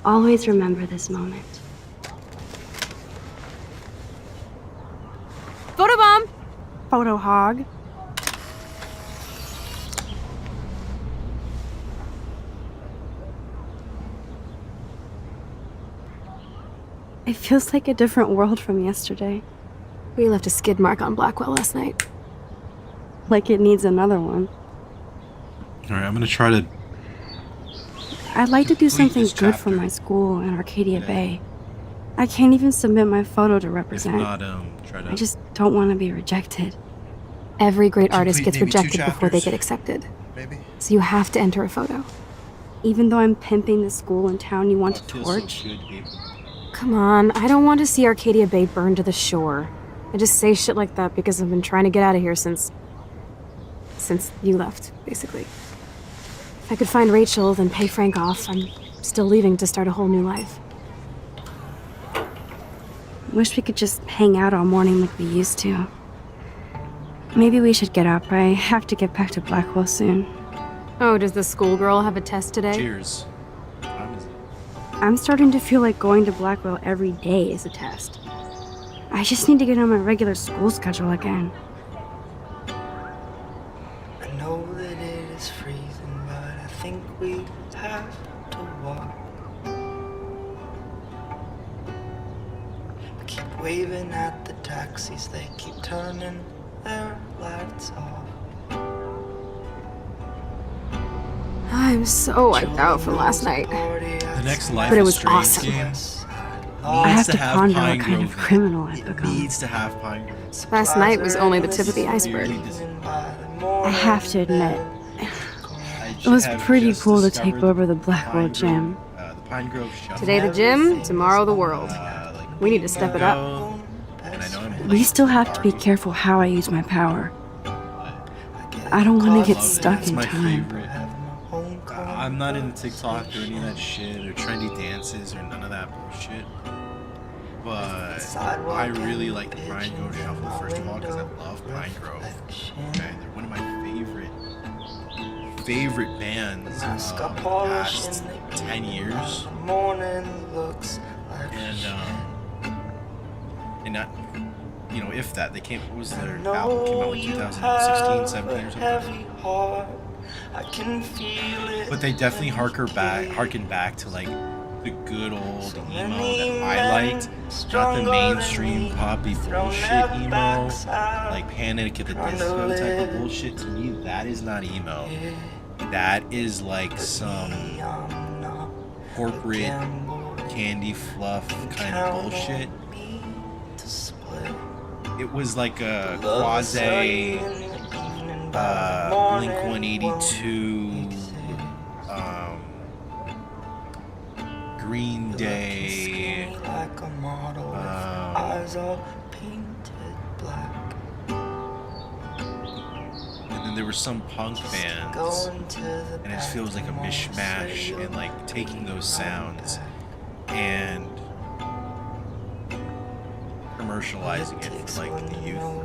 always remember this moment. Photobomb! Photo hog. It feels like a different world from yesterday. We left a skid mark on Blackwell last night. Like it needs another one. Alright, I'm gonna try to... I'd like to do something this good for chapter. my school in Arcadia Bay. I can't even submit my photo to If represent. not, try to... I just don't want to be rejected. Every great artist gets maybe 2 rejected before they chapters. get accepted. Maybe. So you have to enter a photo. Even though I'm pimping the school in town you want Oh, it to feels so torch. good to be able- Come on, I don't want to see Arcadia Bay burned to the shore. I just say shit like that because I've been trying to get out of here since you left, basically. If I could find Rachel, then pay Frank off, I'm still leaving to start a whole new life. Wish we could just hang out all morning like we used to. Maybe we should get up. I have to get back to Blackwell soon. Oh, does the schoolgirl have a test today? Cheers. What time is it? I'm starting to feel like going to Blackwell every day is a test. I just need to get on my regular school schedule again. I know that it is freezing, but I think we have to walk. I keep waving at the taxis, they keep turning their lights off. I'm so wiped out from last night. The next Life But it is was Strange awesome. game I have needs to have ponder Pine what kind of Grove in it. criminal I've It become. needs to have Pine Grove. Last night was only the tip of the iceberg. I have to admit, I it was have pretty just cool to discovered take over the Pine Blackwell Grove, gym. The Pine Grove Shuffle. Today the gym, tomorrow the world. Like We need to step it up. ago, and I know I'm We late still to the have to be party, careful how I use my power. but I don't want I to get love it. stuck It's in my time. favorite. I'm not into TikTok or any of that shit or trendy dances or none of that bullshit. But I really like the Pine Grove Shuffle, first of all, because I love Pine Grove. Okay, they're one of my favorite bands of the past 10 years. And not, you know, if that, they came, what was their album came out in 2016, 17 or something. I can feel it. But they definitely harken back to like the good old emo that I liked, not the mainstream poppy bullshit emo, like Panic at the Disco type of bullshit. To me, that is not emo. That is like some corporate candy fluff kind of bullshit. It was like a quasi Blink 182, Green Day, and then there were some punk bands, and it feels like a mishmash, and like taking those sounds and commercializing it for like the youth.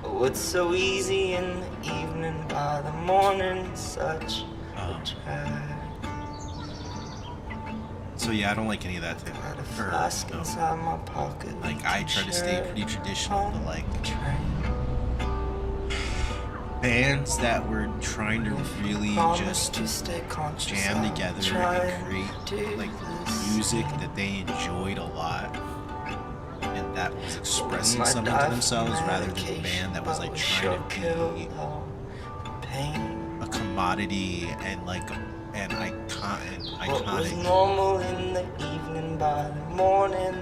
Oh, it's so easy in the evening, by the morning, such a drag. So yeah, I don't like any of that type Got a of flask no. inside my pocket. Like I try to stay pretty traditional to like bands that were trying to really just jam together and create like music that they enjoyed a lot, and that was expressing something to themselves rather than a band that was like trying to be a commodity and like an iconic. Normal in the evening, by the morning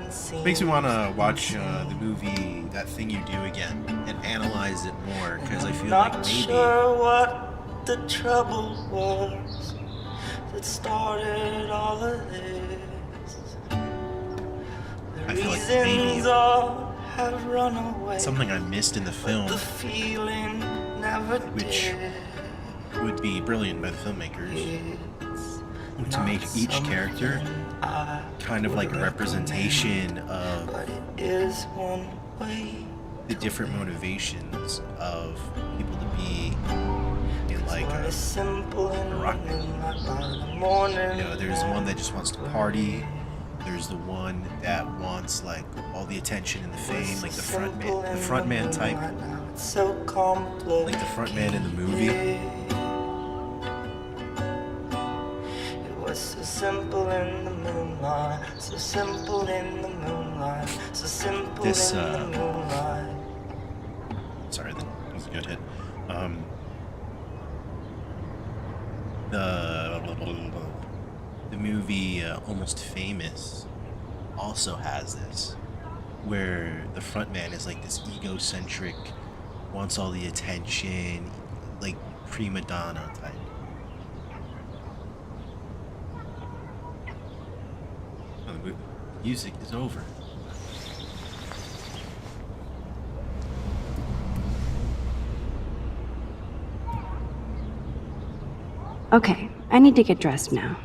Makes me want to watch the movie That Thing You Do again and analyze it more, because I feel like Not maybe sure what the trouble was that started all of this. The I feel like maybe reasons all have run away. something I missed in the film, The feeling never which did. would be brilliant by the filmmakers, to make each character kind of like a representation of But it is one way the different motivations of people to be in like a rock band. You know, there's the one that just wants to party. There's the one that wants like all the attention and the fame, like the front man type, like the front man in the movie. It was so simple in the moonlight, so simple in the moonlight, so simple This, in the moonlight. Sorry, that was a good hit. The movie Almost Famous also has this, where the front man is like this egocentric, wants all the attention, like prima donna type. Oh, the music is over. Okay, I need to get dressed now.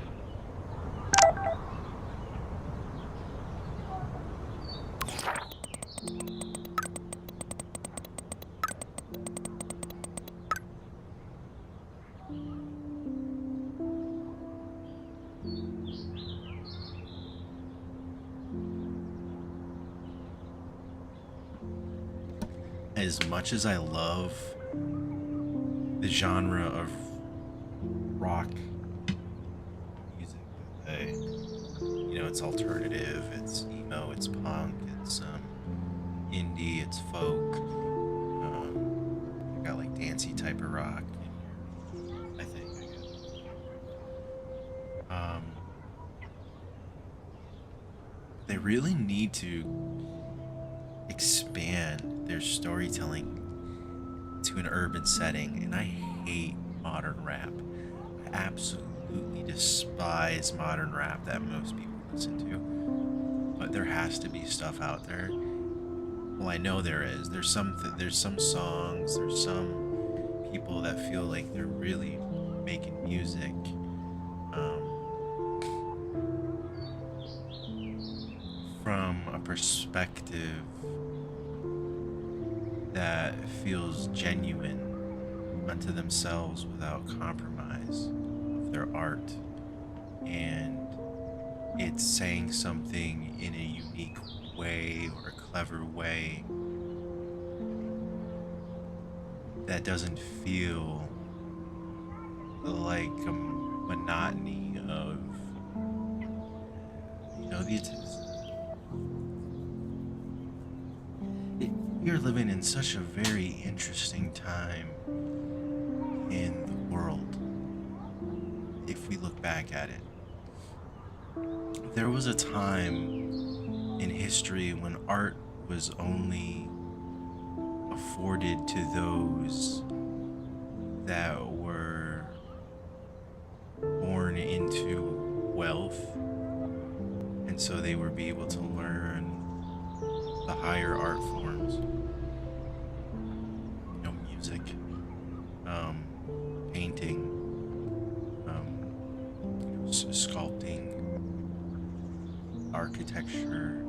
As much as I love the genre of rock music that they, you know, it's alternative, it's emo, it's punk, it's indie, it's folk, I got like dancey type of rock in here, I think, I guess. They really need to expand their storytelling to an urban setting, and I hate modern rap. I absolutely despise modern rap that most people listen to, but there has to be stuff out there. Well, I know there is. There's some songs, there's some people that feel like they're really making music from a perspective that feels genuine unto themselves without compromise of their art, and it's saying something in a unique way or a clever way that doesn't feel like a monotony of, you know, we are living in such a very interesting time in the world. If we look back at it, there was a time in history when art was only afforded to those that were born into wealth, and so they would be able to learn the higher art forms, you know, music, painting, you know, sculpting, architecture,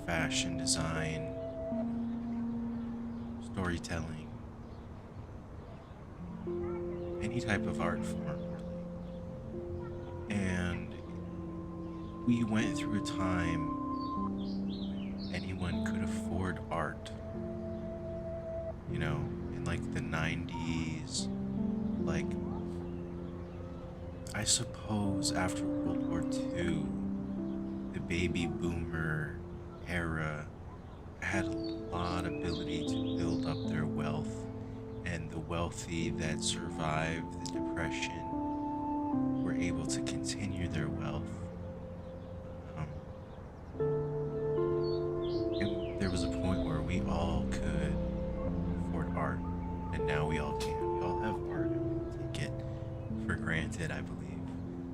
fashion design, storytelling, any type of art form, really. And we went through a time when anyone could afford art, you know, in like the 90s, like, I suppose after World War II, the baby boomer era had a lot of ability to build up their wealth, and the wealthy that survived the Depression were able to continue their wealth. There was a point where we all could afford art, and now we all can't. We all have art, and we take it for granted, I believe.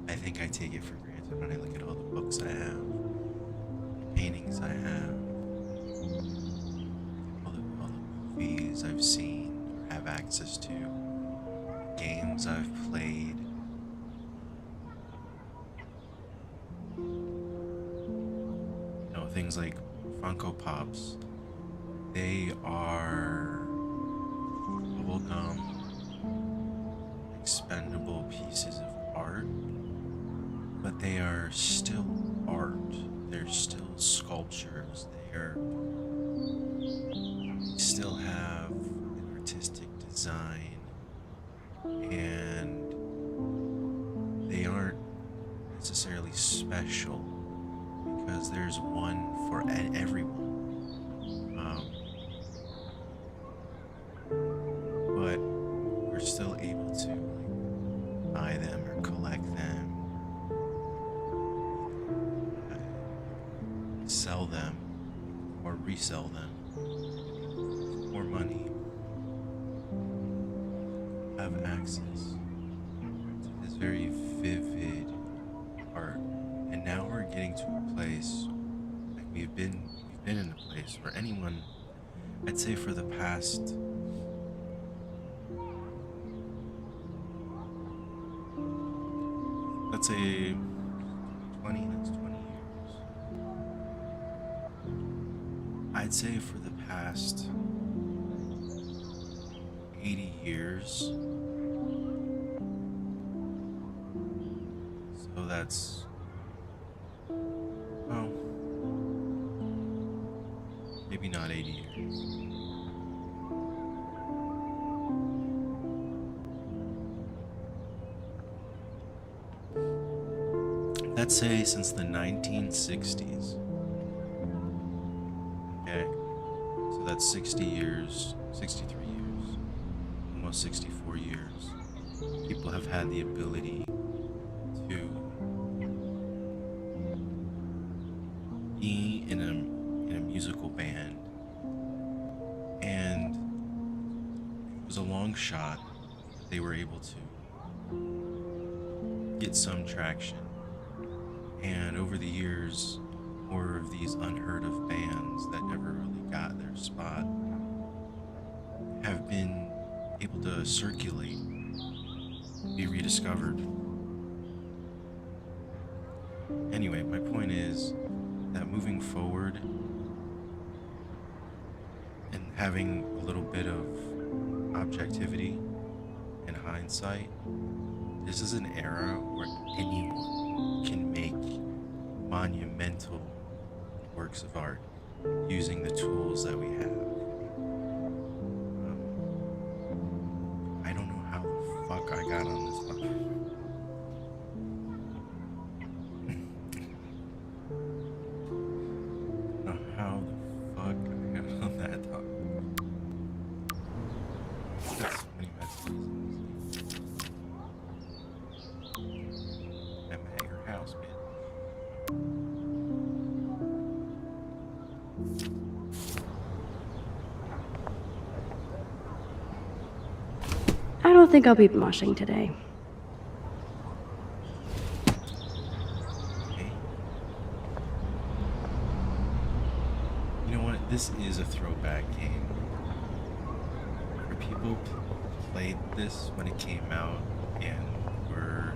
I think I take it for granted when I look at all the books I have, the paintings I have, all the movies I've seen or have access to, games I've played. You know, things like Funko Pops They are bubblegum, expendable pieces of art, but they are still art. They're still sculptures. They still have an artistic design, and they aren't necessarily special because there's one for everyone. But we're still able to buy them or collect them, sell them, or resell them for money. Have access to this very vivid art, and now we're getting to a place like we've been in a place where anyone, I'd say for the past let's say 20 years. I'd say for the past 80 years. So that's, well, maybe not 80 years. Let's say since the 1960s. Okay, so that's 60 years, 63 years, almost 64 years. People have had the ability to be in a musical band, and it was a long shot. They were able to get some traction. And over the years, more of these unheard of bands that never really got their spot have been able to circulate, be rediscovered. Anyway, my point is that moving forward and having a little bit of objectivity and hindsight, this is an era where anyone can make monumental works of art using the tools that we have. I don't know how the fuck I got on this topic. I don't know how the fuck I got on that topic. Got so many messages. I'm at your house, man. I don't think I'll be moshing today. Okay. You know what? This is a throwback game. Where people played this when it came out and were...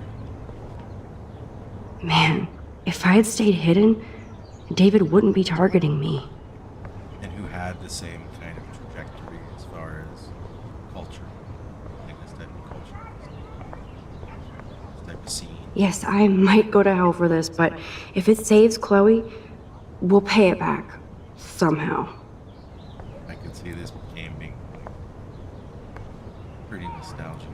Man, if I had stayed hidden, David wouldn't be targeting me. and who had the same kind of trajectory as far as culture. Like this type of culture. This type of scene. Yes, I might go to hell for this, but if it saves Chloe, we'll pay it back. Somehow. I could see this game being pretty nostalgic.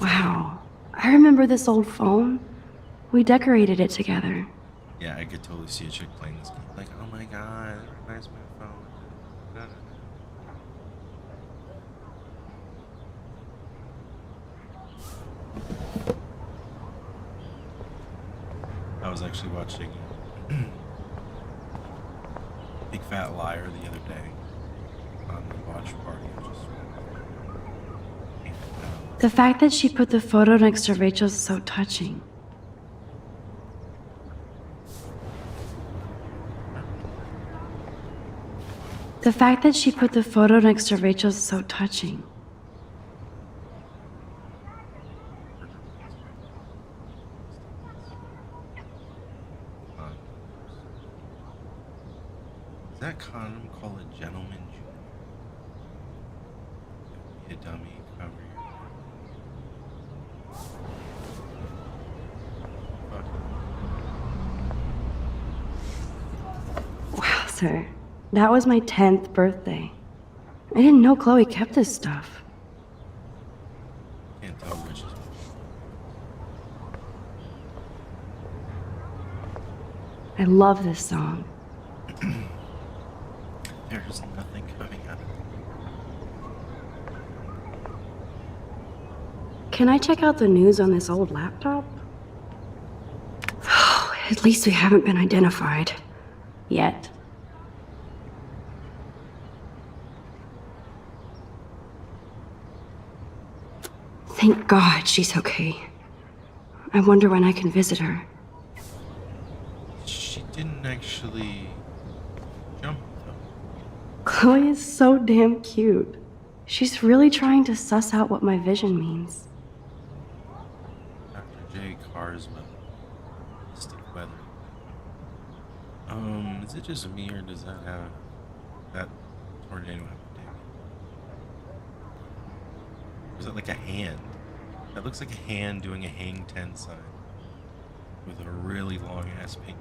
Wow. I remember this old phone. We decorated it together. Yeah, I could totally see a chick playing this game. Like, oh my god, it reminds me of my phone. Da, da, da. I was actually watching Big Fat Liar the other day on the watch party. The fact that she put the photo next to Rachel's is so touching. The fact that she put the photo next to Rachel's is so touching. Is that condom called a gentleman junior? a dummy. Cover your... Wow, sir. That was my 10th birthday. I didn't know Chloe kept this stuff. Can't tell which is which. I love this song. There's nothing coming out of it. Can I check out the news on this old laptop? At least we haven't been identified. Yet. Thank God she's okay. I wonder when I can visit her. She didn't actually jump, though. Chloe is so damn cute. She's really trying to suss out what my vision means. Dr. J. Carswell. Mystic Weather. Is it just me, or does that have... that tornado have a dick? Or is that like a hand? That looks like a hand doing a hang 10 sign. With a really long ass pinky.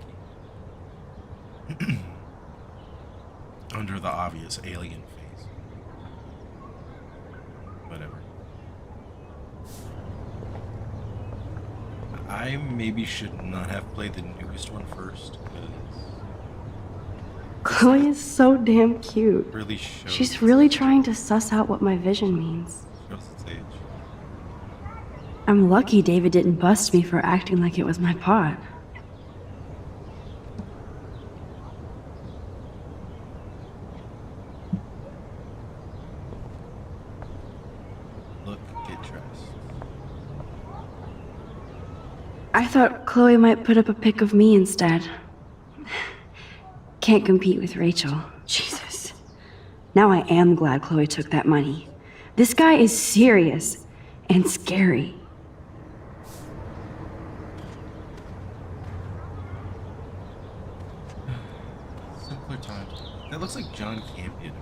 Under the obvious alien face. Whatever. I maybe should not have played the newest one first, because Chloe is so damn cute. it really shows. She's really trying to suss out what my vision means. Shows its age. I'm lucky David didn't bust me for acting like it was my pot. Look, get dressed. I thought Chloe might put up a pic of me instead. Can't compete with Rachel. Jesus. Now I am glad Chloe took that money. This guy is serious and scary. Simpler times. That looks like John Campion.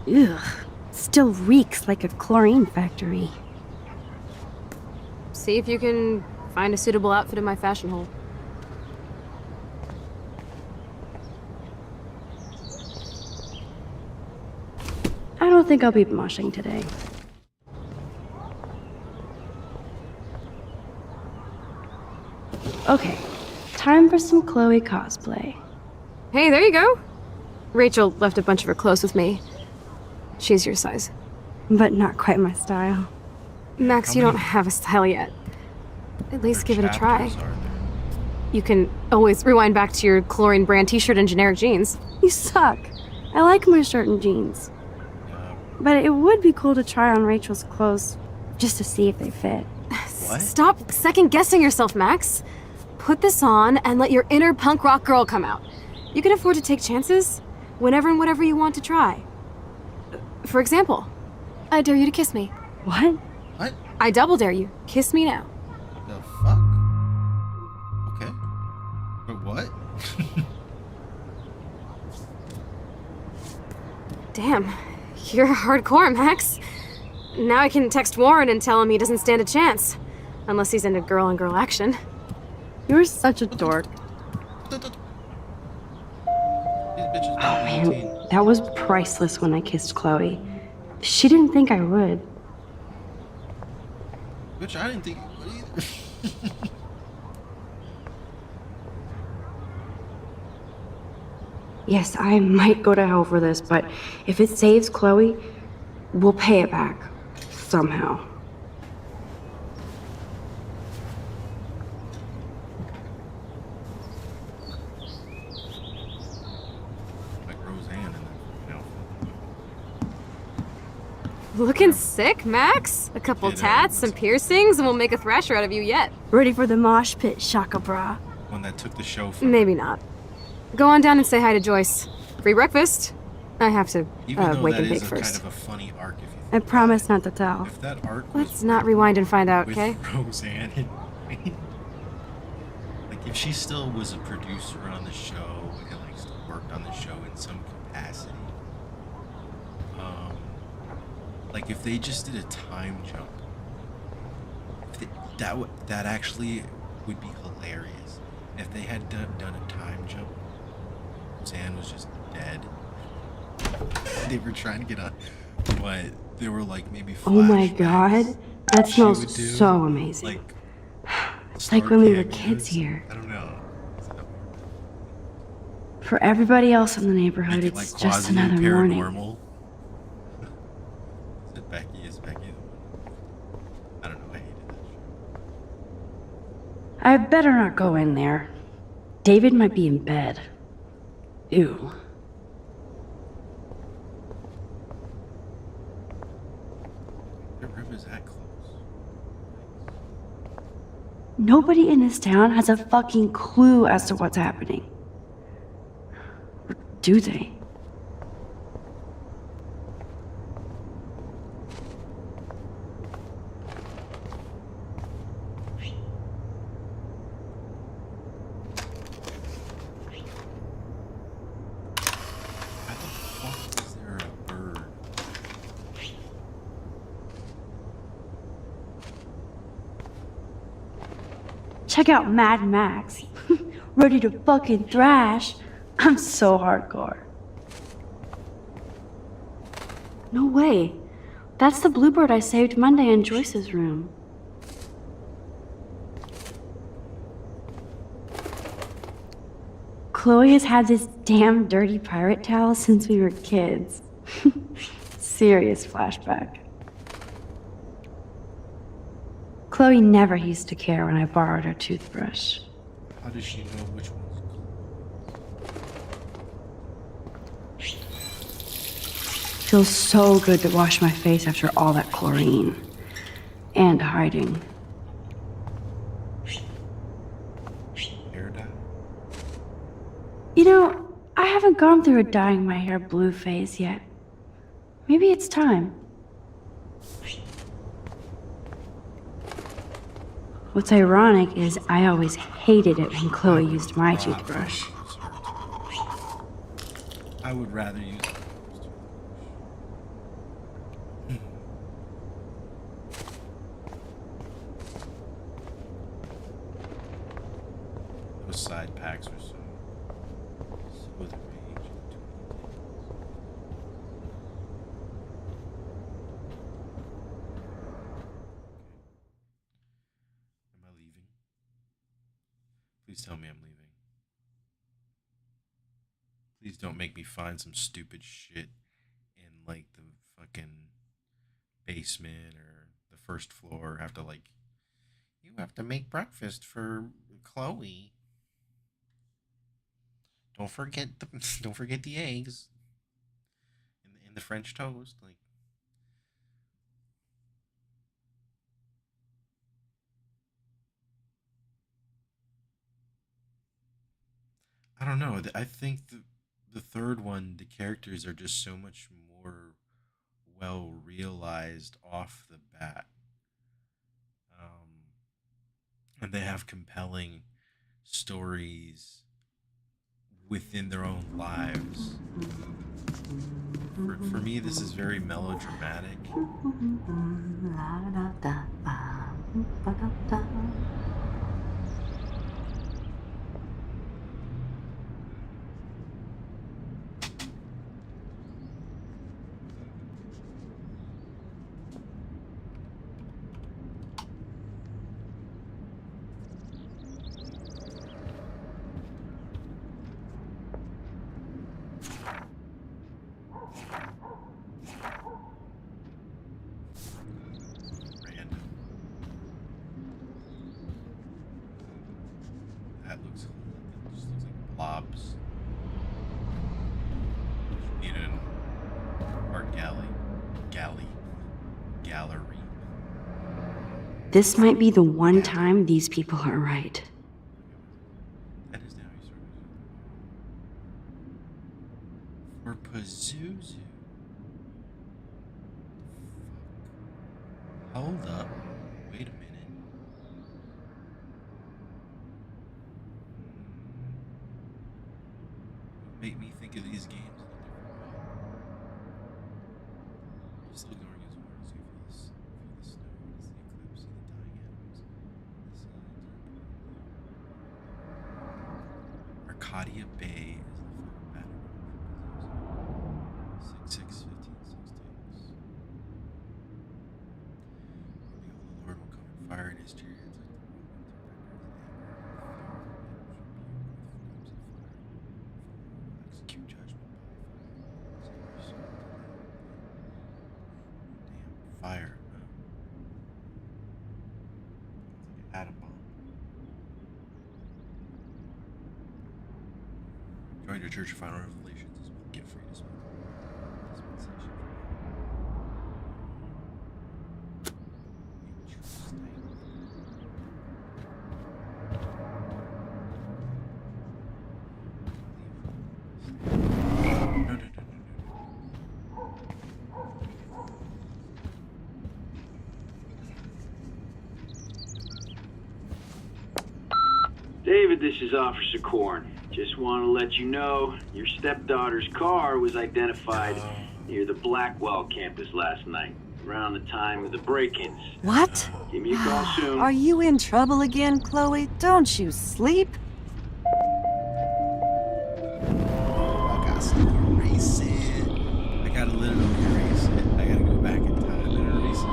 Ugh. Still reeks like a chlorine factory. See if you can find a suitable outfit in my fashion hole. I don't think I'll be moshing today. Okay, time for some Chloe cosplay. Hey, there you go. Rachel left a bunch of her clothes with me. She's your size. But not quite my style. Max, How you many- don't have a style yet. At least give it a try. Chapters are there? You can always rewind back to your chlorine brand t-shirt and generic jeans. You suck. I like my shirt and jeans. Yeah. But it would be cool to try on Rachel's clothes just to see if they fit. What? Stop second-guessing yourself, Max. Put this on and let your inner punk rock girl come out. You can afford to take chances whenever and whatever you want to try. For example, I dare you to kiss me. What? What? I double dare you. Kiss me now. The fuck? Okay. But what? Damn, you're hardcore, Max. Now I can text Warren and tell him he doesn't stand a chance. Unless he's into girl-on-girl action. You're such a dork. These bitches Oh not 18. man, that was priceless when I kissed Chloe. She didn't think I would. Bitch, I didn't think you would either. Yes, I might go to hell for this, but if it saves Chloe, we'll pay it back. Somehow. Like Roseanne in that outfit. Looking sick, Max. A couple It, tats, some piercings, and we'll make a thrasher out of you yet. Ready for the mosh pit, Shaka Bra. One that took the show from Maybe not. Go on down and say hi to Joyce. Free breakfast. I have to Even though wake that and is bake a kind first. of a funny arc if you think I about promise it. not to tell. If that arc was Let's not rewind and find out, with okay? Roseanne and like if she still was a producer on the show and like still worked on the show in some capacity, um, like if they just did a time jump, if they, that actually would be hilarious. If they had done a time jump, Roseanne was just dead. They were trying to get on, but there were like maybe flashbacks. Oh my god, that she smells would do, so amazing. Like, It's like when we were cameos. kids here. I don't know. For everybody else in the neighborhood, Make it it's like just quasi another morning. paranormal. Is it Becky? Is Becky? I don't know. I hated that show. I better not go in there. David might be in bed. Ew. Their room is that close. Nobody in this town has a fucking clue as to what's happening. Or do they? Why the fuck is there a bird? Check out Mad Max. Ready to fucking thrash. I'm so hardcore. No way. That's the bluebird I saved Monday in Joyce's room. Chloe has had this damn dirty pirate towel since we were kids. Serious flashback. Chloe never used to care when I borrowed her toothbrush. How does she know which one's Feels so good to wash my face after all that chlorine. And hiding. hair dye? You know, I haven't gone through a dyeing my hair blue phase yet. Maybe it's time. What's ironic is I always hated it when Chloe used my toothbrush. I would rather use those side packs are so the rage. Am I leaving? Please tell me I'm leaving. Please don't make me find some stupid shit in like the fucking basement or the first floor. Have to like, you have to make breakfast for Chloe. Don't forget the eggs in the French toast. Like, I don't know. I think the third one, the characters are just so much more well realized off the bat, and they have compelling stories within their own lives. For me, this is very melodramatic. Random. That looks just looks like blobs. Should be in an art gallery. This might be the one time these people are right. That is now sort of 4 Pazuzu. Hold up. Wait a minute. Make me think of these games in a different way. I'm still ignoring his words. You feel the snow, it's the eclipse and the dying animals. The signs are Arcadia Bay is the fucking battleground for Pazuzu. 6-6-15-6 takes. Behold, the Lord will come in fire in his chariots like the whirlwind to render his anger. Execute judgment by fire. Damn, fire. Huh? It's like an atom bomb. Join your Church of Final Revelations as well. Get free to smoke. Dispensation for David, this is Officer Korn. Just want to let you know your stepdaughter's car was identified near the Blackwell campus last night, around the time of the break-ins. What? Give me a call soon. Are you in trouble again, Chloe? Don't you sleep? I gotta still erase it. I gotta literally erase it. I gotta go back in time and erase it.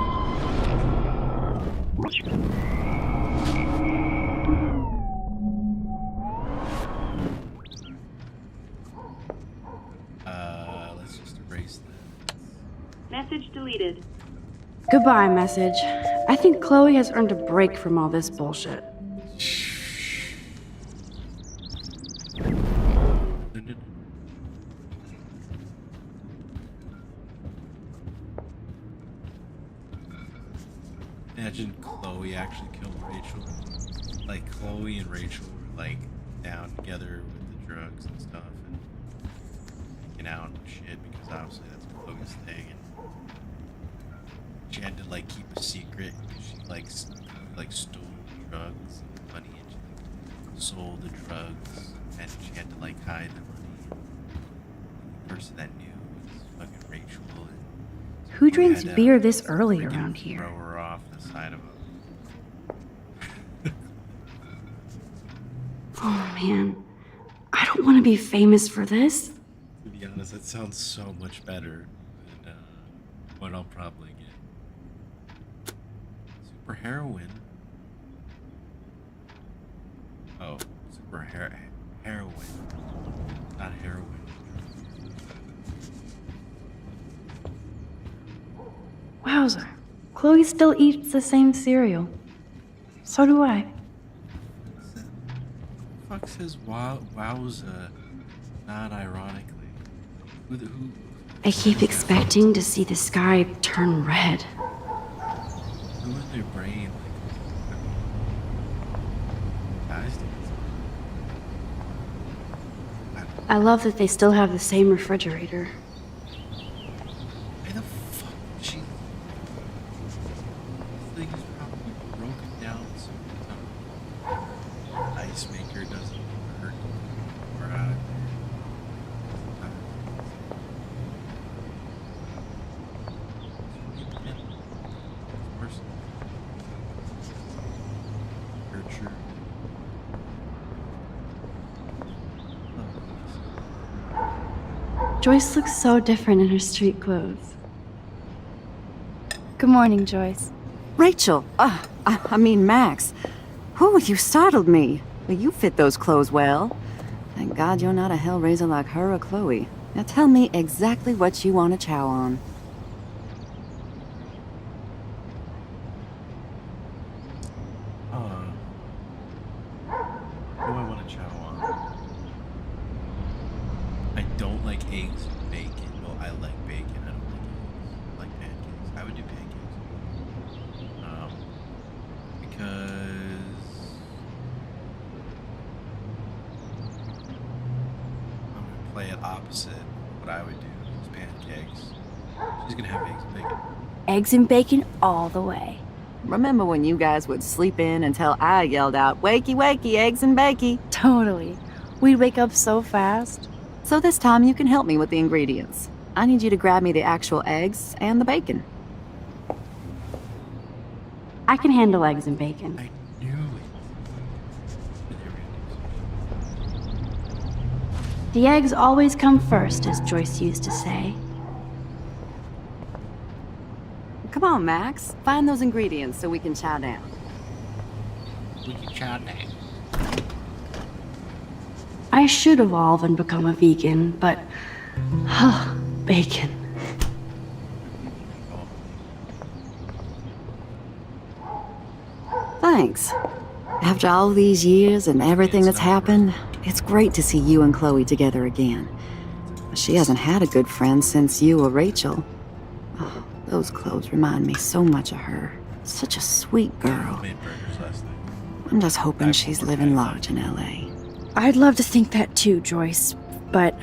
Let's just erase that. Message deleted. Goodbye, message. I think Chloe has earned a break from all this bullshit. Imagine Chloe actually killed Rachel. Like Chloe and Rachel were like down together with the drugs and stuff and hanging out and shit because obviously that's Chloe's thing. And she had to like keep a secret because she like stole drugs and money and she like, sold the drugs and she had to like hide the money. The person that knew was fucking Rachel. And Who we drinks had to beer this early freaking around here? Throw her off the side of a. Oh man, I don't want to be famous for this. To be honest, that sounds so much better than what I'll probably get. Super heroin. Oh, super heroin, not heroin. Wowzer. Chloe still eats the same cereal. So do I. Fuck says wowza, not ironically. Who? I keep expecting to see the sky turn red. Who in their brain guys do this? I love that they still have the same refrigerator. Why the fuck did she? This thing is probably broken down so the ice maker doesn't hurt or out of there. Nurture. Joyce looks so different in her street clothes. Good morning, Joyce. Rachel, I mean Max. Whew, you startled me. Well, you fit those clothes well. Thank God you're not a hellraiser like her or Chloe. Now tell me exactly what you want to chow on. What do I want to chow on? I don't like eggs and bacon. Well, I like bacon. I don't like eggs. I like pancakes. I would do pancakes. Because I'm gonna play it opposite what what I would do. Is pancakes. She's gonna have eggs and bacon. Eggs and bacon all the way. Remember when you guys would sleep in until I yelled out, "Wakey, wakey, eggs and bakey"? Totally. We'd wake up so fast. So this time you can help me with the ingredients. I need you to grab me the actual eggs and the bacon. I can handle eggs and bacon. I knew it. The eggs always come first, as Joyce used to say. Come on, Max. Find those ingredients so we can chow down. We can chow down. I should evolve and become a vegan, but... bacon. Thanks. After all these years and everything that's happened, it's great to see you and Chloe together again. She hasn't had a good friend since you or Rachel. Oh, those clothes remind me so much of her. Such a sweet girl. Made burgers last night. I'm just hoping she's living large in LA. I'd love to think that too, Joyce, but...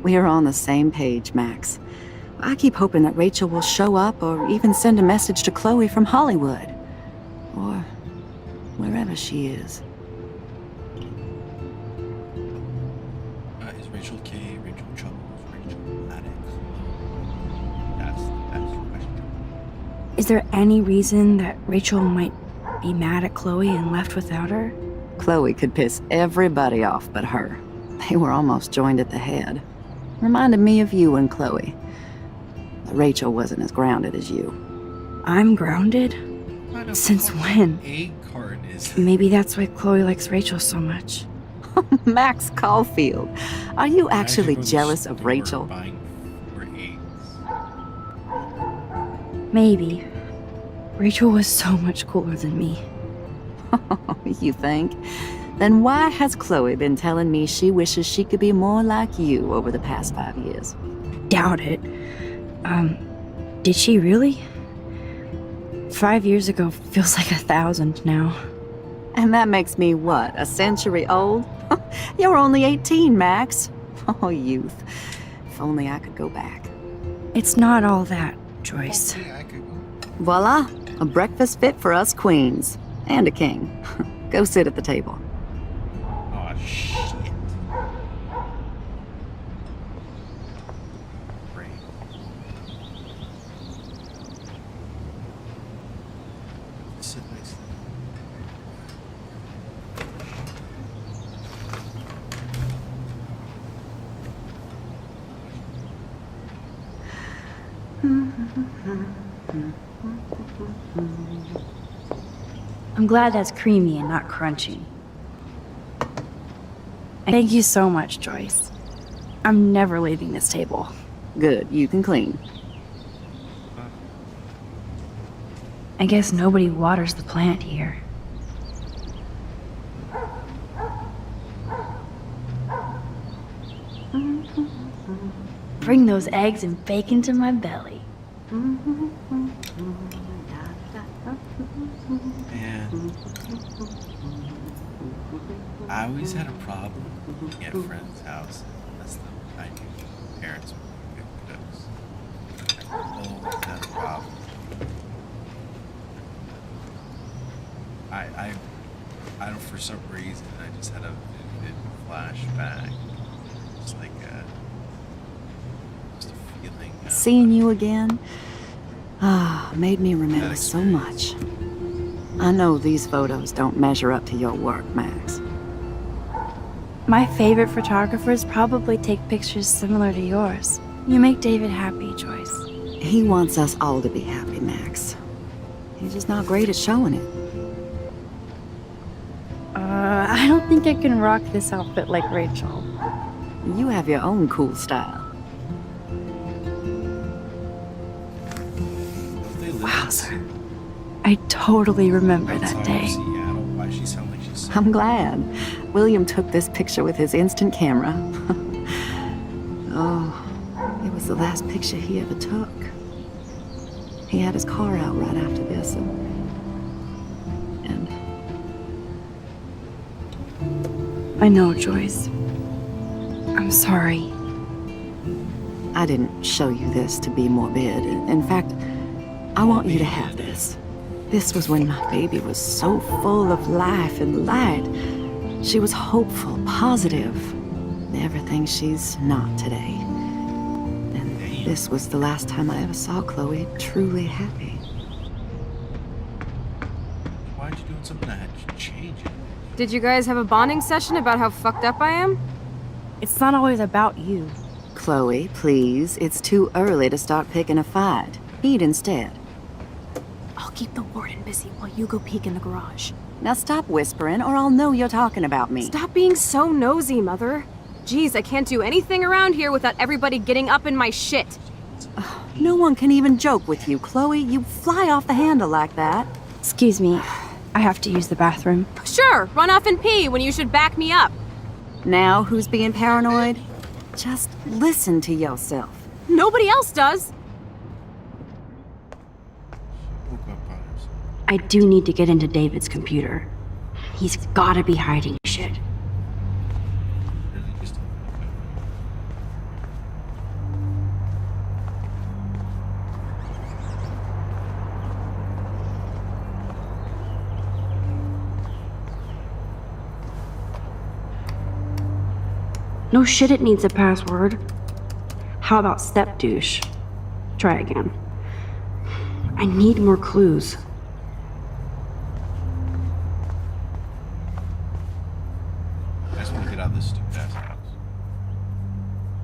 We're on the same page, Max. I keep hoping that Rachel will show up or even send a message to Chloe from Hollywood. Or wherever she is. Is Rachel K, Rachel Chubbles, Rachel Maddox? That's the question. Is there any reason that Rachel might be mad at Chloe and left without her? Chloe could piss everybody off but her. They were almost joined at the head. Reminded me of you and Chloe. But Rachel wasn't as grounded as you. I'm grounded? What a Since fucking when? egg carton is Maybe that's why Chloe likes Rachel so much. Max Caulfield, are you Imagine actually going to jealous the of store Rachel? Buying 4 eggs. Maybe. Rachel was so much cooler than me. You think? Then why has Chloe been telling me she wishes she could be more like you over the past 5 years? Doubt it. Did she really? 5 years ago feels like 1,000 now. And that makes me what, a century old? You're only 18, Max. Oh, youth. If only I could go back. It's not all that, Joyce. Okay, I could go. Voila, a breakfast fit for us queens. And a king. Go sit at the table. Oh shit. Great. Sit nice. I'm glad that's creamy and not crunchy. Thank you so much, Joyce. I'm never leaving this table. Good, you can clean. I guess nobody waters the plant here. Bring those eggs and bacon to my belly. Man, I always had a problem at a friend's house unless I knew parents were good cooks. I always had a problem. I don't, for some reason, I just had a vivid flashback. Just like just a feeling. Seeing you again, made me remember so much. I know these photos don't measure up to your work, Max. My favorite photographers probably take pictures similar to yours. You make David happy, Joyce. He wants us all to be happy, Max. He's just not great at showing it. I don't think I can rock this outfit like Rachel. You have your own cool style. Wowzer. I totally remember that day. Seattle. Why she sound like she's I'm glad. William took this picture with his instant camera. Oh, it was the last picture he ever took. He had his car out right after this, and I know, Joyce. I'm sorry. I didn't show you this to be morbid. In fact, I want you to have this. This was when my baby was so full of life and light. She was hopeful, positive, everything she's not today. And this was the last time I ever saw Chloe truly happy. Why'd you doing something that had to change it? Did you guys have a bonding session about how fucked up I am? It's not always about you. Chloe, please, it's too early to start picking a fight. Eat instead. I'll keep the warden busy while you go peek in the garage. Now stop whispering, or I'll know you're talking about me. Stop being so nosy, Mother. Geez, I can't do anything around here without everybody getting up in my shit. No one can even joke with you, Chloe. You fly off the handle like that. Excuse me, I have to use the bathroom. Sure, run off and pee when you should back me up. Now who's being paranoid? Just listen to yourself. Nobody else does. Woke up on herself. I do need to get into David's computer. He's gotta be hiding shit. Really just No shit, it needs a password. How about step douche? Try again. I need more clues. I just want to get out of this stupid ass house.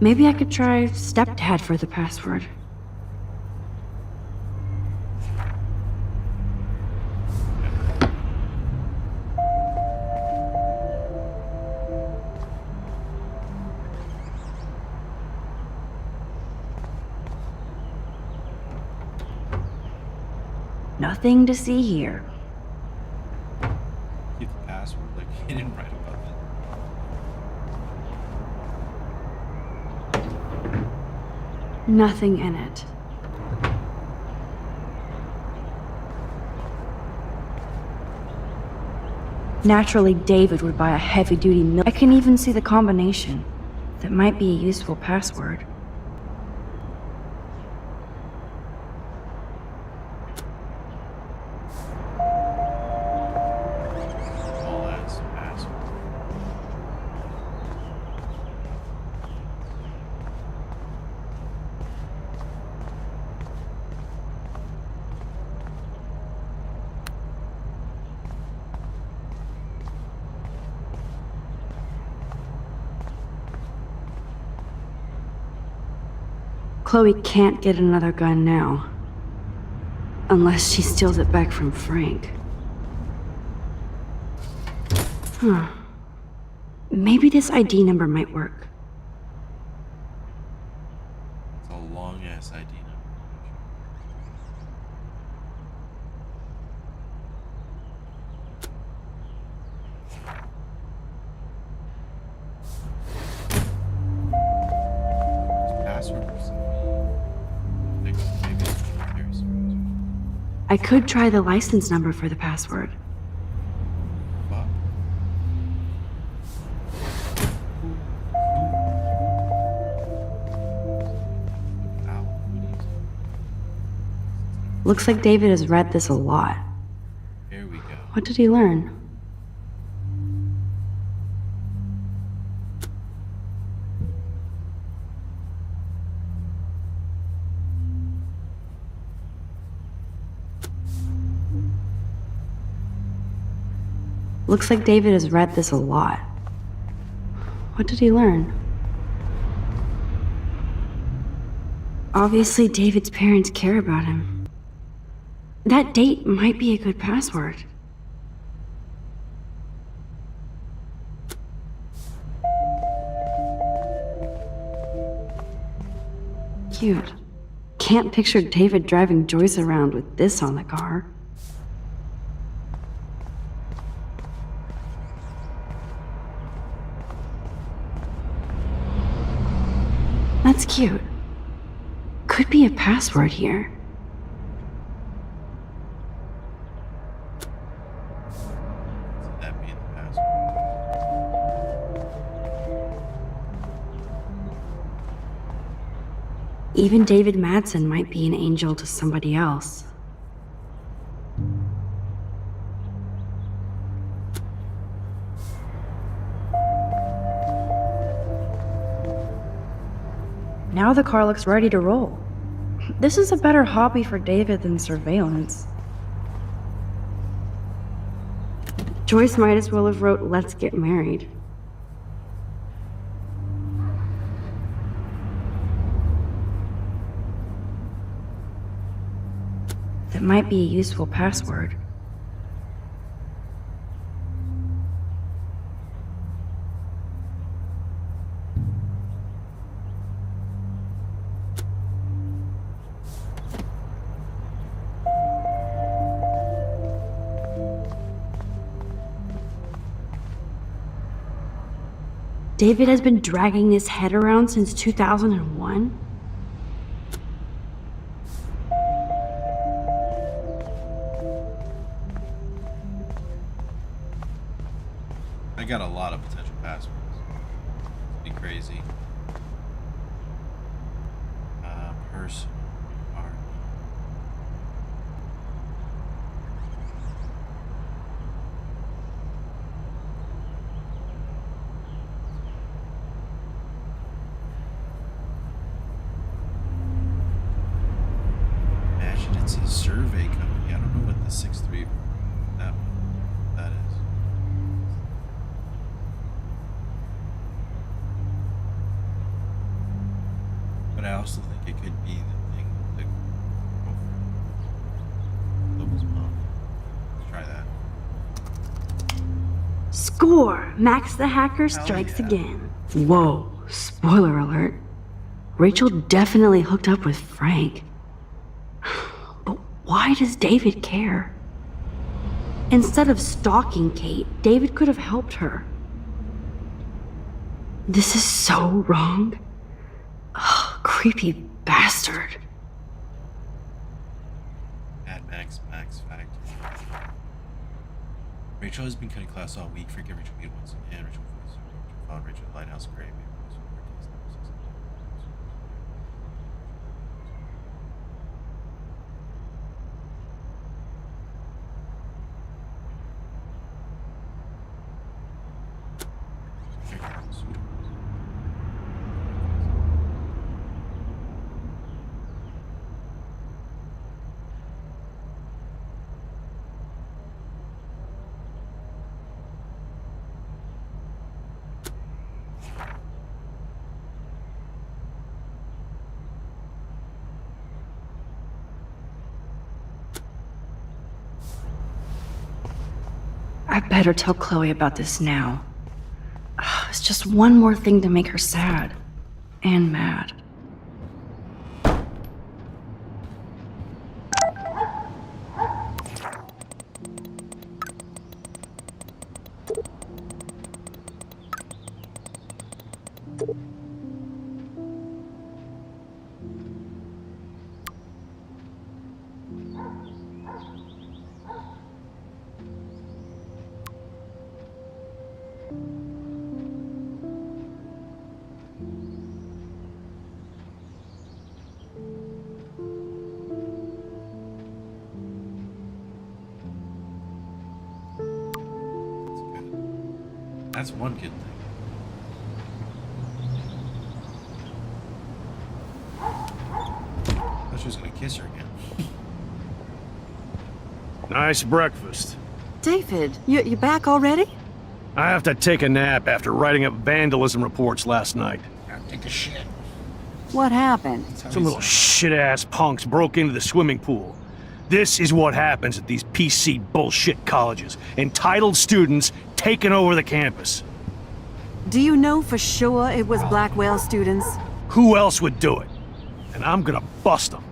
Maybe I could try stepdad for the password. Nothing to see here. Get the password, like he didn't write above it. Nothing in it. Naturally, David would buy a heavy-duty mill. I can even see the combination. That might be a useful password. All ass password. Chloe can't get another gun now. Unless she steals it back from Frank. Huh. Maybe this ID number might work. It's a long ass ID number. Password or something. Maybe it's very serious. I could try the license number for the password. Fuck. Ow. Looks like David has read this a lot. Here we go. What did he learn? Looks like David has read this a lot. What did he learn? Obviously, David's parents care about him. That date might be a good password. Cute. Can't picture David driving Joyce around with this on the car. That's cute. Could be a password here. So that being the password. Even David Madsen might be an angel to somebody else. Now the car looks ready to roll. This is a better hobby for David than surveillance. Joyce might as well have wrote "Let's get married." That might be a useful password. David has been dragging his head around since 2001? I got a lot of potential passwords. It'd be crazy. Person. Art. Imagine it's a survey company. I don't know what the 6-3 that is. But I also think it could be the thing with the Lobo's mom. Let's try that. Score! Max the hacker strikes again. Whoa, spoiler alert. Rachel definitely hooked up with Frank. But why does David care? Instead of stalking Kate, David could have helped her. This is so wrong. Ugh, creepy bastard. Mad Max Factor. Rachel has been cutting class all week. Forget Rachel Mead once again. Rachel found Rachel at Lighthouse Grave. I better tell Chloe about this now. It's just one more thing to make her sad. And mad. That's one good thing. I thought she was gonna kiss her again. Nice breakfast. David, you back already? I have to take a nap after writing up vandalism reports last night. Take a shit. What happened? Some little shit-ass punks broke into the swimming pool. This is what happens at these PC bullshit colleges. Entitled students taking over the campus. Do you know for sure it was Blackwell students? Who else would do it? And I'm gonna bust them.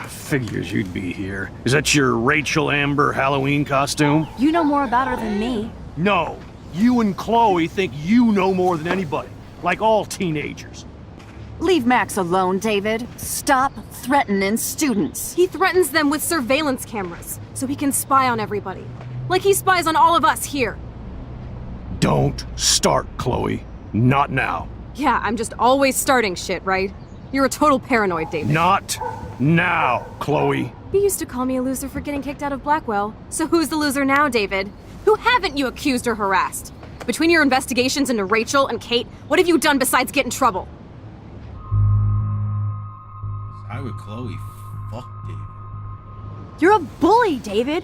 Figures you'd be here. Is that your Rachel Amber Halloween costume? You know more about her than me. No. You and Chloe think you know more than anybody. Like all teenagers. Leave Max alone, David. Stop threatening students. He threatens them with surveillance cameras, so he can spy on everybody. Like he spies on all of us here. Don't start, Chloe. Not now. Yeah, I'm just always starting shit, right? You're a total paranoid, David. Not now, Chloe. You used to call me a loser for getting kicked out of Blackwell. So who's the loser now, David? Who haven't you accused or harassed? Between your investigations into Rachel and Kate, what have you done besides get in trouble? I would Chloe fuck David. You're a bully, David.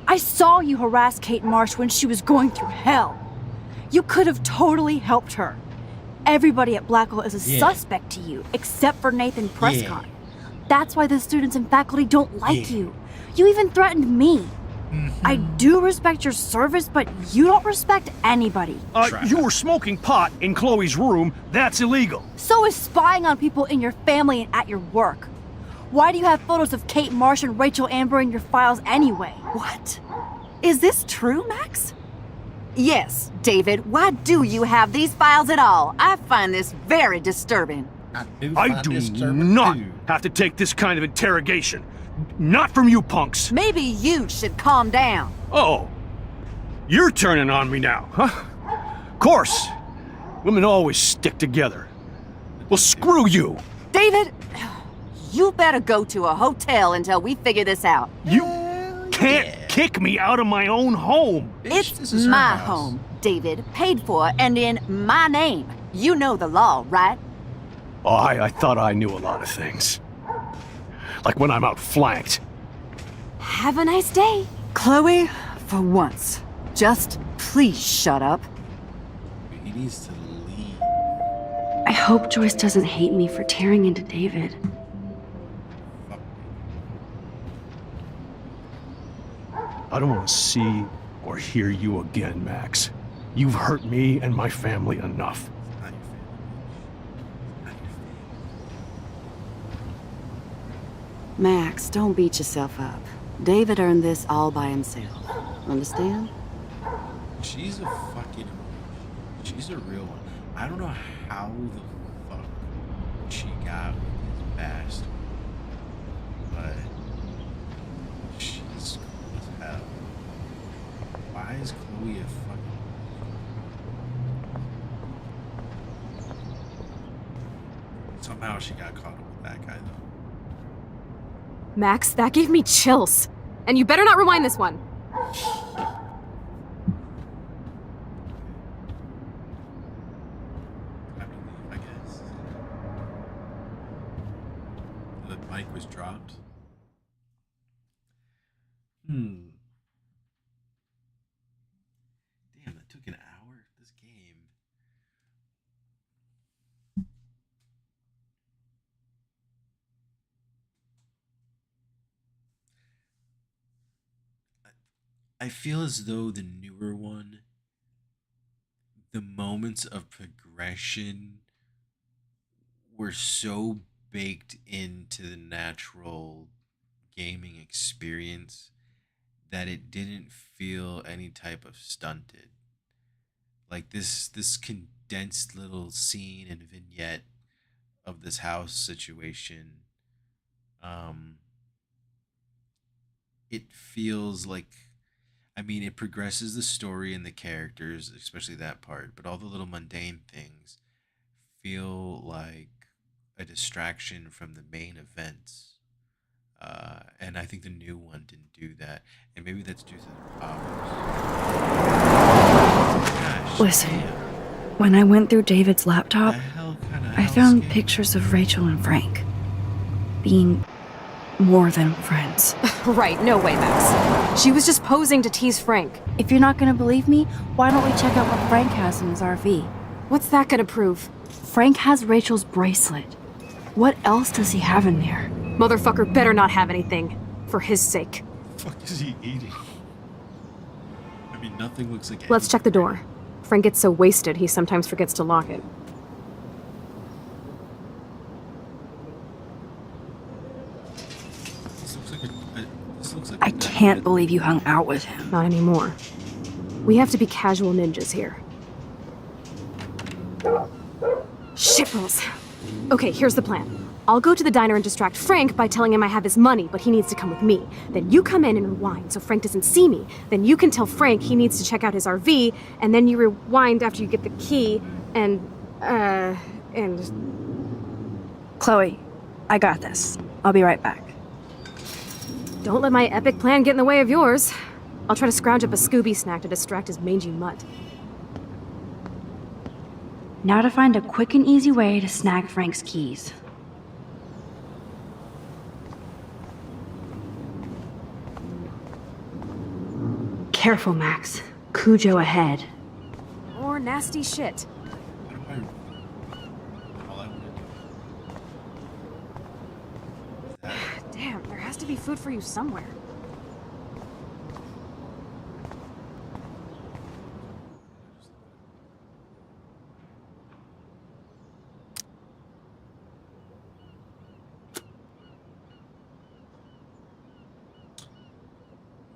I saw you harass Kate Marsh when she was going through hell. You could have totally helped her. Everybody at Blackwell is a suspect to you, except for Nathan Prescott. That's why the students and faculty don't like you. You even threatened me. I do respect your service, but you don't respect anybody. You were smoking pot in Chloe's room. That's illegal. So is spying on people in your family and at your work. Why do you have photos of Kate Marsh and Rachel Amber in your files anyway? What? Is this true, Max? Yes, David. Why do you have these files at all? I find this very disturbing. I do not have to take this kind of interrogation. Not from you punks. Maybe you should calm down. Oh, you're turning on me now, huh? Of course. Women always stick together. Well, screw you. David, you better go to a hotel until we figure this out. You can't kick me out of my own home. This It's is her my house. home, David, paid for and in my name. You know the law, right? Oh, I thought I knew a lot of things. Like when I'm outflanked. Have a nice day. Chloe, for once, just please shut up. He needs to leave. I hope Joyce doesn't hate me for tearing into David. Fuck. I don't want to see or hear you again, Max. You've hurt me and my family enough. Not your family. Not your family. Max, don't beat yourself up. David earned this all by himself. Understand? She's a fucking. She's a real one. I don't know how the fuck she got with this bastard, but she's cool as hell. Why is Chloe a fucking? Somehow she got caught up with that guy though. Max, that gave me chills. And you better not rewind this one. I believe, I guess. The mic was dropped. Damn, that took an hour. This game. I feel as though the newer one, the moments of progression were so baked into the natural gaming experience that it didn't feel any type of stunted. Like this condensed little scene and vignette of this house situation, it feels like, I mean, it progresses the story and the characters, especially that part, but all the little mundane things feel like a distraction from the main events. And I think the new one didn't do that. And maybe that's due to their powers. Gosh, Listen, damn. when I went through David's laptop, The hell kind of I found pictures of Rachel and Frank being more than friends. Right, no way, Max. She was just posing to tease Frank. If you're not gonna believe me, why don't we check out what Frank has in his RV? What's that gonna prove? Frank has Rachel's bracelet. What else does he have in there? Motherfucker better not have anything. For his sake. What the fuck is he eating? I mean, nothing looks like Let's check the door. Frank gets so wasted, he sometimes forgets to lock it. This looks like I can't believe you hung out with him. Not anymore. We have to be casual ninjas here. Shitballs. Okay, here's the plan. I'll go to the diner and distract Frank by telling him I have his money, but he needs to come with me. Then you come in and rewind so Frank doesn't see me. Then you can tell Frank he needs to check out his RV, and then you rewind after you get the key, and... Chloe, I got this. I'll be right back. Don't let my epic plan get in the way of yours. I'll try to scrounge up a Scooby snack to distract his mangy mutt. Now to find a quick and easy way to snag Frank's keys. Careful, Max. Cujo ahead. More nasty shit. What do all I want to do is that. Damn, there has to be food for you somewhere.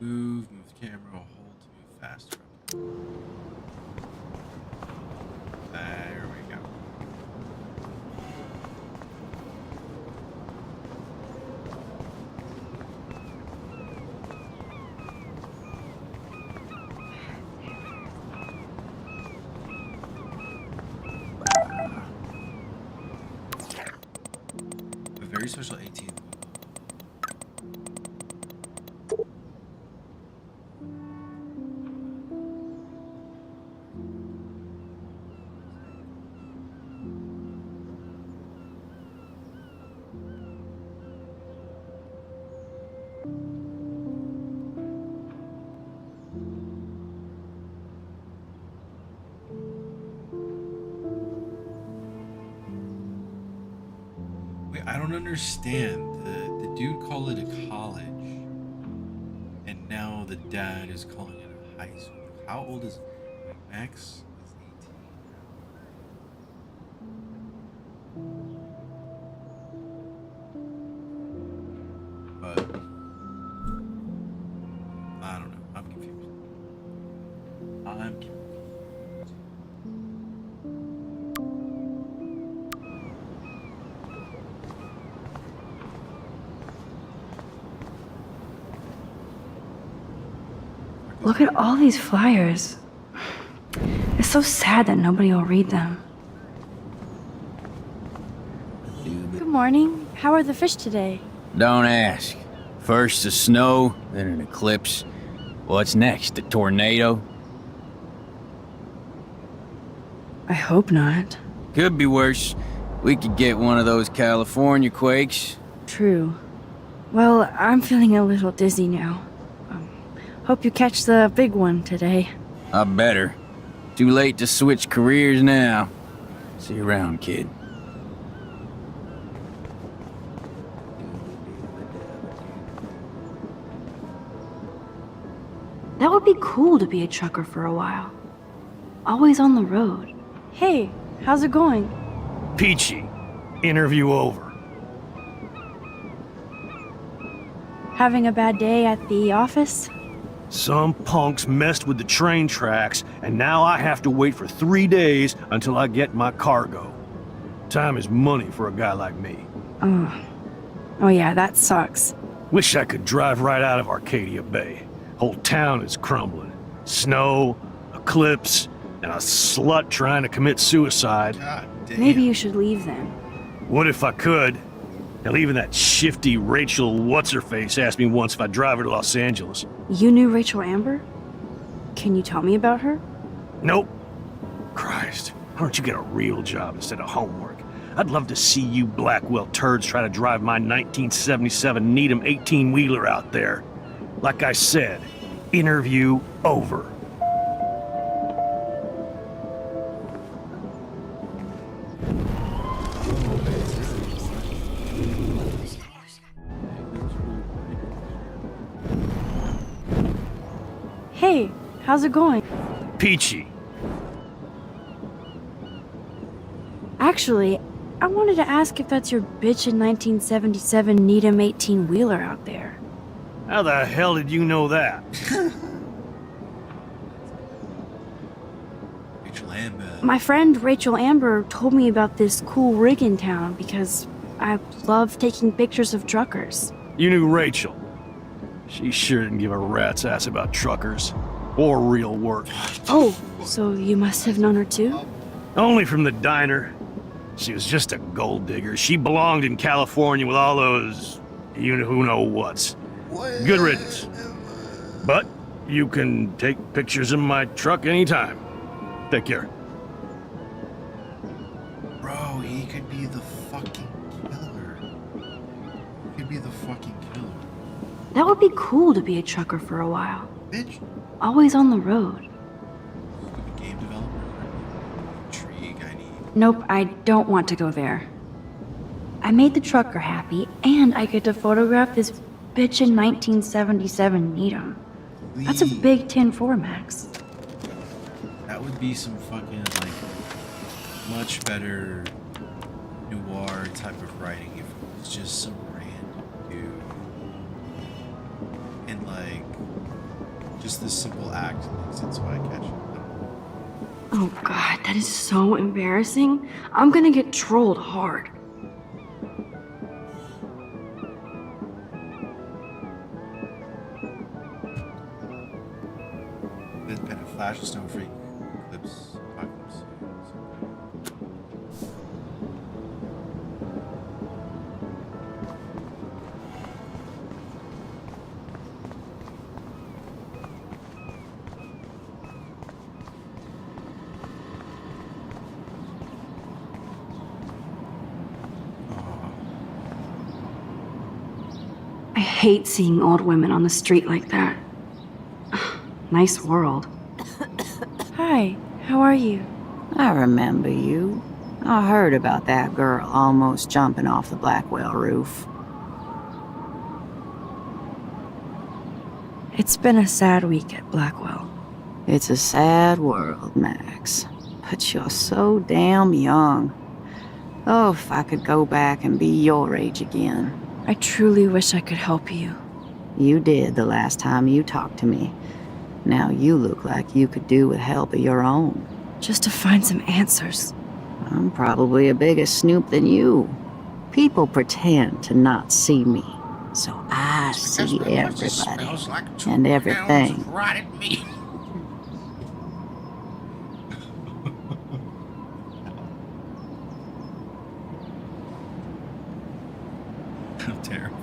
Move camera, hold to move faster. There we go. A very social 18. Wait, I don't understand. The dude called it a college, and now the dad is calling it a high school. How old is Max? Is 18. But I don't know. I'm confused. I'm confused. Look at all these flyers. It's so sad that nobody will read them. Good morning. How are the fish today? Don't ask. First the snow, then an eclipse. What's next, a tornado? I hope not. Could be worse. We could get one of those California quakes. True. Well, I'm feeling a little dizzy now. Hope you catch the big one today. I better. Too late to switch careers now. See you around, kid. That would be cool to be a trucker for a while. Always on the road. Hey, how's it going? Peachy. Interview over. Having a bad day at the office? Some punks messed with the train tracks, and now I have to wait for 3 days until I get my cargo. Time is money for a guy like me. Oh yeah, that sucks. Wish I could drive right out of Arcadia Bay. Whole town is crumbling. Snow, eclipse, and a slut trying to commit suicide. God damn. Maybe you should leave then. What if I could? Hell, even that shifty Rachel What's-Her-Face asked me once if I'd drive her to Los Angeles. You knew Rachel Amber? Can you tell me about her? Nope. Christ, why don't you get a real job instead of homework? I'd love to see you Blackwell turds try to drive my 1977 Needham 18-wheeler out there. Like I said, interview over. Hey, how's it going? Peachy. Actually, I wanted to ask if that's your bitchin' 1977 Needham 18-wheeler out there. How the hell did you know that? Rachel Amber. My friend Rachel Amber told me about this cool rig in town because, I love taking pictures of truckers. You knew Rachel. She sure didn't give a rat's ass about truckers. Or real work. Oh, so you must have known her too? Only from the diner. She was just a gold digger. She belonged in California with all those... who know whats. Good riddance. But you can take pictures in my truck anytime. Take care. Bro, he could be the fucking killer. He could be the fucking killer. That would be cool to be a trucker for a while. Bitch. Always on the road. Stupid game developer. Intrigue, I need. Nope, I don't want to go there. I made the trucker happy, and I get to photograph this bitchin' 1977 Needham. That's a big 10-4, Max. That would be some fucking, like, much better noir type of writing if it was just some random dude. And, like, just this simple act makes it so I catch it. Oh god, that is so embarrassing. I'm gonna get trolled hard. Been a flash, stone freak, clips, apocalypse. I hate seeing old women on the street like that. Nice world. Hi, how are you? I remember you. I heard about that girl almost jumping off the Blackwell roof. It's been a sad week at Blackwell. It's a sad world, Max. But you're so damn young. Oh, if I could go back and be your age again. I truly wish I could help you. You did the last time you talked to me. Now you look like you could do with help of your own. Just to find some answers. I'm probably a bigger snoop than you. People pretend to not see me, so I see everybody and everything. Terrible.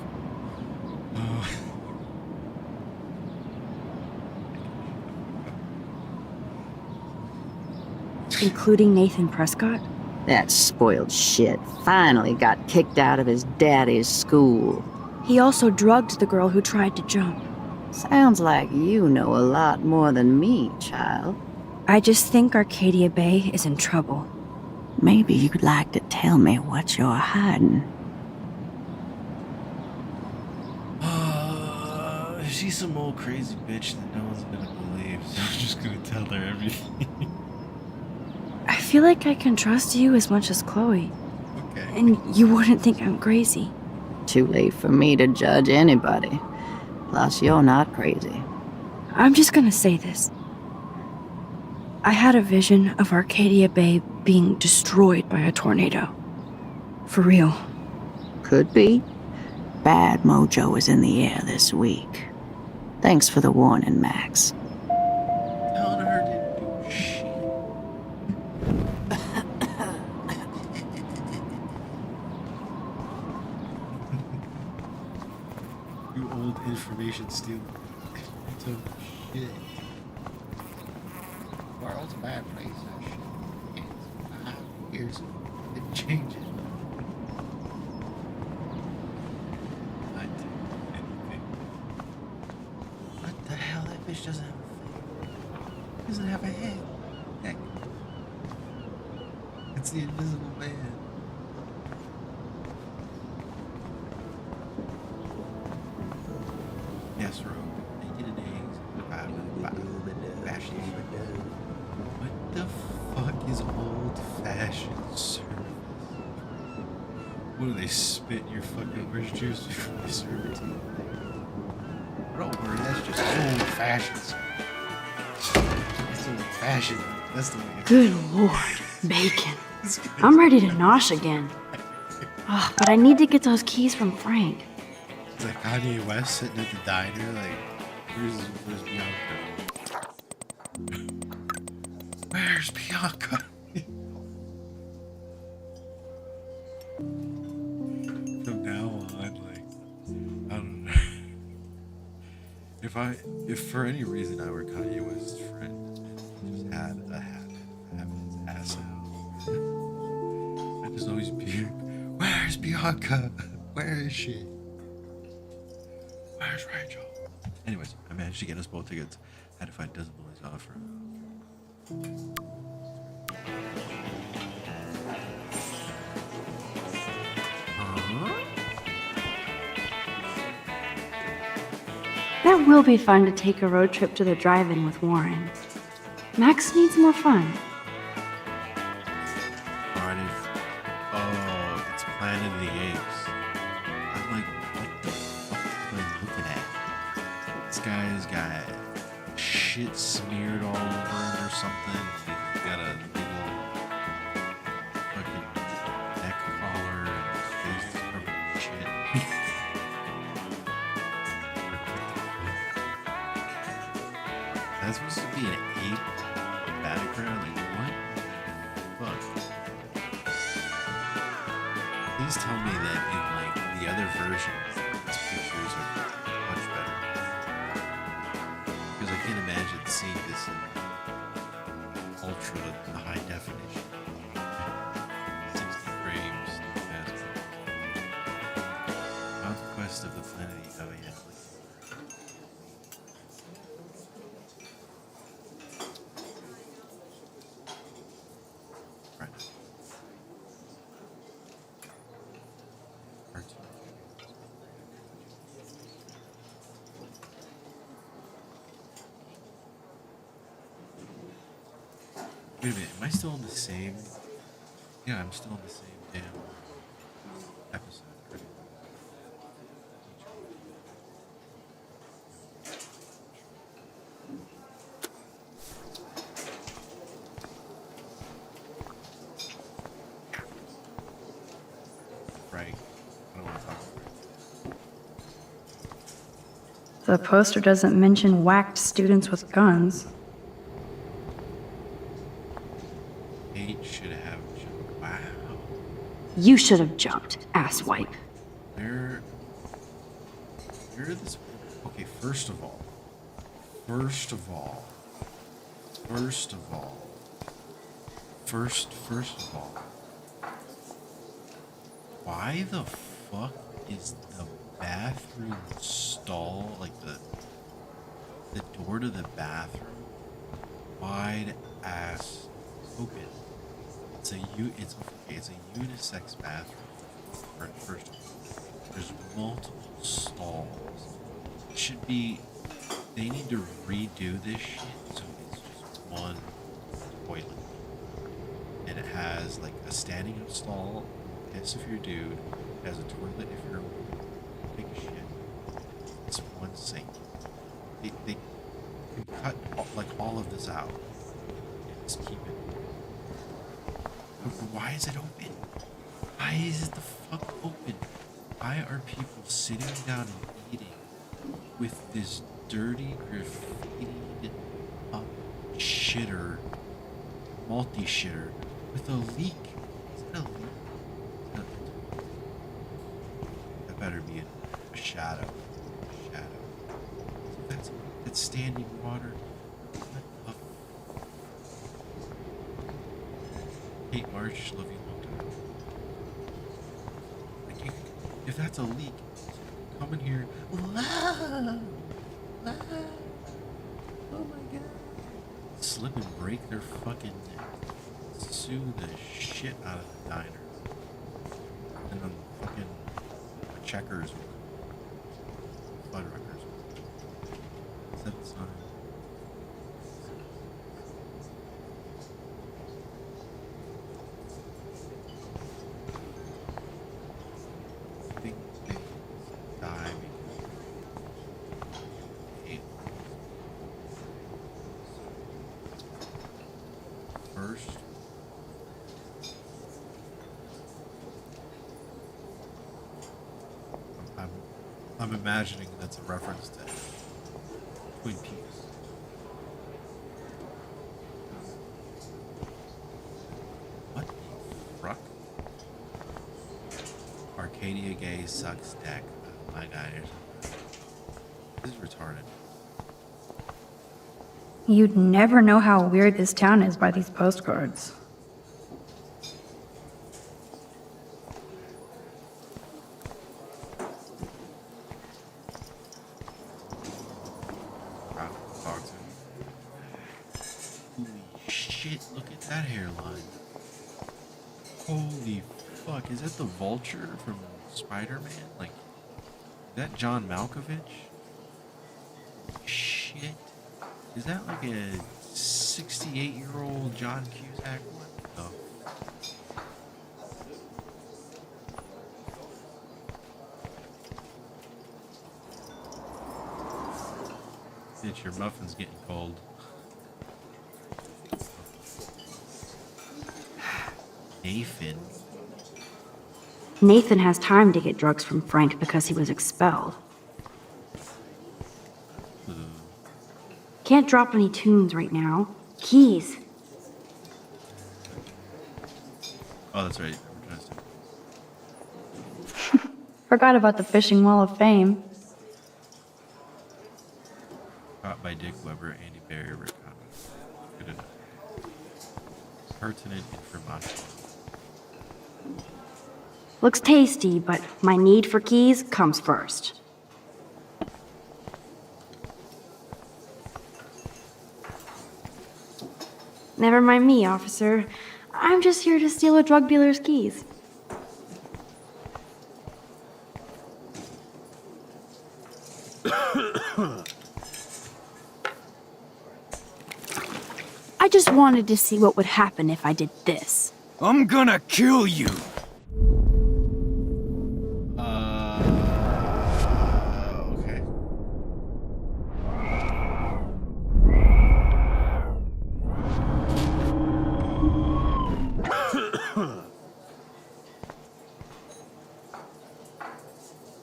Including Nathan Prescott? That spoiled shit finally got kicked out of his daddy's school. He also drugged the girl who tried to jump. Sounds like you know a lot more than me, child. I just think Arcadia Bay is in trouble. Maybe you'd like to tell me what you're hiding. She's some old crazy bitch that no one's gonna believe, so I'm just gonna tell her everything. I feel like I can trust you as much as Chloe. Okay. And you wouldn't think I'm crazy. Too late for me to judge anybody. Plus, you're not crazy. I'm just gonna say this. I had a vision of Arcadia Bay being destroyed by a tornado. For real. Could be. Bad mojo is in the air this week. Thanks for the warning, Max. Telling her to do shit. You old information stealer. So shit. World's a bad place. That shit. It's 5 years. Didn't change it. What the hell? That bitch doesn't have a face. Doesn't have a head. Heck. It's the Invisible Man. Yes, Rogue. Naked and eggs. Fashion. What the fuck is old-fashioned service? What do they spit in your fucking orange juice before they serve it to you? Don't worry, that's just old-fashioned. It's old-fashioned. That's the way it's Good lord, bacon. I'm ready to nosh again. Ugh, but I need to get those keys from Frank. It's like Kanye West sitting at the diner, like, where's Bianca? Where's Bianca? From now on, like, I don't know. If for any reason I were Kanye West's friend, just had a habit of having his ass out, I'd just always be, where's Bianca? Where is she? Where's Rachel? Anyways, I managed to get us both tickets. Had to find Dozen Boys offer. That will be fun to take a road trip to the drive-in with Warren. Max needs more fun. Friday. Oh, it's Planet of the Apes. I'm like, what the fuck am I looking at? This guy's got shit smeared all over him or something. He's got a big old fucking neck collar and his face is covered in shit. That's supposed to be an ape background? Like, what? Fuck. Please tell me that in, like, the other versions, these pictures are much better. Because I can't imagine seeing this in ultra high definition. 60 frames. Conquest of the Planet. Oh, yeah. Wait a minute, am I still in the same? Yeah, I'm still in the same damn episode. Right. I don't want to talk about it. The poster doesn't mention whacked students with guns. Kate should have jumped. Wow. You should have jumped, asswipe. Where this? Okay, first of all, why the fuck is the bathroom stall, like the door to the bathroom, wide ass open? It's a unisex bathroom. First of all, there's multiple stalls. It should be. They need to redo this shit so it's just one toilet, and it has like a standing up stall. Piss if you're a dude. It has a toilet if you're big shit. It's one sink. They can cut all of this out and just keep it. But why is it open? Why is it the fuck open? Why are people sitting down and eating with this dirty graffitied up shitter, multi-shitter with a leak? Is it a leak? That better be a shadow. That's standing water. Kate Marsh, love you long time. Like, if that's a leak, come in here. Oh my god. Slip and break their fucking neck. Sue the shit out of the diner. And then fucking checkers. Fuddruckers. Set the sign. I'm imagining that's a reference to Twin Peaks. What the fuck? Arcadia gay sucks deck. Oh my god, this is retarded. You'd never know how weird this town is by these postcards. Holy shit, look at that hairline. Holy fuck, is that the Vulture from Spider-Man? Like, is that John Malkovich? Shit. Is that like a 68-year-old John Cusack? What the? Bitch, your muffin's getting cold. Nathan. Nathan has time to get drugs from Frank because he was expelled. Can't drop any tunes right now. Keys. Oh, that's right. Forgot about the Fishing Wall of Fame. Caught by Dick Weber, Andy Barry, Rick Thomas. Good enough. Pertinent information. Looks tasty, but my need for keys comes first. Never mind me, officer. I'm just here to steal a drug dealer's keys. I just wanted to see what would happen if I did this. I'm gonna kill you. Okay.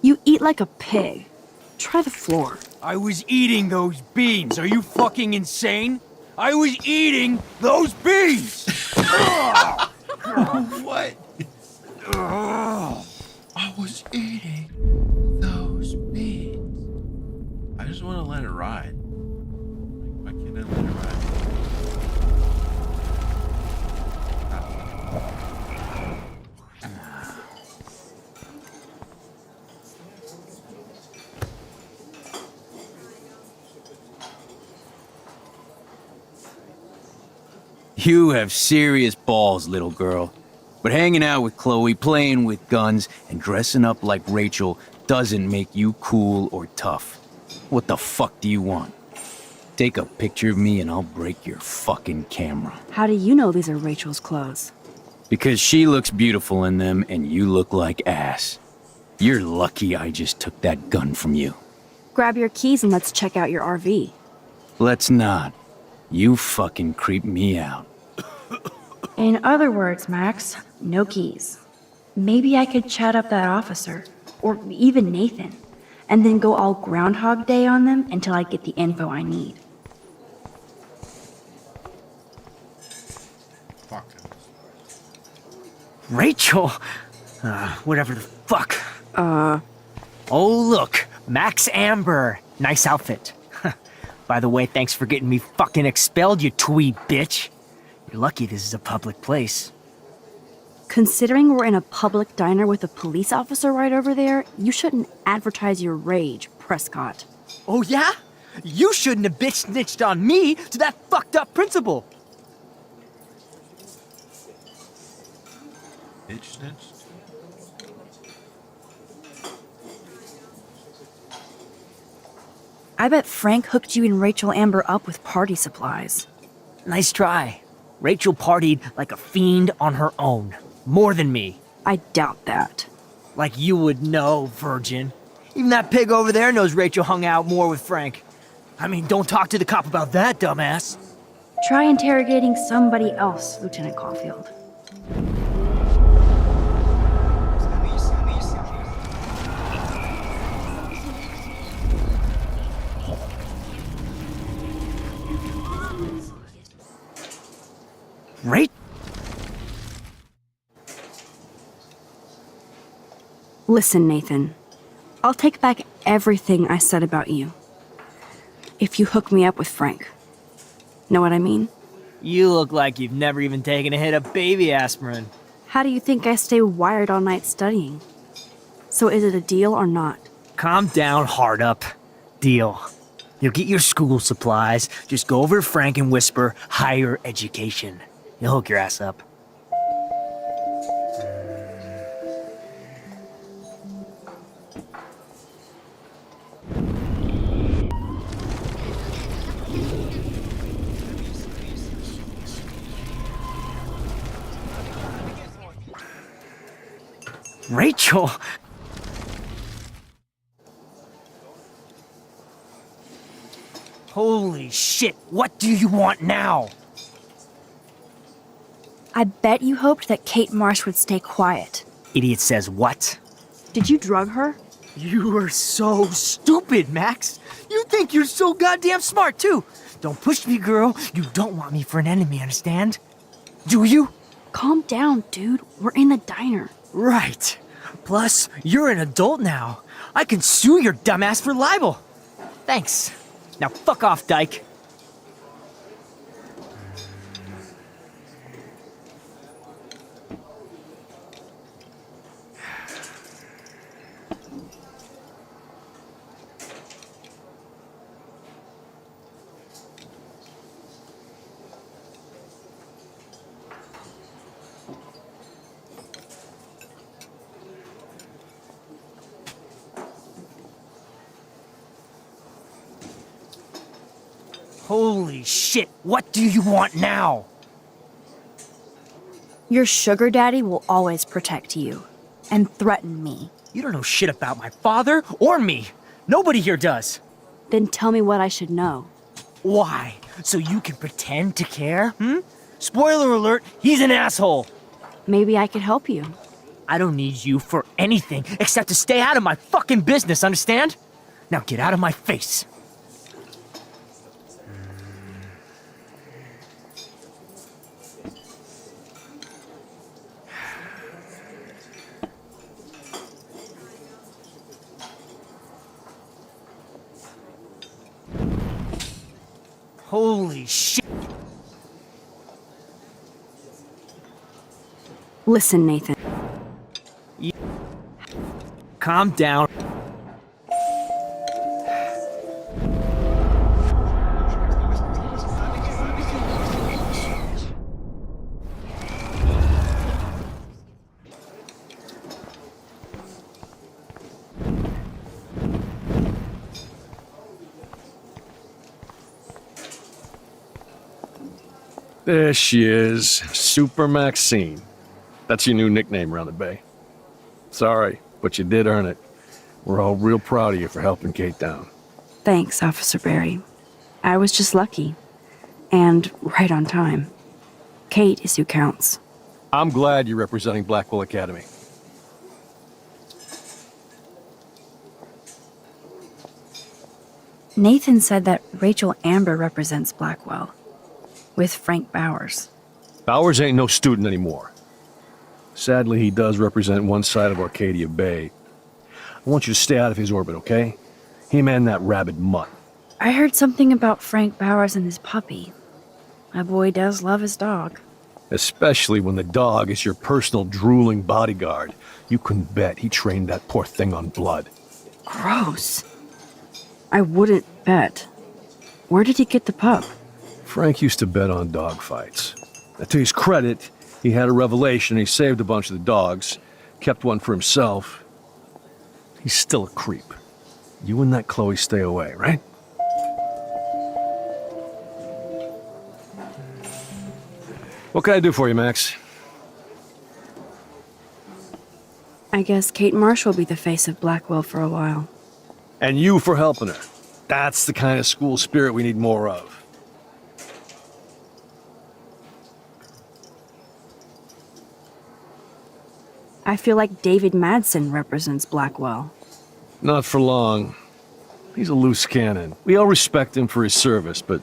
You eat like a pig. Try the floor. I was eating those beans. Are you fucking insane? I was eating those beans! What? I was eating those beans. I just want to let it ride. Like, why can't I let it ride? You have serious balls, little girl. But hanging out with Chloe, playing with guns, and dressing up like Rachel doesn't make you cool or tough. What the fuck do you want? Take a picture of me and I'll break your fucking camera. How do you know these are Rachel's clothes? Because she looks beautiful in them and you look like ass. You're lucky I just took that gun from you. Grab your keys and let's check out your RV. Let's not. You fucking creep me out. In other words, Max, no keys. Maybe I could chat up that officer, or even Nathan, and then go all Groundhog Day on them until I get the info I need. Fuck. Rachel? Whatever the fuck. Oh, look. Max Amber. Nice outfit. By the way, thanks for getting me fucking expelled, you twee bitch. You're lucky this is a public place. Considering we're in a public diner with a police officer right over there, you shouldn't advertise your rage, Prescott. Oh, yeah? You shouldn't have bitch snitched on me to that fucked up principal. Bitch snitched? I bet Frank hooked you and Rachel Amber up with party supplies. Nice try. Rachel partied like a fiend on her own. More than me. I doubt that. Like you would know, virgin. Even that pig over there knows Rachel hung out more with Frank. I mean, don't talk to the cop about that, dumbass. Try interrogating somebody else, Lieutenant Caulfield. Right? Listen, Nathan. I'll take back everything I said about you. If you hook me up with Frank. Know what I mean? You look like you've never even taken a hit of baby aspirin. How do you think I stay wired all night studying? So is it a deal or not? Calm down, hard up. Deal. You'll get your school supplies, just go over to Frank and whisper higher education. He'll hook your ass up. Rachel! Holy shit, what do you want now? I bet you hoped that Kate Marsh would stay quiet. Idiot says what? Did you drug her? You are so stupid, Max. You think you're so goddamn smart, too. Don't push me, girl. You don't want me for an enemy, understand? Do you? Calm down, dude. We're in the diner. Right. Plus, you're an adult now. I can sue your dumbass for libel. Thanks. Now fuck off, dyke. Holy shit, what do you want now? Your sugar daddy will always protect you and threaten me. You don't know shit about my father or me. Nobody here does. Then tell me what I should know. Why? So you can pretend to care, Spoiler alert, he's an asshole. Maybe I could help you. I don't need you for anything except to stay out of my fucking business, understand? Now get out of my face. Holy shit. Listen, Nathan. Calm down. There she is, Super Maxine. That's your new nickname around the bay. Sorry, but you did earn it. We're all real proud of you for helping Kate down. Thanks, Officer Barry. I was just lucky. And right on time. Kate is who counts. I'm glad you're representing Blackwell Academy. Nathan said that Rachel Amber represents Blackwell. With Frank Bowers. Bowers ain't no student anymore. Sadly, he does represent one side of Arcadia Bay. I want you to stay out of his orbit, okay? Him and that rabid mutt. I heard something about Frank Bowers and his puppy. My boy does love his dog. Especially when the dog is your personal drooling bodyguard. You can bet he trained that poor thing on blood. Gross. I wouldn't bet. Where did he get the pup? Frank used to bet on dog fights. Now, to his credit, he had a revelation. He saved a bunch of the dogs, kept one for himself. He's still a creep. You and that Chloe stay away, right? What can I do for you, Max? I guess Kate Marsh will be the face of Blackwell for a while. And you for helping her. That's the kind of school spirit we need more of. I feel like David Madsen represents Blackwell. Not for long. He's a loose cannon. We all respect him for his service, but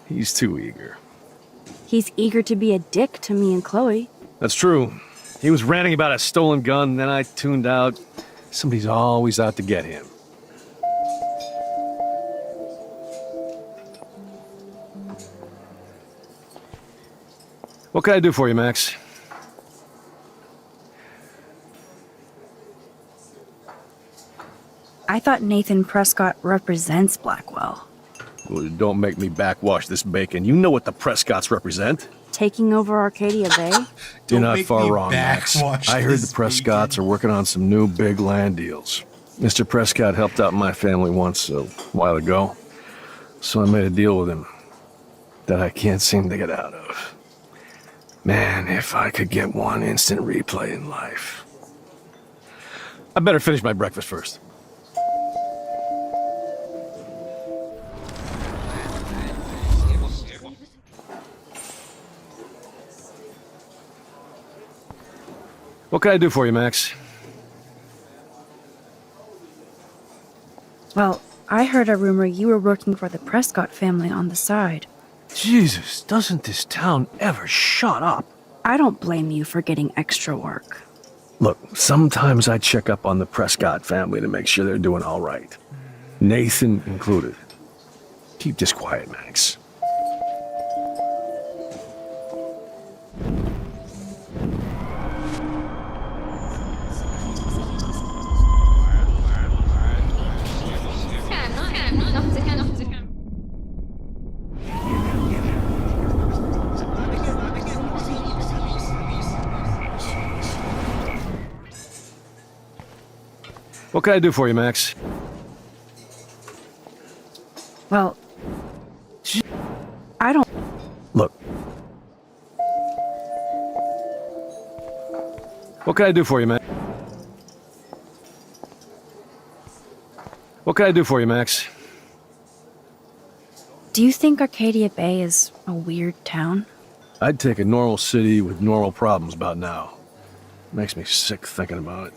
he's too eager. He's eager to be a dick to me and Chloe. That's true. He was ranting about a stolen gun, then I tuned out. Somebody's always out to get him. What can I do for you, Max? I thought Nathan Prescott represents Blackwell. Well, don't make me backwash this bacon. You know what the Prescotts represent. Taking over Arcadia Bay? You're Don't not make far me wrong, Max. backwash I heard this the Prescotts bacon. are working on some new big land deals. Mr. Prescott helped out my family once a while ago, so I made a deal with him that I can't seem to get out of. Man, if I could get one instant replay in life. I better finish my breakfast first. What can I do for you, Max? Well, I heard a rumor you were working for the Prescott family on the side. Jesus, doesn't this town ever shut up? I don't blame you for getting extra work. Look, sometimes I check up on the Prescott family to make sure they're doing all right. Nathan included. Keep this quiet, Max. What can I do for you, Max? Well, I don't. Look. What can I do for you, Max? What can I do for you, Max? Do you think Arcadia Bay is a weird town? I'd take a normal city with normal problems about now. Makes me sick thinking about it.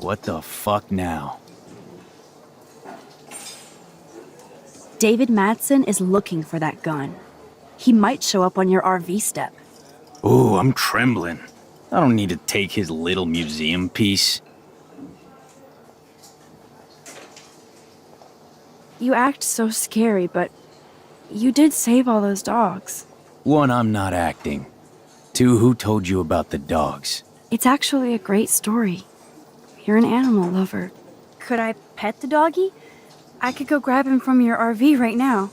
What the fuck now? David Madsen is looking for that gun. He might show up on your RV step. Ooh, I'm trembling. I don't need to take his little museum piece. You act so scary, but you did save all those dogs. One, I'm not acting. Two, who told you about the dogs? It's actually a great story. You're an animal lover. Could I pet the doggy? I could go grab him from your RV right now.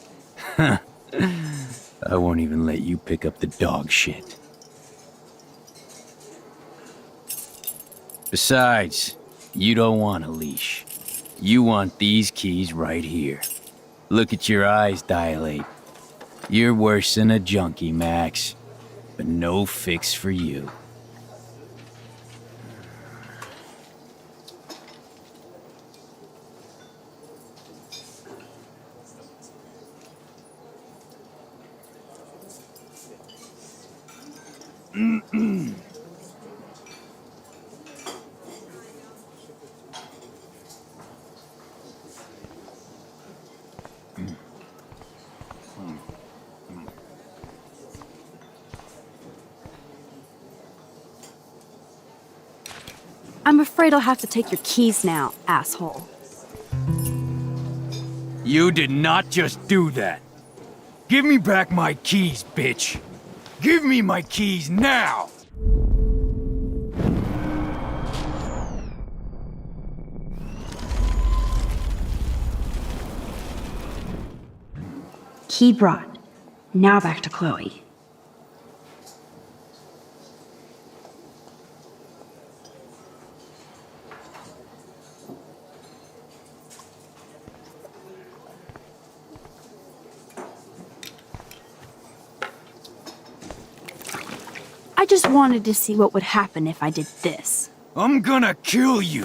I won't even let you pick up the dog shit. Besides, you don't want a leash. You want these keys right here. Look at your eyes dilate. You're worse than a junkie, Max. But no fix for you. I'm afraid I'll have to take your keys now, asshole. You did not just do that. Give me back my keys, bitch. Give me my keys now! Key brought. Now back to Chloe. I just wanted to see what would happen if I did this. I'm gonna kill you!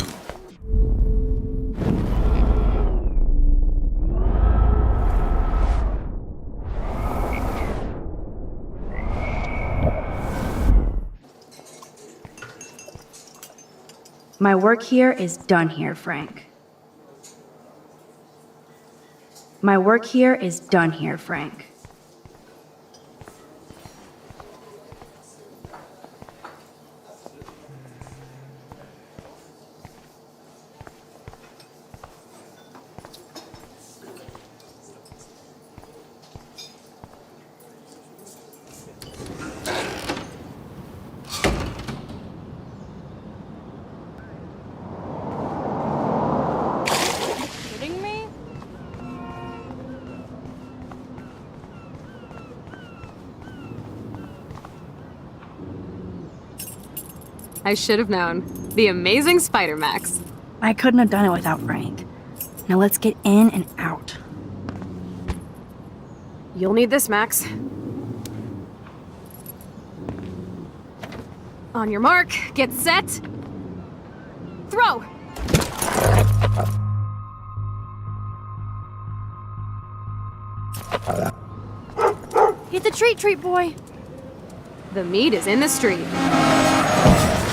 My work here is done here, Frank. My work here is done here, Frank. Kidding me? I should have known. The amazing Spider Max. I couldn't have done it without Frank. Now let's get in and out. You'll need this, Max. On your mark, get set. Throw! Hit the treat, boy. The meat is in the street.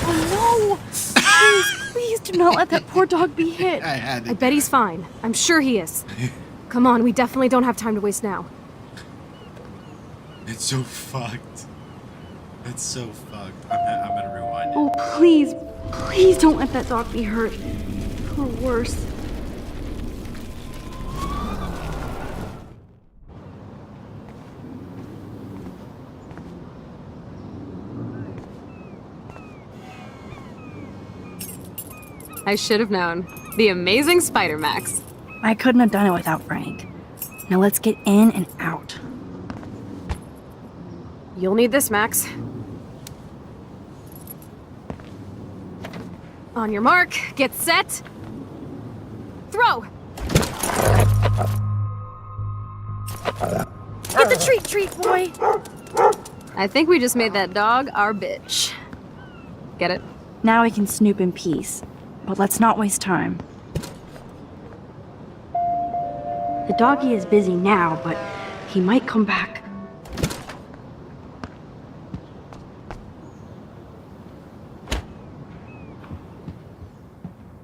Oh no! Please do not let that poor dog be hit. I bet he's fine. I'm sure he is. Come on, we definitely don't have time to waste now. It's so fucked. It's so fucked. I'm gonna rewind it. Oh, please, please don't let that dog be hurt. Or worse. I should have known. The amazing Spider Max. I couldn't have done it without Frank. Now let's get in and out. You'll need this, Max. On your mark, get set. Throw! Get the treat, boy. I think we just made that dog our bitch. Get it? Now we can snoop in peace. But let's not waste time. The doggy is busy now, but he might come back.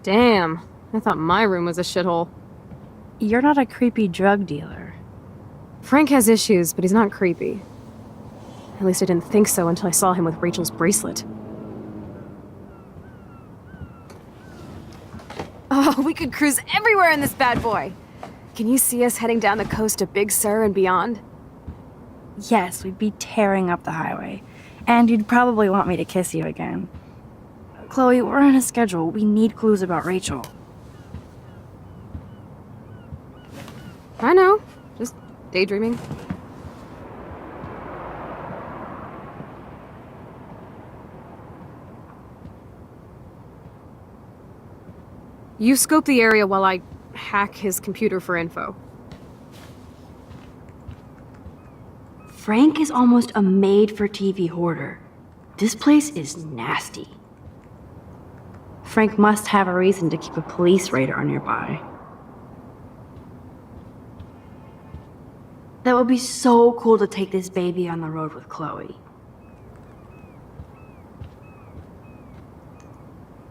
Damn, I thought my room was a shithole. You're not a creepy drug dealer. Frank has issues, but he's not creepy. At least I didn't think so until I saw him with Rachel's bracelet. Oh, we could cruise everywhere in this bad boy! Can you see us heading down the coast to Big Sur and beyond? Yes, we'd be tearing up the highway. And you'd probably want me to kiss you again. Chloe, we're on a schedule. We need clues about Rachel. I know. Just daydreaming. You scope the area while I hack his computer for info. Frank is almost a made-for-TV hoarder. This place is nasty. Frank must have a reason to keep a police radar nearby. That would be so cool to take this baby on the road with Chloe.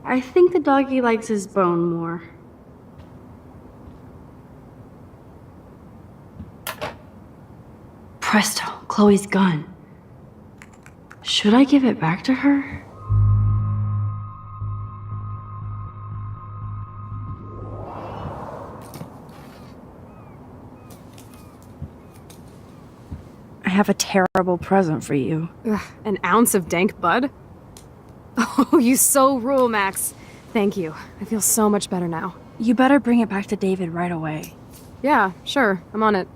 I think the doggy likes his bone more. Presto, Chloe's gun. Should I give it back to her? I have a terrible present for you. Ugh, an ounce of dank bud? Oh, you so rule, Max. Thank you. I feel so much better now. You better bring it back to David right away. Yeah, sure. I'm on it.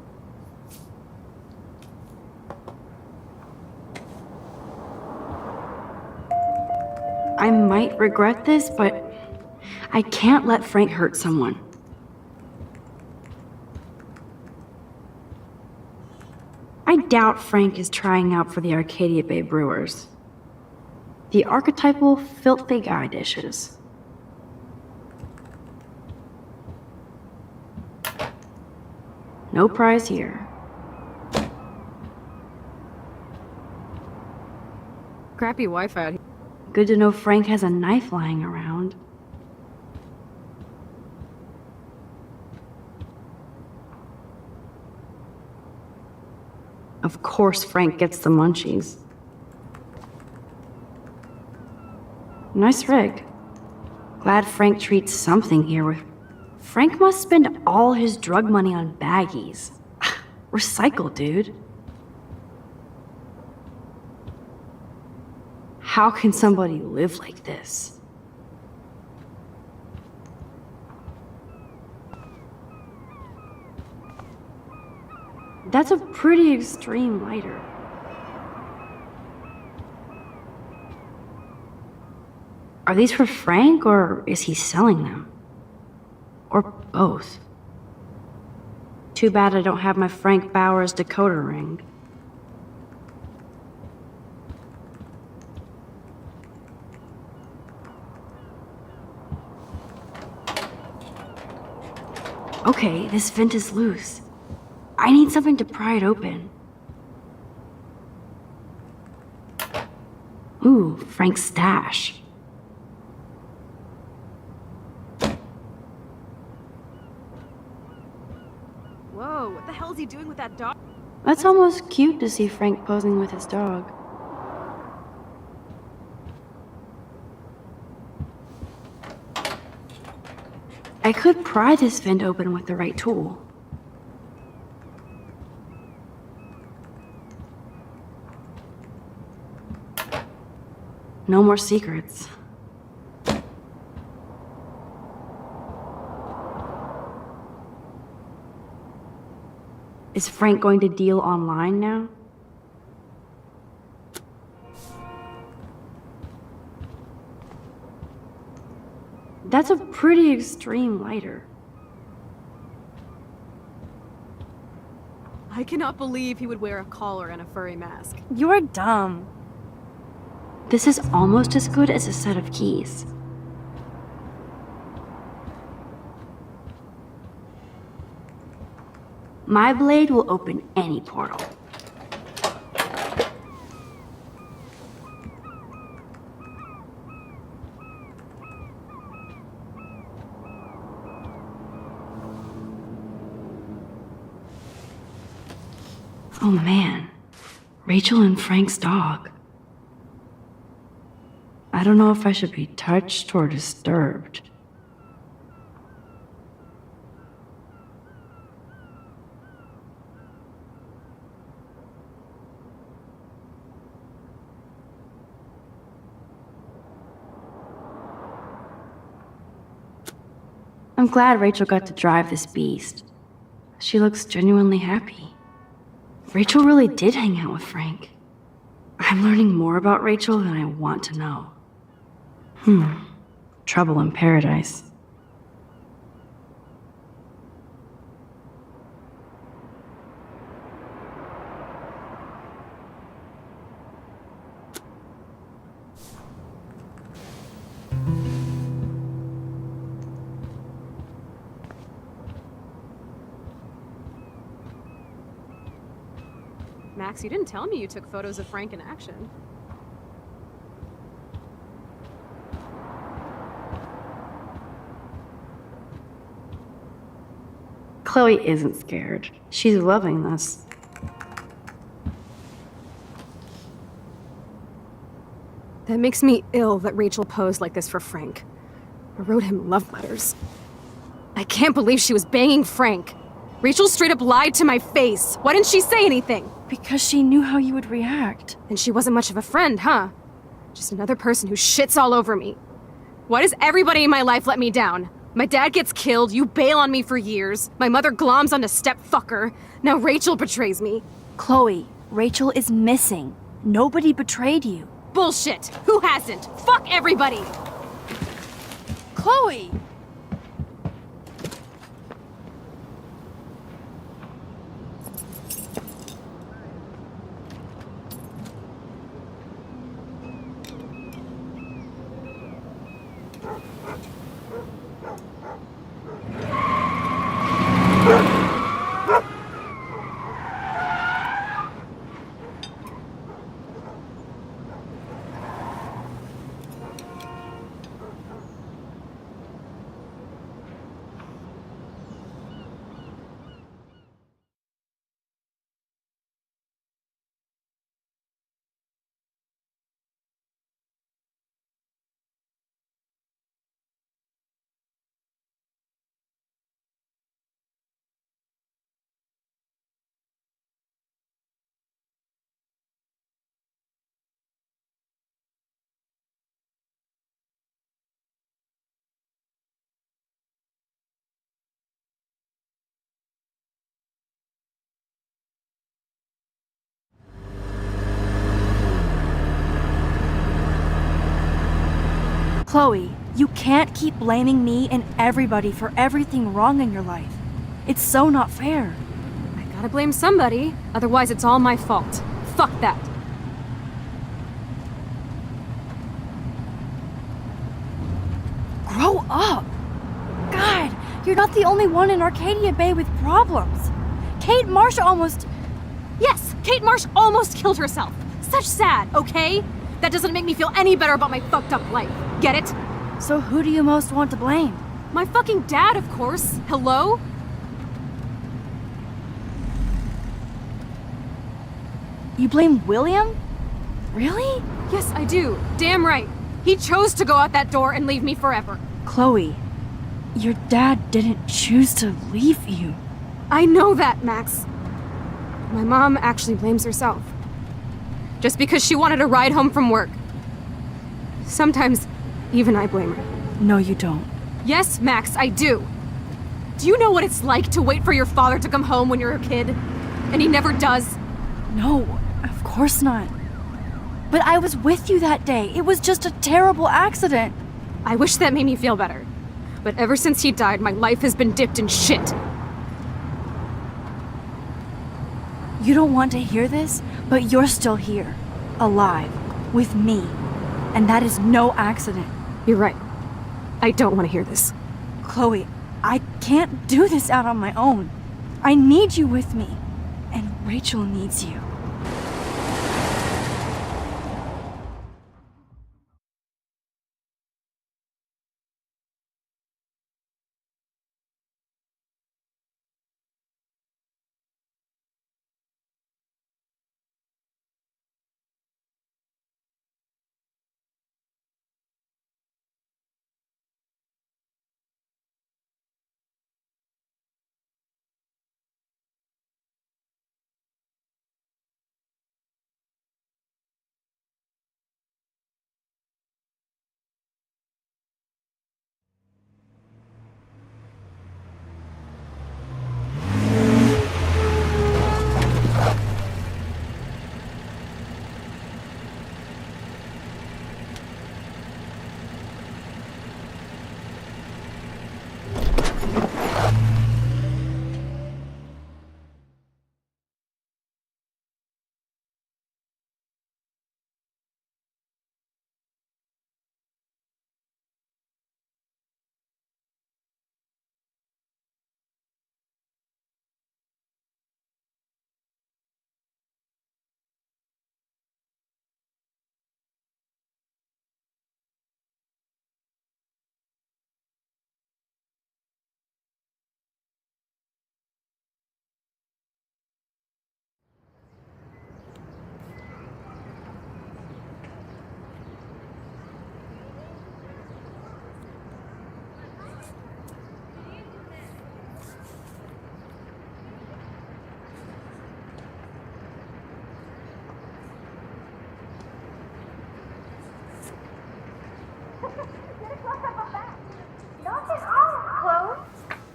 I might regret this, but I can't let Frank hurt someone. I doubt Frank is trying out for the Arcadia Bay Brewers. The archetypal filthy guy dishes. No prize here. Crappy Wi-Fi out here. Good to know Frank has a knife lying around. Of course Frank gets the munchies. Nice rig. Glad Frank treats something here with... Frank must spend all his drug money on baggies. Recycle, dude. How can somebody live like this? That's a pretty extreme lighter. Are these for Frank, or is he selling them? Or both? Too bad I don't have my Frank Bowers decoder ring. Okay, this vent is loose. I need something to pry it open. Ooh, Frank's stash. Whoa, what the hell is he doing with that dog? That's almost cute to see Frank posing with his dog. I could pry this vent open with the right tool. No more secrets. Is Frank going to deal online now? That's a pretty extreme lighter. I cannot believe he would wear a collar and a furry mask. You're dumb. This is almost as good as a set of keys. My blade will open any portal. Oh man, Rachel and Frank's dog. I don't know if I should be touched or disturbed. I'm glad Rachel got to drive this beast. She looks genuinely happy. Rachel really did hang out with Frank. I'm learning more about Rachel than I want to know. Trouble in paradise. Max, you didn't tell me you took photos of Frank in action. Chloe isn't scared. She's loving this. That makes me ill that Rachel posed like this for Frank. Or wrote him love letters. I can't believe she was banging Frank. Rachel straight up lied to my face. Why didn't she say anything? Because she knew how you would react. And she wasn't much of a friend, huh? Just another person who shits all over me. Why does everybody in my life let me down? My dad gets killed, you bail on me for years, my mother gloms onto stepfucker, now Rachel betrays me. Chloe, Rachel is missing. Nobody betrayed you. Bullshit! Who hasn't? Fuck everybody! Chloe! Chloe, you can't keep blaming me and everybody for everything wrong in your life. It's so not fair. I gotta blame somebody, otherwise it's all my fault. Fuck that. Grow up! God, you're not the only one in Arcadia Bay with problems. Kate Marsh almost... Yes, Kate Marsh almost killed herself. Such sad, okay? That doesn't make me feel any better about my fucked up life. Get it? So who do you most want to blame? My fucking dad, of course. Hello? You blame William? Really? Yes, I do. Damn right. He chose to go out that door and leave me forever. Chloe, your dad didn't choose to leave you. I know that, Max. My mom actually blames herself. Just because she wanted a ride home from work. Sometimes, even I blame her. No, you don't. Yes, Max, I do. Do you know what it's like to wait for your father to come home when you're a kid? And he never does? No, of course not. But I was with you that day. It was just a terrible accident. I wish that made me feel better. But ever since he died, my life has been dipped in shit. You don't want to hear this, but you're still here. Alive. With me. And that is no accident. You're right. I don't want to hear this. Chloe, I can't do this out on my own. I need you with me. And Rachel needs you.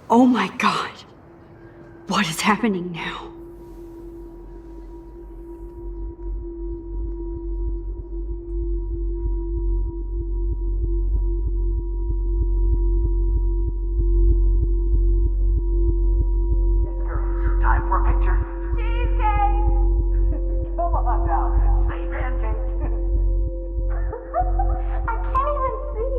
Oh my god. What is happening now? Time for a picture. Cheesecake! Come on now. Say pancake. I can't even see.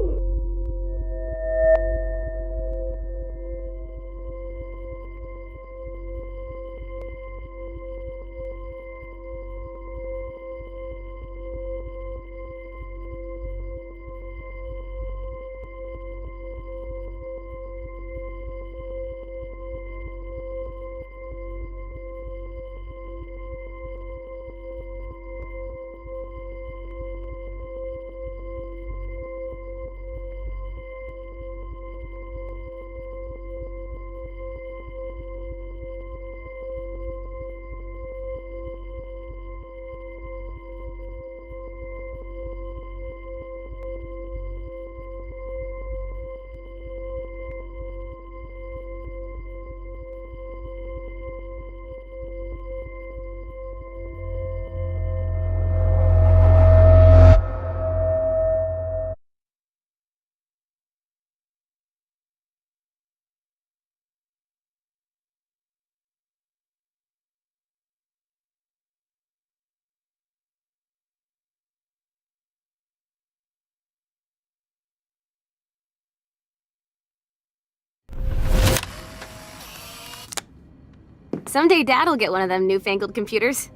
Someday Dad'll get one of them newfangled computers.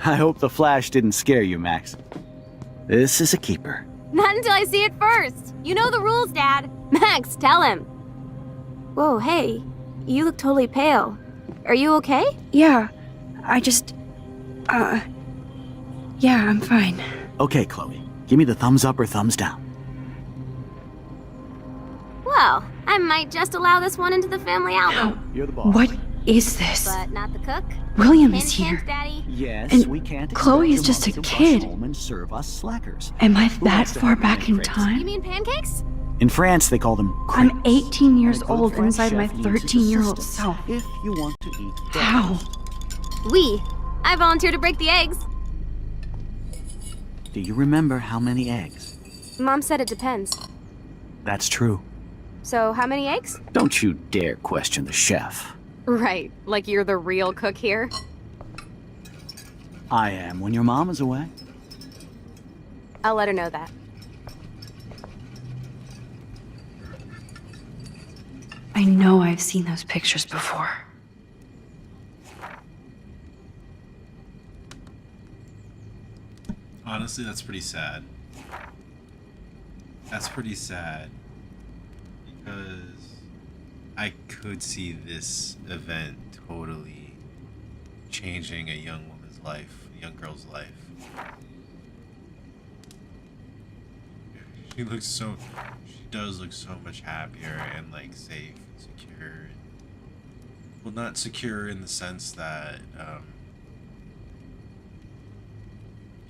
I hope the flash didn't scare you, Max. This is a keeper. Not until I see it first. You know the rules, Dad. Max, tell him. Whoa, hey. You look totally pale. Are you okay? Yeah, I just... Yeah, I'm fine. Okay, Chloe. Give me the thumbs up or thumbs down. Well, I might just allow this one into the family album. You're the boss. What is this? But not the cook. William Hint, is here. hint, Daddy. Yes, And we can't Chloe expect is your just mom a to kid. rush home and serve us slackers. Am I Who that wants to far have back in crates? You time? mean pancakes? In France, they call them crepes. I'm 18 years And a good old French inside my chef uses 13-year-old assistance self. If you want to eat better. How? I volunteer to break the eggs. Do you remember how many eggs? Mom said it depends. That's true. So, how many eggs? Don't you dare question the chef. Right, like you're the real cook here. I am when your mom is away. I'll let her know that. I know I've seen those pictures before. Honestly, that's pretty sad. That's pretty sad. Because I could see this event totally changing a young woman's life, a young girl's life. She does look so much happier and like safe and secure. Well, not secure in the sense that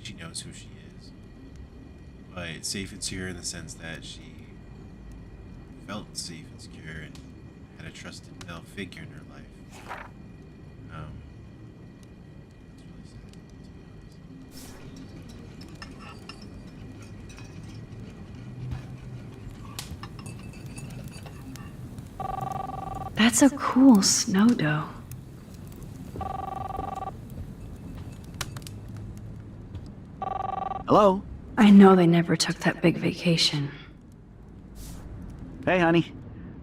she knows who she is, but safe and secure in the sense that she felt safe and secure and had a trusted male figure in her life. It's really sad, to be honest. That's a cool snow dough. Hello? I know they never took that big vacation. Hey, honey.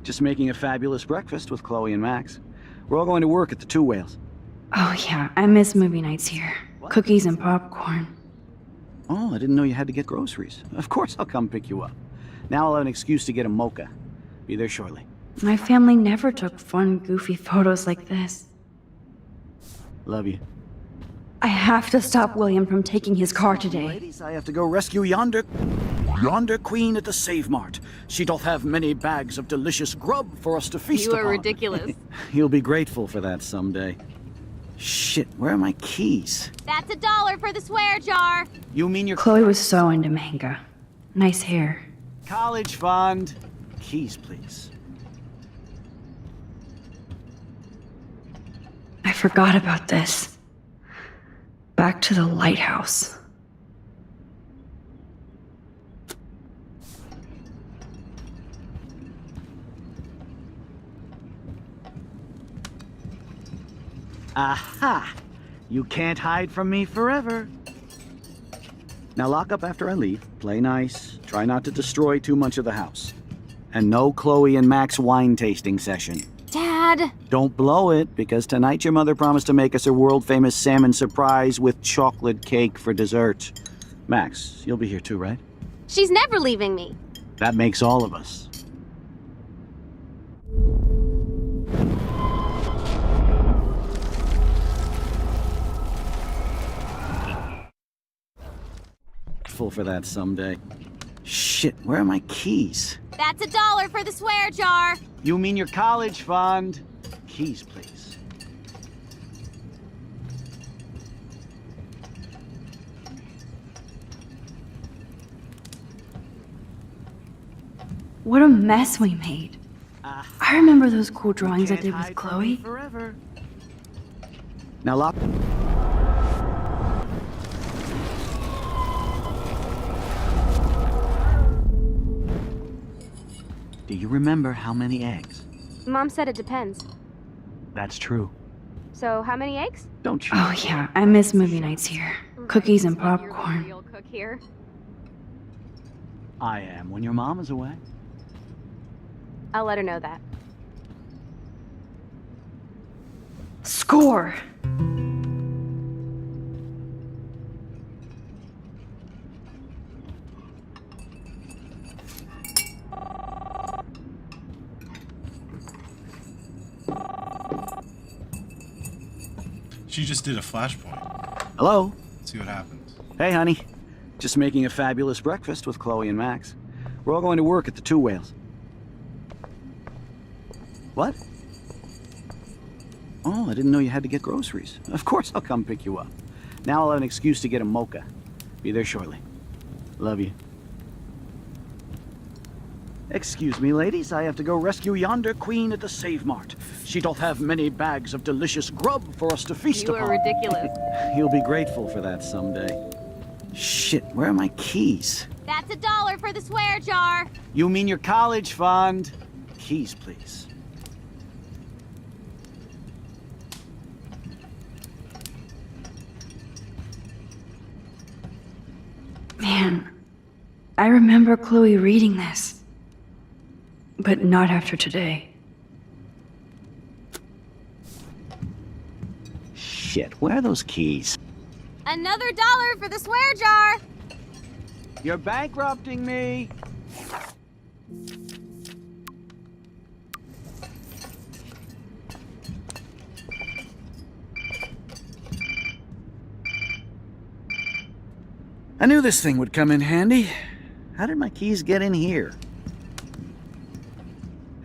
Just making a fabulous breakfast with Chloe and Max. We're all going to work at the Two Whales. Oh yeah, I miss movie nights here. Cookies and popcorn. Oh, I didn't know you had to get groceries. Of course I'll come pick you up. Now I'll have an excuse to get a mocha. Be there shortly. My family never took fun, goofy photos like this. Love you. I have to stop William from taking his car today. Ladies, I have to go rescue yonder queen at the Save Mart. She doth have many bags of delicious grub for us to feast You upon. are ridiculous. You'll be grateful for that someday. Shit, where are my keys? That's $1 for the swear jar. You mean your Chloe was so into manga. Nice hair. college fund? Keys, please. I forgot about this. Back to the lighthouse. Aha! You can't hide from me forever. Now lock up after I leave. Play nice. Try not to destroy too much of the house. And no Chloe and Max wine tasting session. Dad! Don't blow it, because tonight your mother promised to make us a world-famous salmon surprise with chocolate cake for dessert. Max, you'll be here too, right? She's never leaving me. That makes all of us. Full for that someday. Shit, where are my keys? That's $1 for the swear jar. You mean your college fund? Keys, please. What a mess we made. I remember those cool drawings I did with Chloe. Forever. Now lock. Do you remember how many eggs? Mom said it depends. That's true. So, how many eggs? Don't you? Oh yeah, I miss movie nights here. Cookies and popcorn. Real cook here. I am when your mom is away. I'll let her know that. Score! She just did a flashpoint. Hello? Let's see what happens. Hey, honey. Just making a fabulous breakfast with Chloe and Max. We're all going to work at the Two Whales. What? Oh, I didn't know you had to get groceries. Of course I'll come pick you up. Now I'll have an excuse to get a mocha. Be there shortly. Love you. Excuse me, ladies. I have to go rescue yonder queen at the Save Mart. She doth have many bags of delicious grub for us to feast You upon. are ridiculous. You'll be grateful for that someday. Shit, where are my keys? That's $1 for the swear jar. You mean your college fund? Keys, please. Man, I remember Chloe reading this. But not after today. Shit, where are those keys? Another $1 for the swear jar. You're bankrupting me! I knew this thing would come in handy. How did my keys get in here?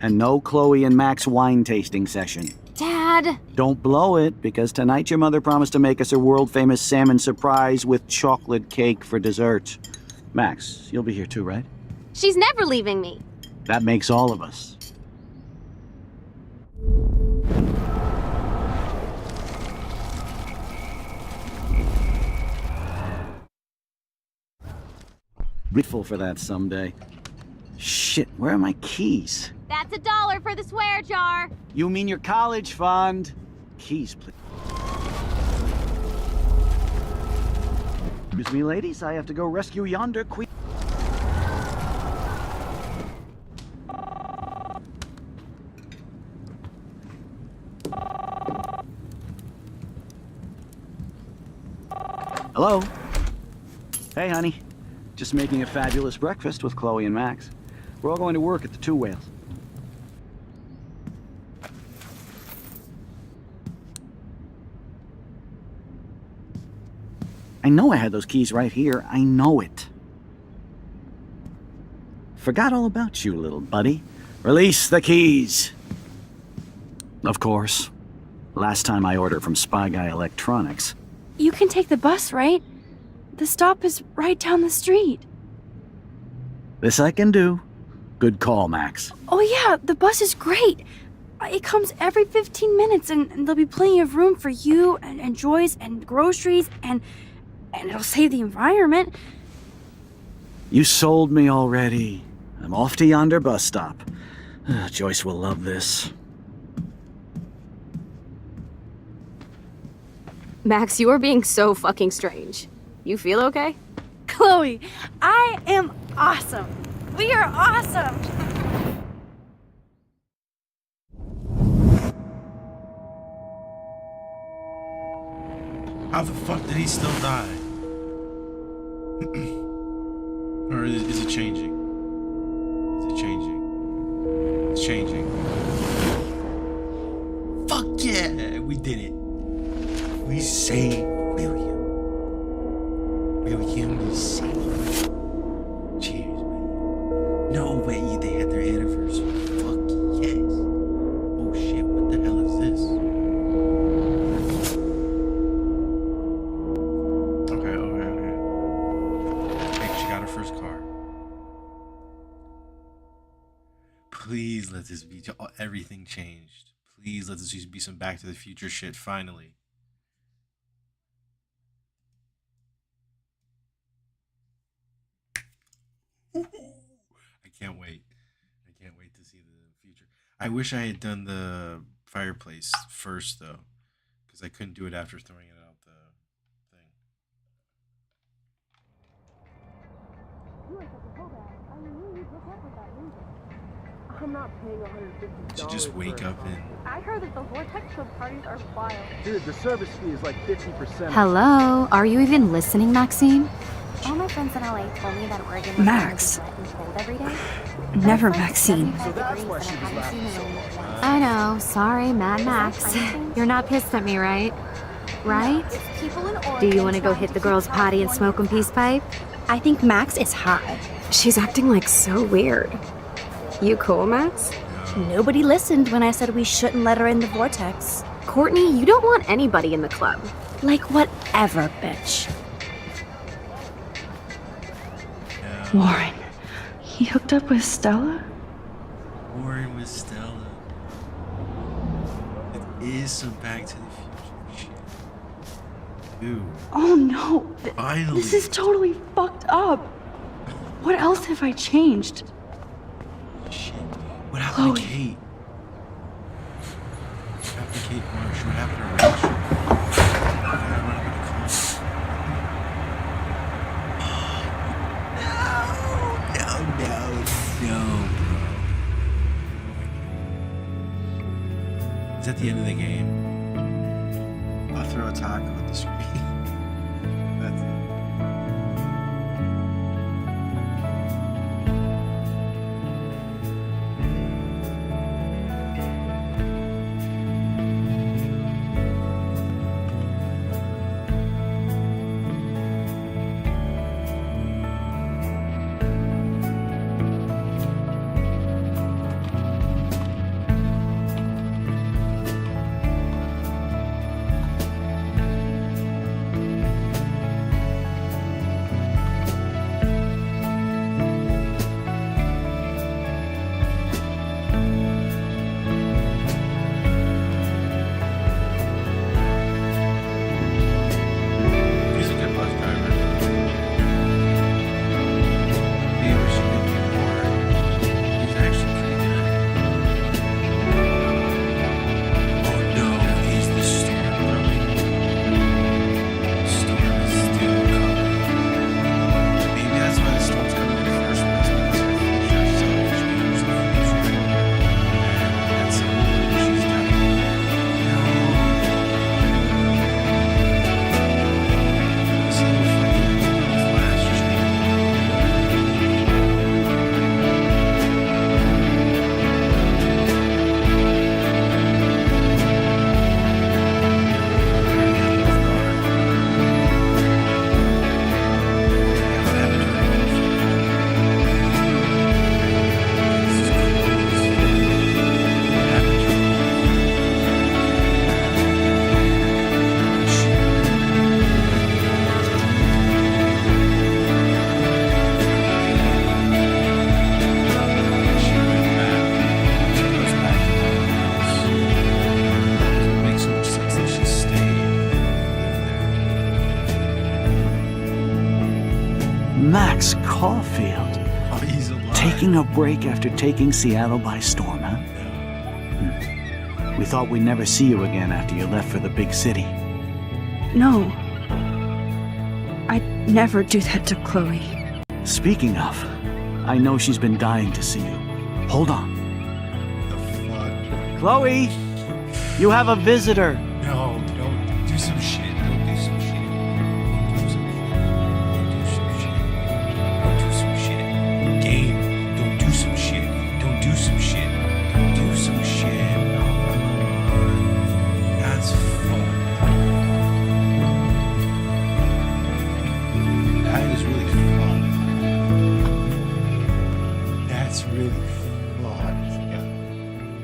And no Chloe and Max wine tasting session. Dad! Don't blow it, because tonight your mother promised to make us a world-famous salmon surprise with chocolate cake for dessert. Max, you'll be here too, right? She's never leaving me. That makes all of us. Grateful for that someday. Shit, where are my keys? That's $1 for the swear jar. You mean your college fund? Keys, please. Excuse me, ladies. I have to go rescue yonder queen. Hello? Hey, honey. Just making a fabulous breakfast with Chloe and Max. We're all going to work at the Two Whales. I know I had those keys right here. I know it. Forgot all about you, little buddy. Release the keys. Of course. Last time I ordered from Spy Guy Electronics. You can take the bus, right? The stop is right down the street. This I can do. Good call, Max. Oh yeah, the bus is great. It comes every 15 minutes and there'll be plenty of room for you and Joyce and groceries and it'll save the environment. You sold me already. I'm off to yonder bus stop. Joyce will love this. Max, you are being so fucking strange. You feel okay? Chloe, I am awesome. We are awesome. How the fuck did he still die? Or is it changing? Is it changing? It's changing. Fuck yeah! We did it. We saved William. William, we saved him. Cheers, man. No way they had their anniversary. Fuck yes. Oh shit, what the hell is this? Okay. Hey, she got her first car. Please let this be everything changed. Please let this just be some Back to the Future shit finally. I can't wait. I can't wait to see the future. I wish I had done the fireplace first though, because I couldn't do it after throwing it out the thing. I'm not paying $150. To just wake up and I heard that the Vortex Club parties are wild. Dude, the service fee is like 50%. Hello? Are you even listening, Maxine? All my friends in LA told me that Oregon was Max. wet and cold every day. Never Maxine. So that's why she was laughing. I know. Sorry, Mad Max. You're not pissed at me, right? Right? Do you want to go hit the girls' potty and smoke a peace pipe? I think Max is hot. She's acting like so weird. You cool, Max? Nobody listened when I said we shouldn't let her in the vortex. Courtney, you don't want anybody in the club. Like whatever, bitch. Warren, he hooked up with Stella? Warren with Stella. It is some Back to the Future shit. Dude. Oh no, Finally. this is totally fucked up. What else have I changed? Shit. What happened to Chloe. Kate? What happened to Kate Marsh? What happened to Rachel? No, bro. Is that the end of the game? I'll throw a taco at the screen. That's it. Caulfield. Oh, he's alive. Taking a break after taking Seattle by storm, huh? We thought we'd never see you again after you left for the big city. No. I'd never do that to Chloe. Speaking of, I know she's been dying to see you. Hold on. The fuck? Chloe! You have a visitor! No, don't do some shit. Don't do some shit. Don't do some shit. Game, don't do some shit. Don't do some shit. Don't do some shit. Oh, come on. That's fucked. That is really fucked. That's really fucked. Yeah.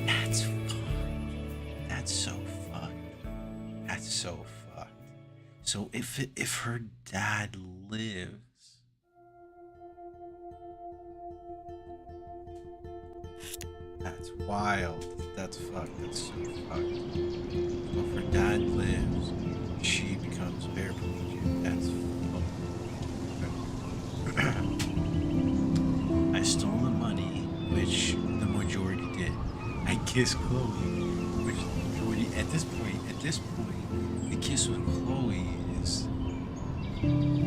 That's fucked. That's so fucked. That's so fucked. So if her dad lives, that's wild. That's fucked. That's so fucked. So if her dad lives, she becomes paraplegic. That's fucked. I stole the money, which the majority did. I kissed Chloe, which the majority at this point, the kiss with Chloe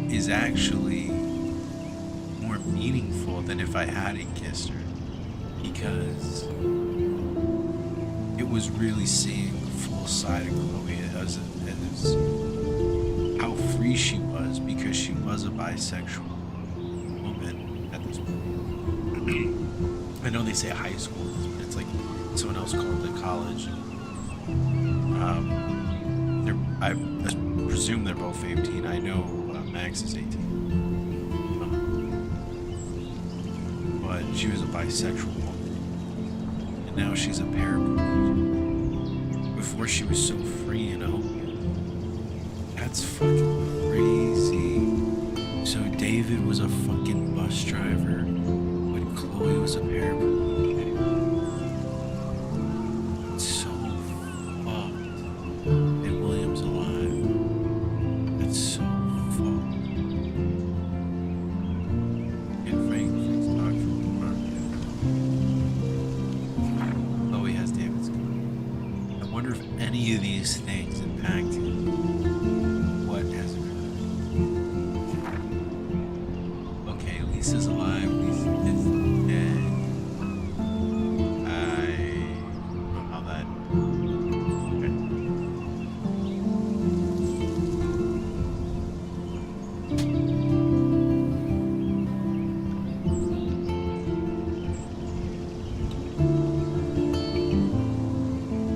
is actually more meaningful than if I hadn't kissed her, because it was really seeing the full side of Chloe as how free she was, because she was a bisexual woman at this point. I know they say high school, but it's like someone else called it college. I presume they're both 18. I know Max is 18. But she was a bisexual woman. And now she's a paraplegic. Before she was so free and open. That's fucking crazy. So David was a fucking bus driver, but Chloe was a paraplegic. It's so fucked. And William's alive. It's so fucked. And Frank's talking from the market. Chloe has David's gun. I wonder if any of these things impacted what has occurred. Okay, Lisa's alive. Lisa is dead. I don't know how that. Okay.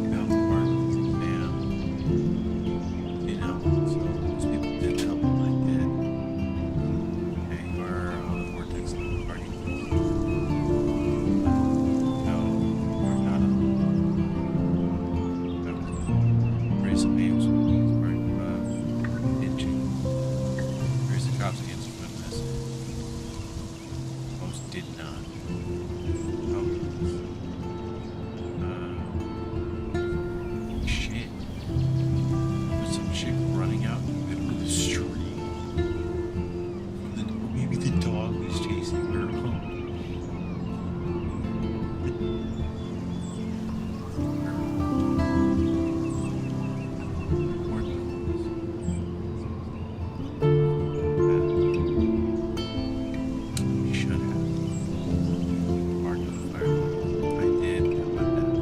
About Marlon's fam. You know, so those people did help him like that. Okay, we're on the Vortex party. No, we're not on. No. Raise some names. Ditching. Raise the cops against witness. Most did not. Oh. Shit. There's some chick running out in the middle of the street. Maybe the dog was chasing her home. Shut up. Mark the fire. I did. I went down.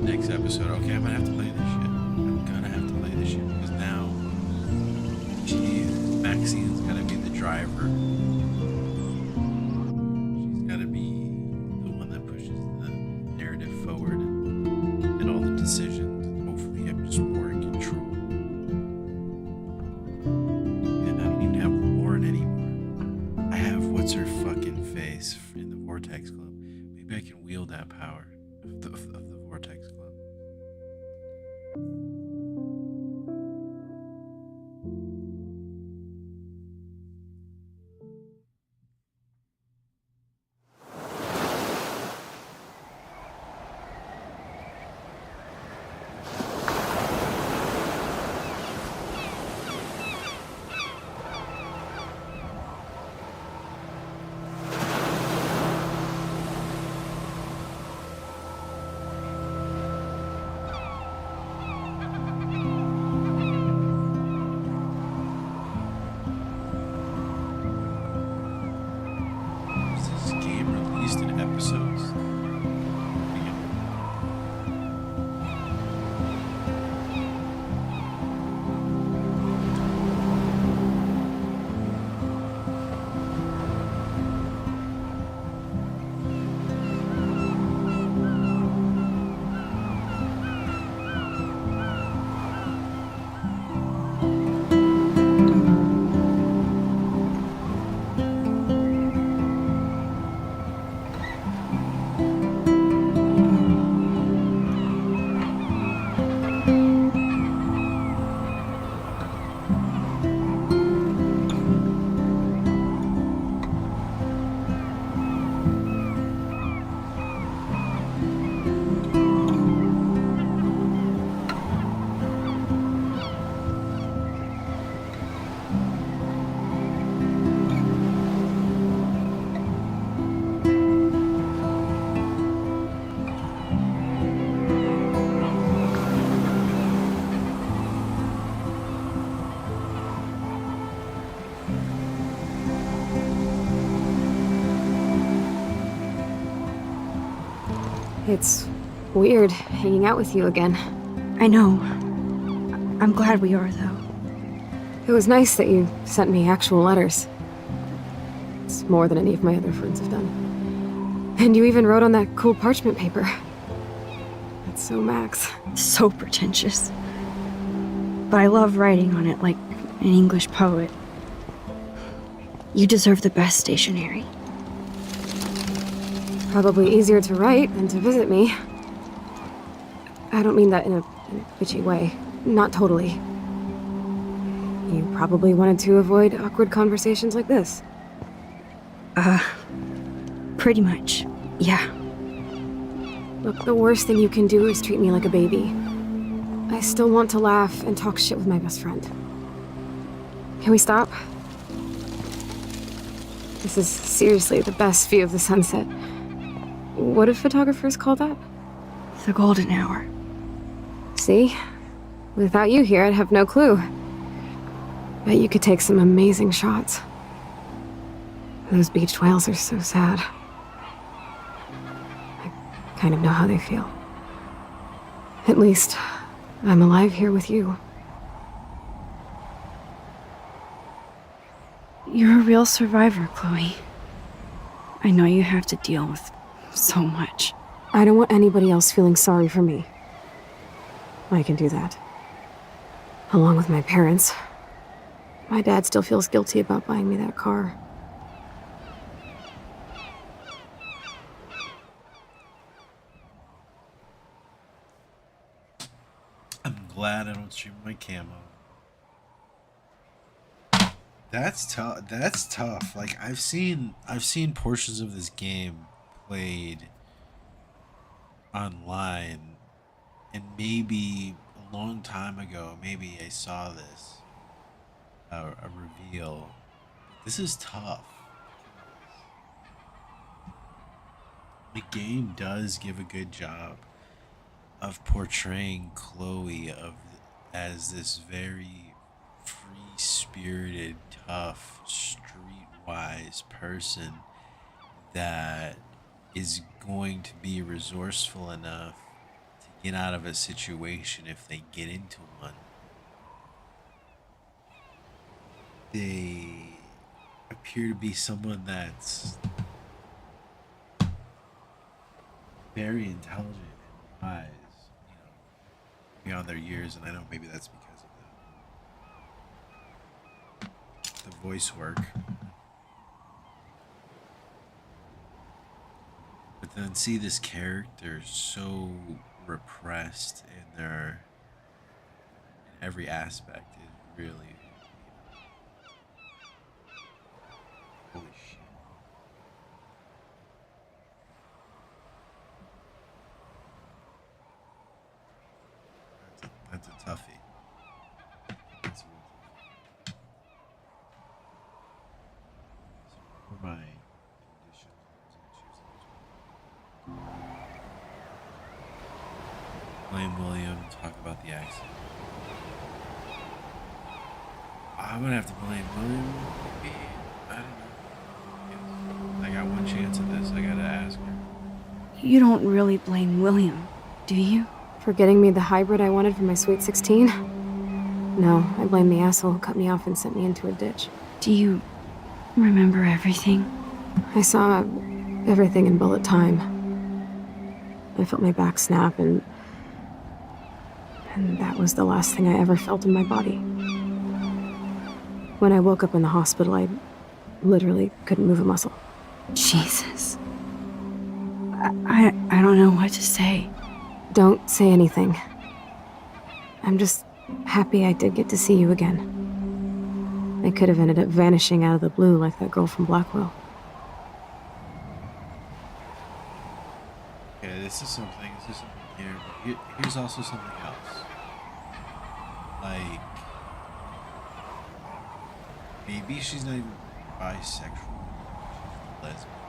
Next episode, okay, I'm gonna have to play this shit. I'm gonna have to play this shit because now, Maxine's gonna be the driver. She's gotta be the one that pushes the narrative forward and all the decisions. Hopefully, I'm just more in control. And I don't even have Lauren anymore. I have what's her fucking face in the Vortex Club. Maybe I can wield that power of the Vortex Club. least in episodes. It's weird hanging out with you again. I know. I'm glad we are, though. It was nice that you sent me actual letters. It's more than any of my other friends have done. And you even wrote on that cool parchment paper. That's so Max. So pretentious. But I love writing on it like an English poet. You deserve the best stationery. Probably easier to write than to visit me. I don't mean that in a bitchy way. Not totally. You probably wanted to avoid awkward conversations like this. Pretty much. Yeah. Look, the worst thing you can do is treat me like a baby. I still want to laugh and talk shit with my best friend. Can we stop? This is seriously the best view of the sunset. What do photographers call that? The golden hour. See? Without you here, I'd have no clue. Bet you could take some amazing shots. Those beached whales are so sad. I kind of know how they feel. At least, I'm alive here with you. You're a real survivor, Chloe. I know you have to deal with so much. I don't want anybody else feeling sorry for me. I can do that. Along with my parents. My dad still feels guilty about buying me that car. I'm glad I don't stream my camo. That's tough. That's tough. Like I've seen portions of this game played online, and maybe a long time ago, maybe I saw this a reveal. This is tough. The game does give a good job of portraying Chloe as this very free-spirited, tough, streetwise person that is going to be resourceful enough to get out of a situation if they get into one. They appear to be someone that's very intelligent and wise, you know, beyond their years, and I know maybe that's because of the voice work. But then see this character so repressed in their in every aspect is really, holy shit. That's a toughie. That's a real toughie. So for my conditions, I'm gonna choose blame William, talk about the accident. I'm gonna have to blame William, maybe. I don't know. Yes. I got one chance at this. I gotta ask her. You don't really blame William, do you? For getting me the hybrid I wanted for my Sweet 16? No, I blame the asshole who cut me off and sent me into a ditch. Do you remember everything? I saw everything in bullet time. I felt my back snap, and that was the last thing I ever felt in my body. When I woke up in the hospital, I literally couldn't move a muscle. Jesus. I don't know what to say. Don't say anything. I'm just happy I did get to see you again. I could have ended up vanishing out of the blue like that girl from Blackwell. Okay, this is something here, but here's also something else. Like, maybe she's not even bisexual, she's lesbian.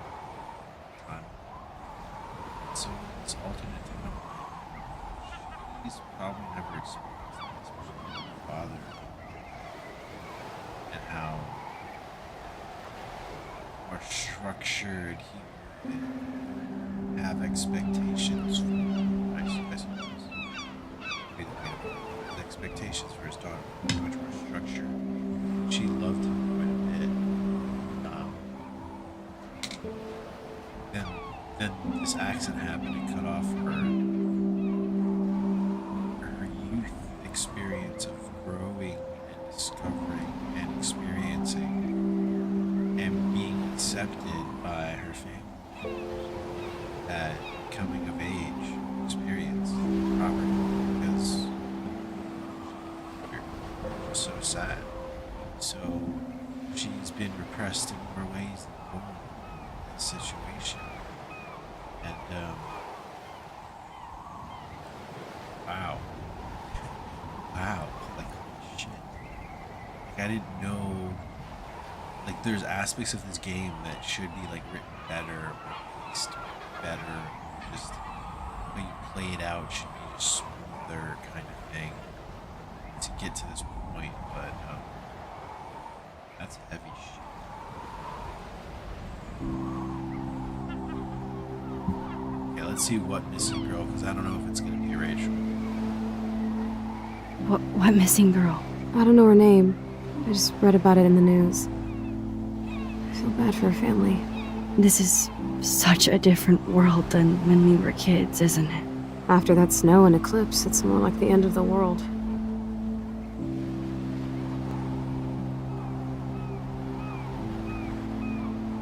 So it's alternate timeline. He's probably never experienced that, especially with her father, and how more structured he would have expectations for, I suppose. His expectations for his daughter were much more structured. She loved him quite a bit. Then this accident happened and cut off her youth experience of growing and discovering and experiencing and being accepted by her family. That coming of age experience properly, because it's so sad. So she's been repressed in more ways than normal in this situation. And, wow, like, holy shit. Like, I didn't know, like, there's aspects of this game that should be, like, written better, or paced better, just, the way you play it out should be just smoother kind of thing to get to this point, but, that's heavy shit. Let's see what missing girl, because I don't know if it's gonna be Rachel. What missing girl? I don't know her name. I just read about it in the news. I feel bad for her family. This is such a different world than when we were kids, isn't it? After that snow and eclipse, it's more like the end of the world.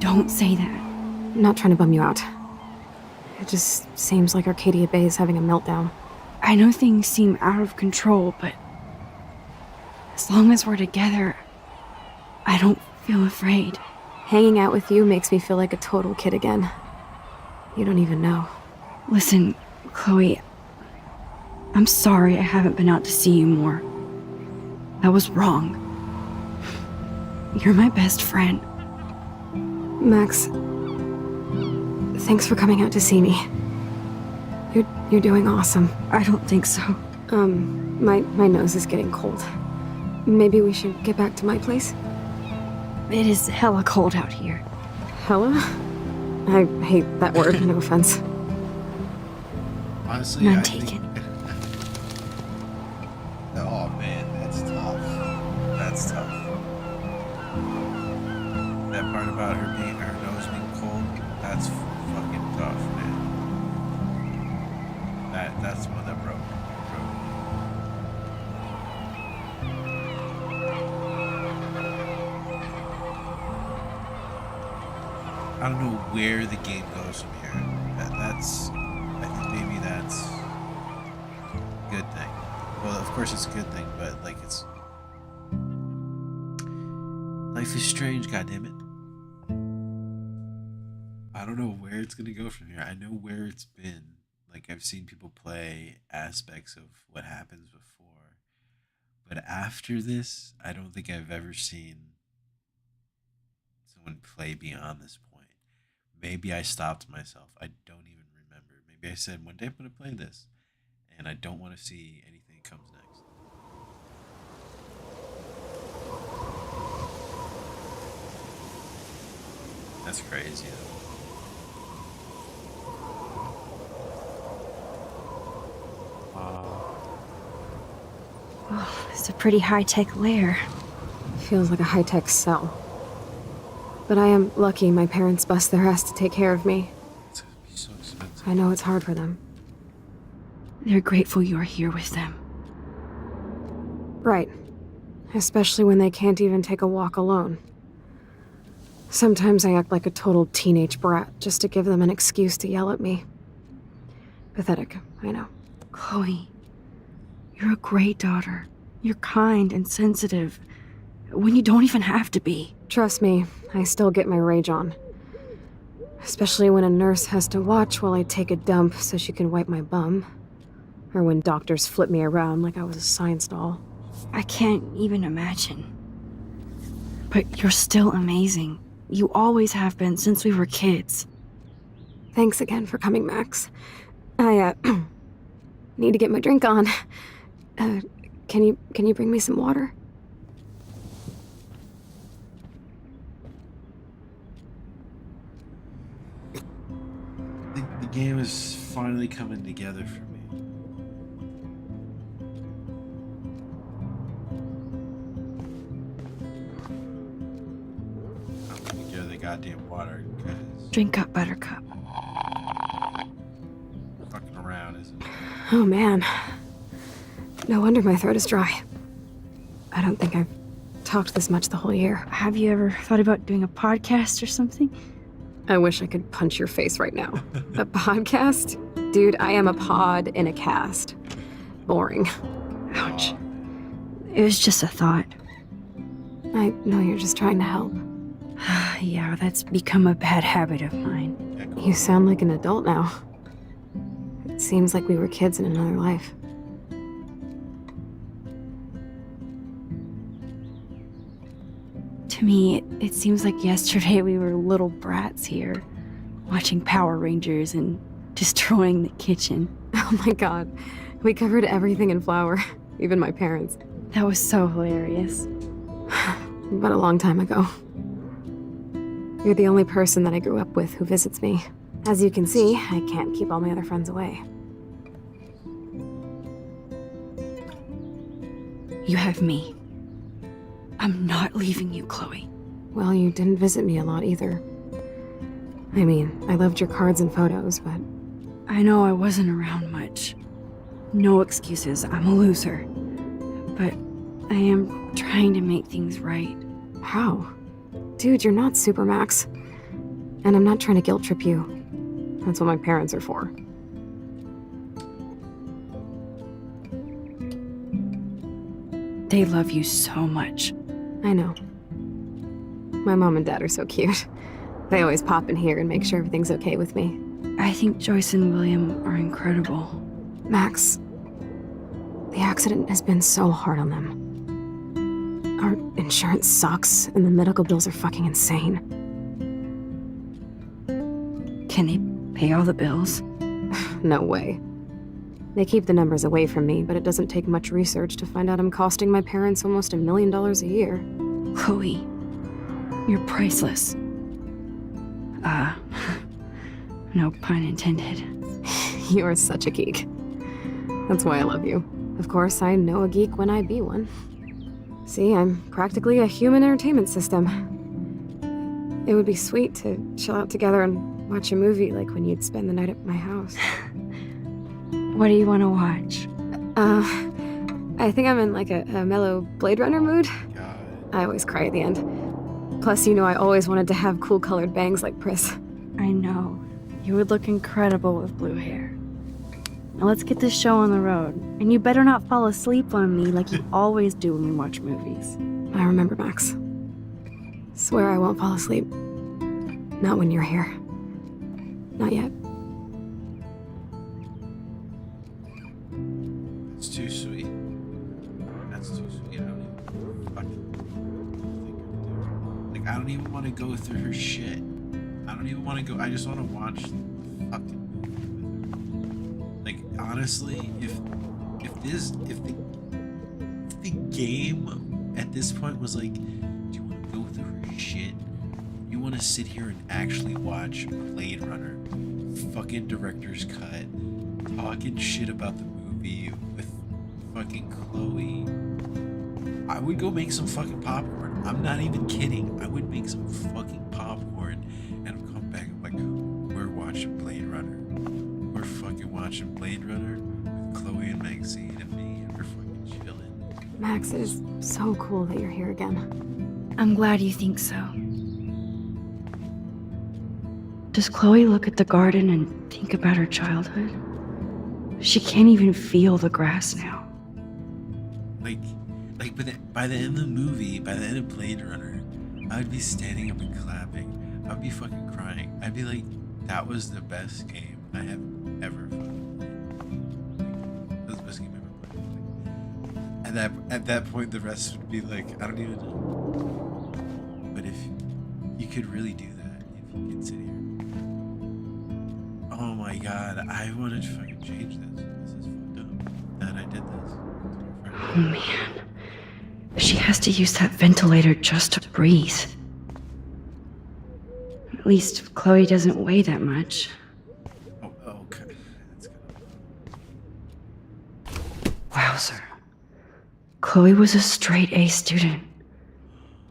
Don't say that. I'm not trying to bum you out. It just seems like Arcadia Bay is having a meltdown. I know things seem out of control, but as long as we're together, I don't feel afraid. Hanging out with you makes me feel like a total kid again. You don't even know. Listen, Chloe, I'm sorry I haven't been out to see you more. That was wrong. You're my best friend. Max, thanks for coming out to see me. You're doing awesome. I don't think so. My nose is getting cold. Maybe we should get back to my place? It is hella cold out here. Hella? I hate that word, no offense. Honestly, None I taken. think... Oh man, that's tough. That's tough. That part about her nose being cold, that's fucking tough, man. That's one that broke. I don't know where the game goes from here. I think maybe that's a good thing. Well, of course it's a good thing, but like it's... Life is strange, goddammit. I don't know where it's gonna go from here. I know where it's been. Like, I've seen people play aspects of what happens before. But after this, I don't think I've ever seen someone play beyond this point. Maybe I stopped myself. I don't even remember. Maybe I said, one day I'm going to play this. And I don't want to see anything that comes next. That's crazy, though. pretty high-tech lair. Feels like a high-tech cell. But I am lucky my parents bust their ass to take care of me. It's gonna be so expensive. I know it's hard for them. They're grateful you're here with them. Right. Especially when they can't even take a walk alone. Sometimes I act like a total teenage brat just to give them an excuse to yell at me. Pathetic, I know. Chloe, you're a great daughter. You're kind and sensitive when you don't even have to be. Trust me, I still get my rage on. Especially when a nurse has to watch while I take a dump so she can wipe my bum. Or when doctors flip me around like I was a science doll. I can't even imagine. But you're still amazing. You always have been since we were kids. Thanks again for coming, Max. I, need to get my drink on. Can you bring me some water? The game is finally coming together for me. I'm gonna get the goddamn water because Drink up, Buttercup. fucking around isn't. Oh man. No wonder my throat is dry. I don't think I've talked this much the whole year. Have you ever thought about doing a podcast or something? I wish I could punch your face right now. A podcast? Dude, I am a pod in a cast. Boring. Ouch. It was just a thought. I know you're just trying to help. Yeah, that's become a bad habit of mine. You sound like an adult now. It seems like we were kids in another life. To me, it seems like yesterday we were little brats here, watching Power Rangers and destroying the kitchen. Oh my god. We covered everything in flour. Even my parents. That was so hilarious. But a long time ago. You're the only person that I grew up with who visits me. As you can see, I can't keep all my other friends away. You have me. I'm not leaving you, Chloe. Well, you didn't visit me a lot either. I mean, I loved your cards and photos, but... I know I wasn't around much. No excuses, I'm a loser. But I am trying to make things right. How? Dude, you're not Supermax. And I'm not trying to guilt trip you. That's what my parents are for. They love you so much. I know. My mom and dad are so cute. They always pop in here and make sure everything's okay with me. I think Joyce and William are incredible. Max, the accident has been so hard on them. Our insurance sucks, and the medical bills are fucking insane. Can they pay all the bills? No way. They keep the numbers away from me, but it doesn't take much research to find out I'm costing my parents almost $1 million a year. Chloe, you're priceless. No pun intended. You're such a geek. That's why I love you. Of course, I know a geek when I be one. See, I'm practically a human entertainment system. It would be sweet to chill out together and watch a movie like when you'd spend the night at my house. What do you want to watch? I think I'm in like a mellow Blade Runner mood. God. I always cry at the end. Plus, you know I always wanted to have cool colored bangs like Pris. I know. You would look incredible with blue hair. Now let's get this show on the road. And you better not fall asleep on me like you always do when we watch movies. I remember, Max. Swear I won't fall asleep. Not when you're here. Not yet. That's too sweet. That's too sweet. I don't even fucking think of it. Like, I don't even want to go through her shit. I don't even want to go. I just want to watch the fucking movie with her. Like, honestly, if the game at this point was like, do you want to go through her shit? You want to sit here and actually watch Blade Runner, fucking director's cut, talking shit about the movie with fucking Chloe? I would go make some fucking popcorn. I'm not even kidding. I would make some fucking popcorn and come back and like, we're watching Blade Runner. We're fucking watching Blade Runner with Chloe and Maxine and me, and we're fucking chilling. Max, it is so cool that you're here again. I'm glad you think so. Does Chloe look at the garden and think about her childhood? She can't even feel the grass now. Like, by the end of the movie, by the end of Blade Runner, I'd be standing up and clapping. I'd be fucking crying. I'd be like, that was the best game I have ever fucking played. That was the best game I ever played. At that point, the rest would be like, I don't even know. But if you could really do that, if you could sit here. Oh my god, I want to fucking change this. This is fucked up that I did this. Oh man. She has to use that ventilator just to breathe. At least Chloe doesn't weigh that much. Oh, okay. That's good. Wowzer. Chloe was a straight A student.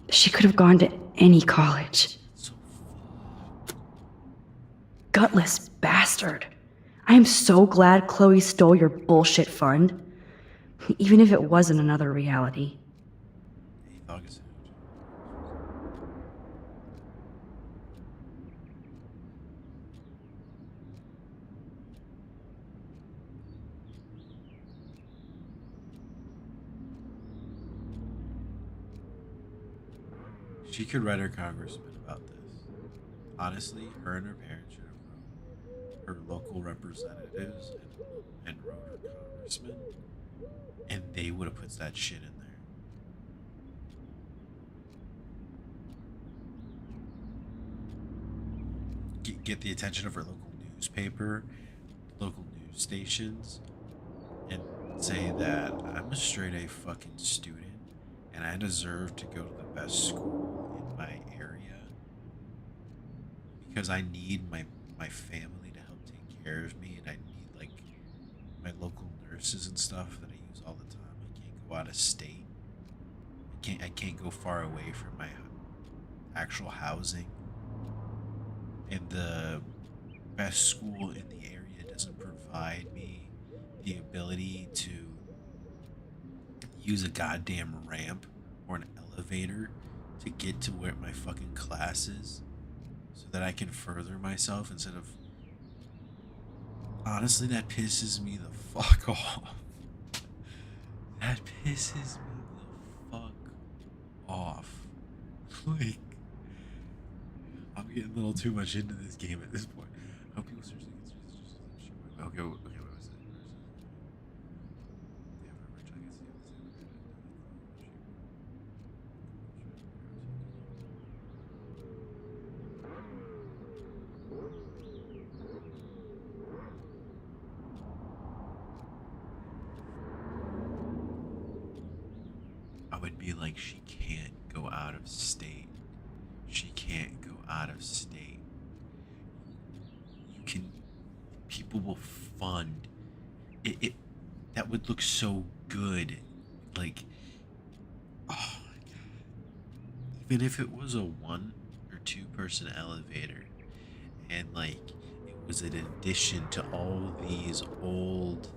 She could have gone to any college. Gutless bastard. I am so glad Chloe stole your bullshit fund. Even if it wasn't another reality. She could write her congressman about this. Honestly, her and her parents should have wrote her local representatives and wrote her congressman, and they would have put that shit in there. Get the attention of her local newspaper, local news stations, and say that I'm a straight A fucking student and I deserve to go to the best school in my area because I need my family to help take care of me, and I need like my local nurses and stuff that I use all the time. I can't go out of state. I can't go far away from my actual housing. And the best school in the area doesn't provide me the ability to use a goddamn ramp or an elevator to get to where my fucking class is so that I can further myself instead of... Honestly, that pisses me the fuck off. That pisses me the fuck off. Like, I'm getting a little too much into this game at this point. I hope people seriously consider this. Okay, what was it? I would be like, she can't go out of state. She can't go out of state. People will fund it. That would look so good. Like, oh my god. Even if it was a 1 or 2 person elevator and like it was an addition to all these old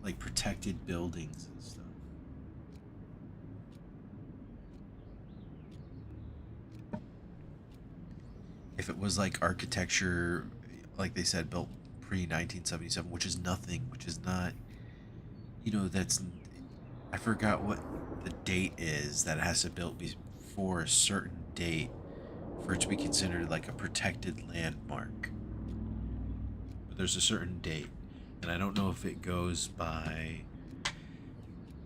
like protected buildings and stuff. If it was like architecture, like they said, built pre-1977, which is nothing, which is not, you know, that's, I forgot what the date is that it has to be built before a certain date for it to be considered like a protected landmark. But there's a certain date, and I don't know if it goes by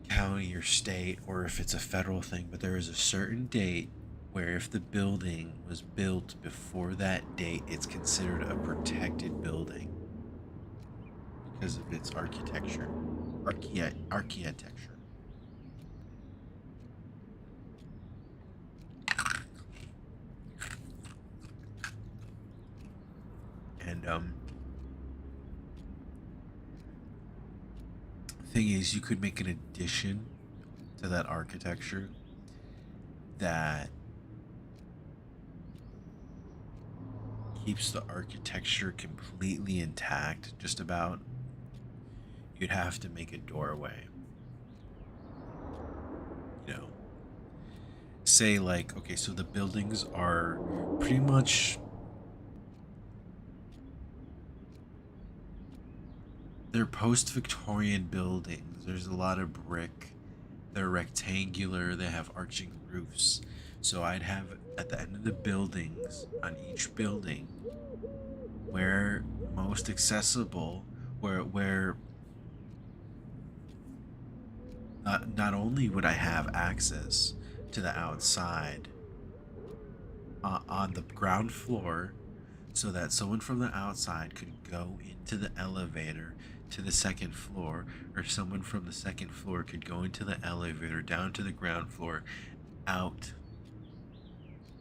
county or state or if it's a federal thing, but there is a certain date where if the building was built before that date, it's considered a protected building because of its architecture. Architecture. And thing is, you could make an addition to that architecture that keeps the architecture completely intact, just about. You'd have to make a doorway. You know, say like, okay, so the buildings are pretty much, they're post-Victorian buildings. There's a lot of brick. They're rectangular. They have arching roofs. So I'd have at the end of the buildings, on each building, where most accessible, where not only would I have access to the outside on the ground floor, so that someone from the outside could go into the elevator to the second floor, or someone from the second floor could go into the elevator down to the ground floor, out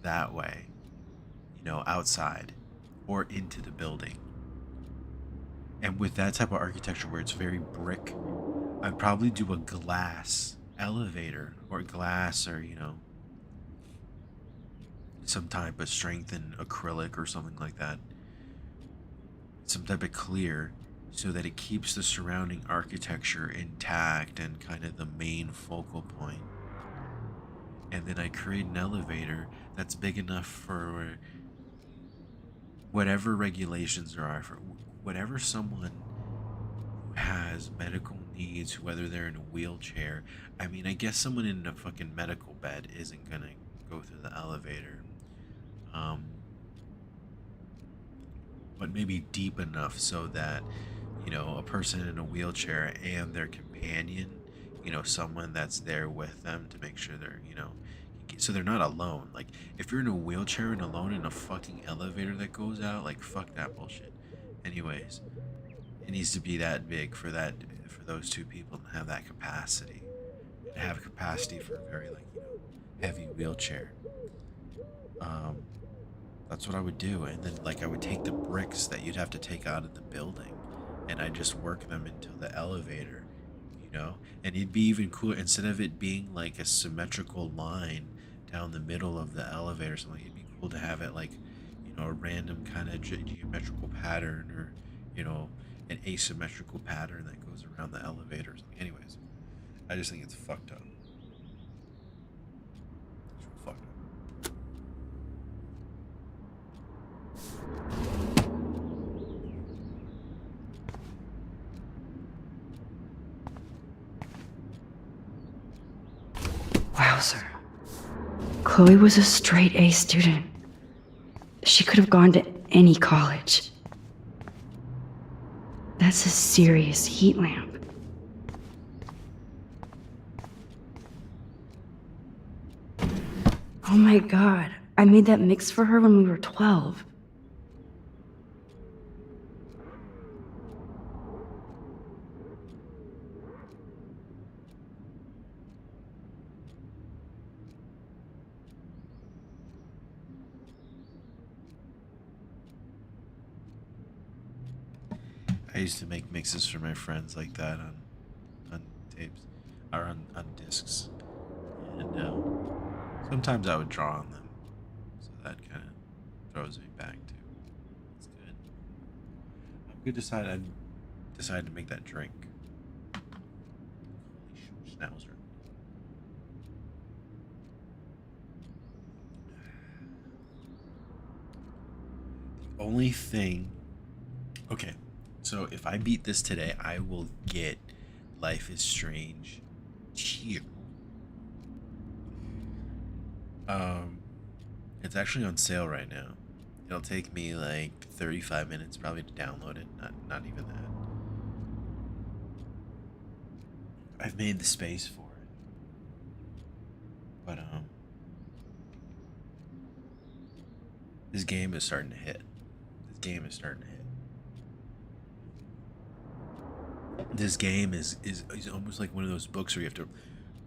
that way, you know, outside or into the building. And with that type of architecture where it's very brick, I'd probably do a glass elevator, or glass, or, you know, some type of strengthened acrylic or something like that, some type of clear, so that it keeps the surrounding architecture intact and kind of the main focal point. And then I create an elevator that's big enough for whatever regulations there are, for whatever someone who has medical needs, whether they're in a wheelchair. I mean, I guess someone in a fucking medical bed isn't gonna go through the elevator. But maybe deep enough so that, you know, a person in a wheelchair and their companion, you know, someone that's there with them to make sure they're, you know, so they're not alone. Like, if you're in a wheelchair and alone in a fucking elevator that goes out, like, fuck that bullshit. Anyways, it needs to be that big for those two people to have that capacity, and have capacity for a very, like, you know, heavy wheelchair. That's what I would do. And then, like, I would take the bricks that you'd have to take out of the building, and I just work them into the elevator, you know. And it'd be even cooler, instead of it being like a symmetrical line down the middle of the elevator or something, it'd be cool to have it like, you know, a random kind of geometrical pattern, or, you know, an asymmetrical pattern that goes around the elevator or something. Anyways, I just think it's fucked up. It's fucked up. Wowzer. Chloe was a straight A student. She could have gone to any college. That's a serious heat lamp. Oh my god, I made that mix for her when we were 12. I used to make mixes for my friends like that on tapes, or on discs, and sometimes I would draw on them, so that kind of throws me back too. It's good. I'm good. I decided to make that drink. Holy schnauzer. The only thing. Okay. So if I beat this today, I will get Life is Strange 2. It's actually on sale right now. It'll take me like 35 minutes probably to download it. Not even that. I've made the space for it. But this game is starting to hit. This game is almost like one of those books where you have to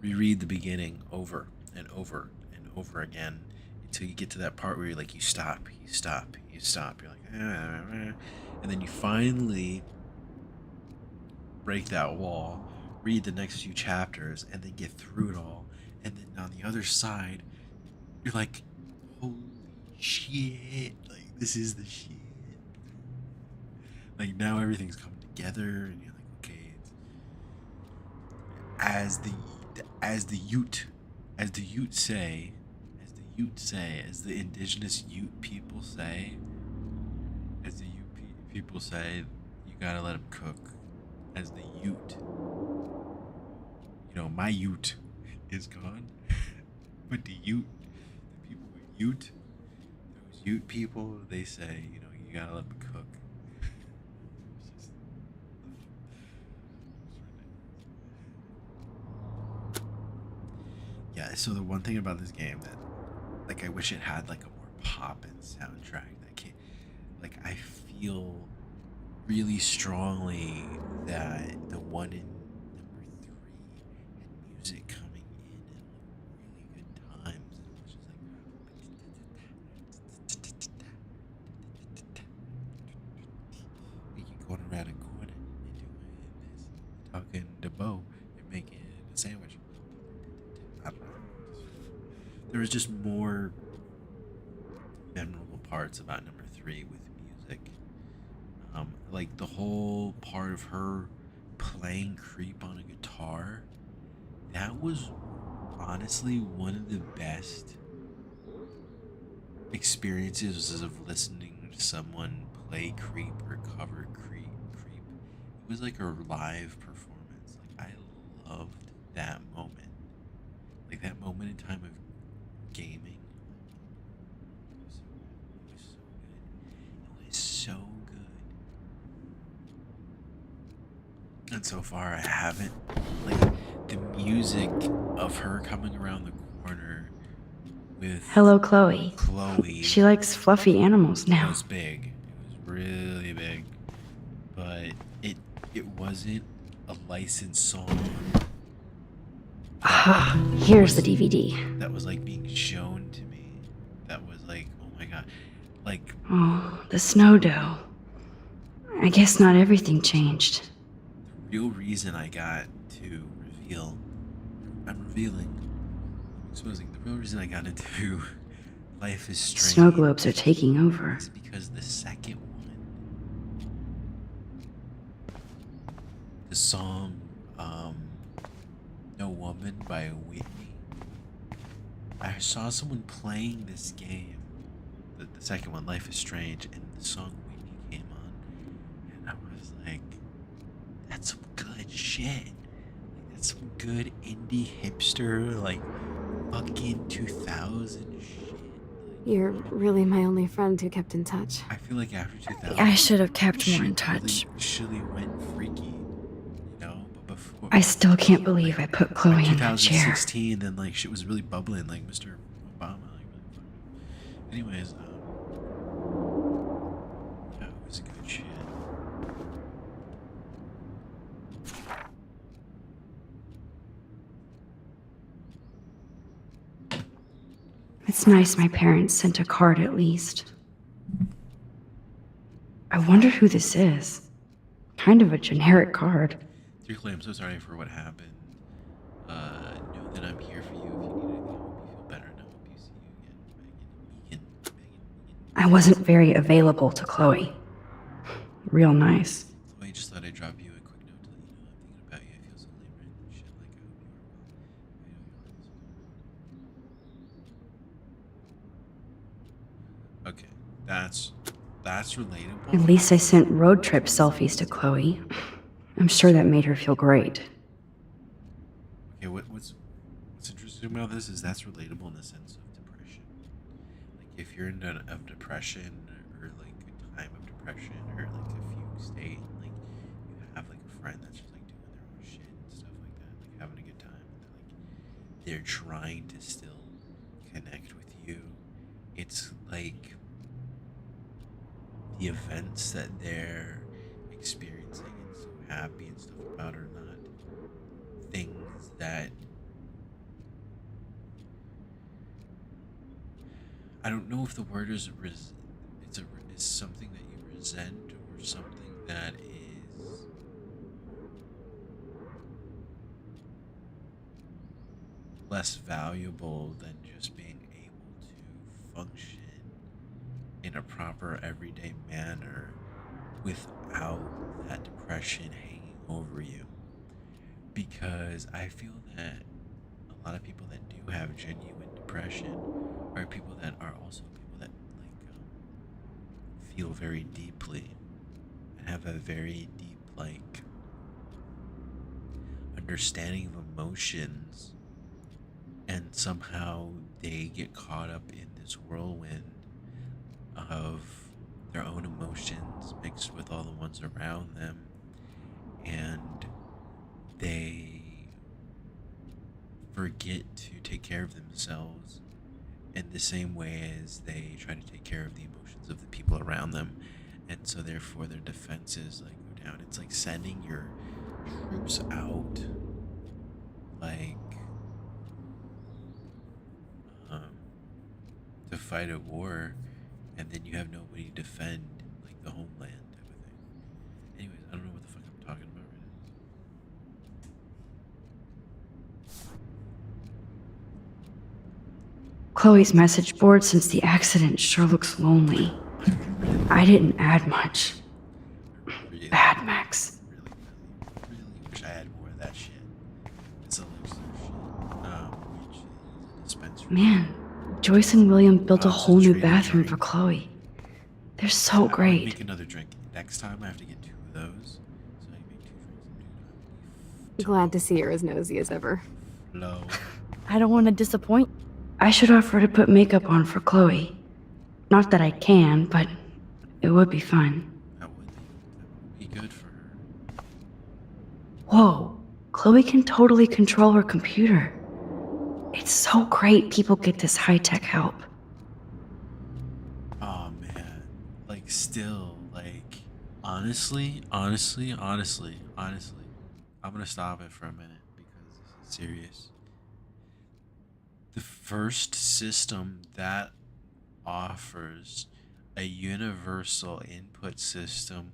reread the beginning over and over and over again until you get to that part where you're like, you stop. You're like, and then you finally break that wall read the next few chapters and then get through it all, and then on the other side you're like, holy shit, like this is the shit. Like now everything's coming together and you're like, okay, it's, as the Ute say, as the indigenous Ute people say, you gotta let them cook. As the Ute, you know, my Ute is gone, but the people with Ute, those Ute people, they say, you know, you gotta let them cook. Yeah, so the one thing about this game that, like, I wish it had like a more poppin' soundtrack. That can, like, I feel really strongly that the one in number 3 had music coming in at like really good times, and it was just like you going around a corner and doing this, talking to Bo and making a sandwich. I don't know. There was just more memorable parts about number 3 with music. Like the whole part of her playing Creep on a guitar, that was honestly one of the best experiences of listening to someone play Creep or cover Creep. It was like a live performance. Like I loved that moment. Like that moment in time of gaming. It was so good. It was so good. And so far, I haven't, like, the music of her coming around the corner with Hello, Chloe. Chloe. She likes fluffy animals It now. was big. It was really big. But it wasn't a licensed song. Here's the DVD. That was, like, being shown to me. That was like, oh my god. Like, Oh, the snow dough. I guess not everything changed. the real reason I got to reveal, I'm revealing, I'm exposing, the real reason I got into Life is Strange. Snow globes are taking over. Is because the second one, the song, No Woman by Whitney, I saw someone playing this game, the second one, Life is Strange, and the song Whitney came on, and I was like, that's some good shit. Like, that's some good indie hipster, like, fucking 2000 shit. You're really my only friend who kept in touch. I feel like after 2000, I should have kept more in shit touch. really went freaky, you know? But before, I still can't believe I put Chloe in that chair. 2016, then like shit was really bubbling, like Mr. Obama, like really fucking. Anyways, yeah, it was good shit. It's nice my parents sent a card at least. I wonder who this is. Kind of a generic card. Dear Clay, I'm so sorry for what happened. Know that I'm here for you if you need anything. I hope you feel better, and I hope you see you again. Megan. I wasn't very available to Chloe. Real nice. Chloe, just thought I'd drop you a quick note to let you know I'm thinking about you. I feel so lame right and shit. Like, I hope you are well. Okay, that's relatable. At least I sent road trip selfies to Chloe. I'm sure that made her feel great. Okay, what's interesting about this is that's relatable in the sense of depression. Like if you're in of depression or like a time of depression or like a fugue state, like you have like a friend that's just like doing their own shit and stuff like that, like having a good time, and they're trying to still connect with you. It's like the events that they're experiencing and so happy and stuff about are not things that I don't know if the word is is something that you resent or something that is less valuable than just being able to function in a proper everyday manner without that depression hanging over you. Because I feel that a lot of people that do have genuine depression are people that are also people that feel very deeply and have a very deep understanding of emotions, and somehow they get caught up in this whirlwind of their own emotions mixed with all the ones around them, and they forget to take care of themselves in the same way as they try to take care of the emotions of the people around them, and so therefore their defenses go down. It's like sending your troops out like to fight a war, and then you have nobody to defend the homeland type of thing. Anyways, I don't know what the fuck I'm talking about right now. Chloe's message board since the accident sure looks lonely. I didn't add much. Bad, Max. Really wish I had more of that shit. It's a elixir shit, which is a dispensary. Man, Joyce and William built a whole new bathroom for Chloe. They're so great. Make another drink. Next time I have to get 2 of those. So I make 2 drinks. Glad to see you're as nosy as ever. Low. I don't want to disappoint. I should offer to put makeup on for Chloe. Not that I can, but it would be fun. That would be good for her. Whoa, Chloe can totally control her computer. It's so great people get this high-tech help. Oh man, still, honestly, I'm gonna stop it for a minute because this is serious. The first system that offers a universal input system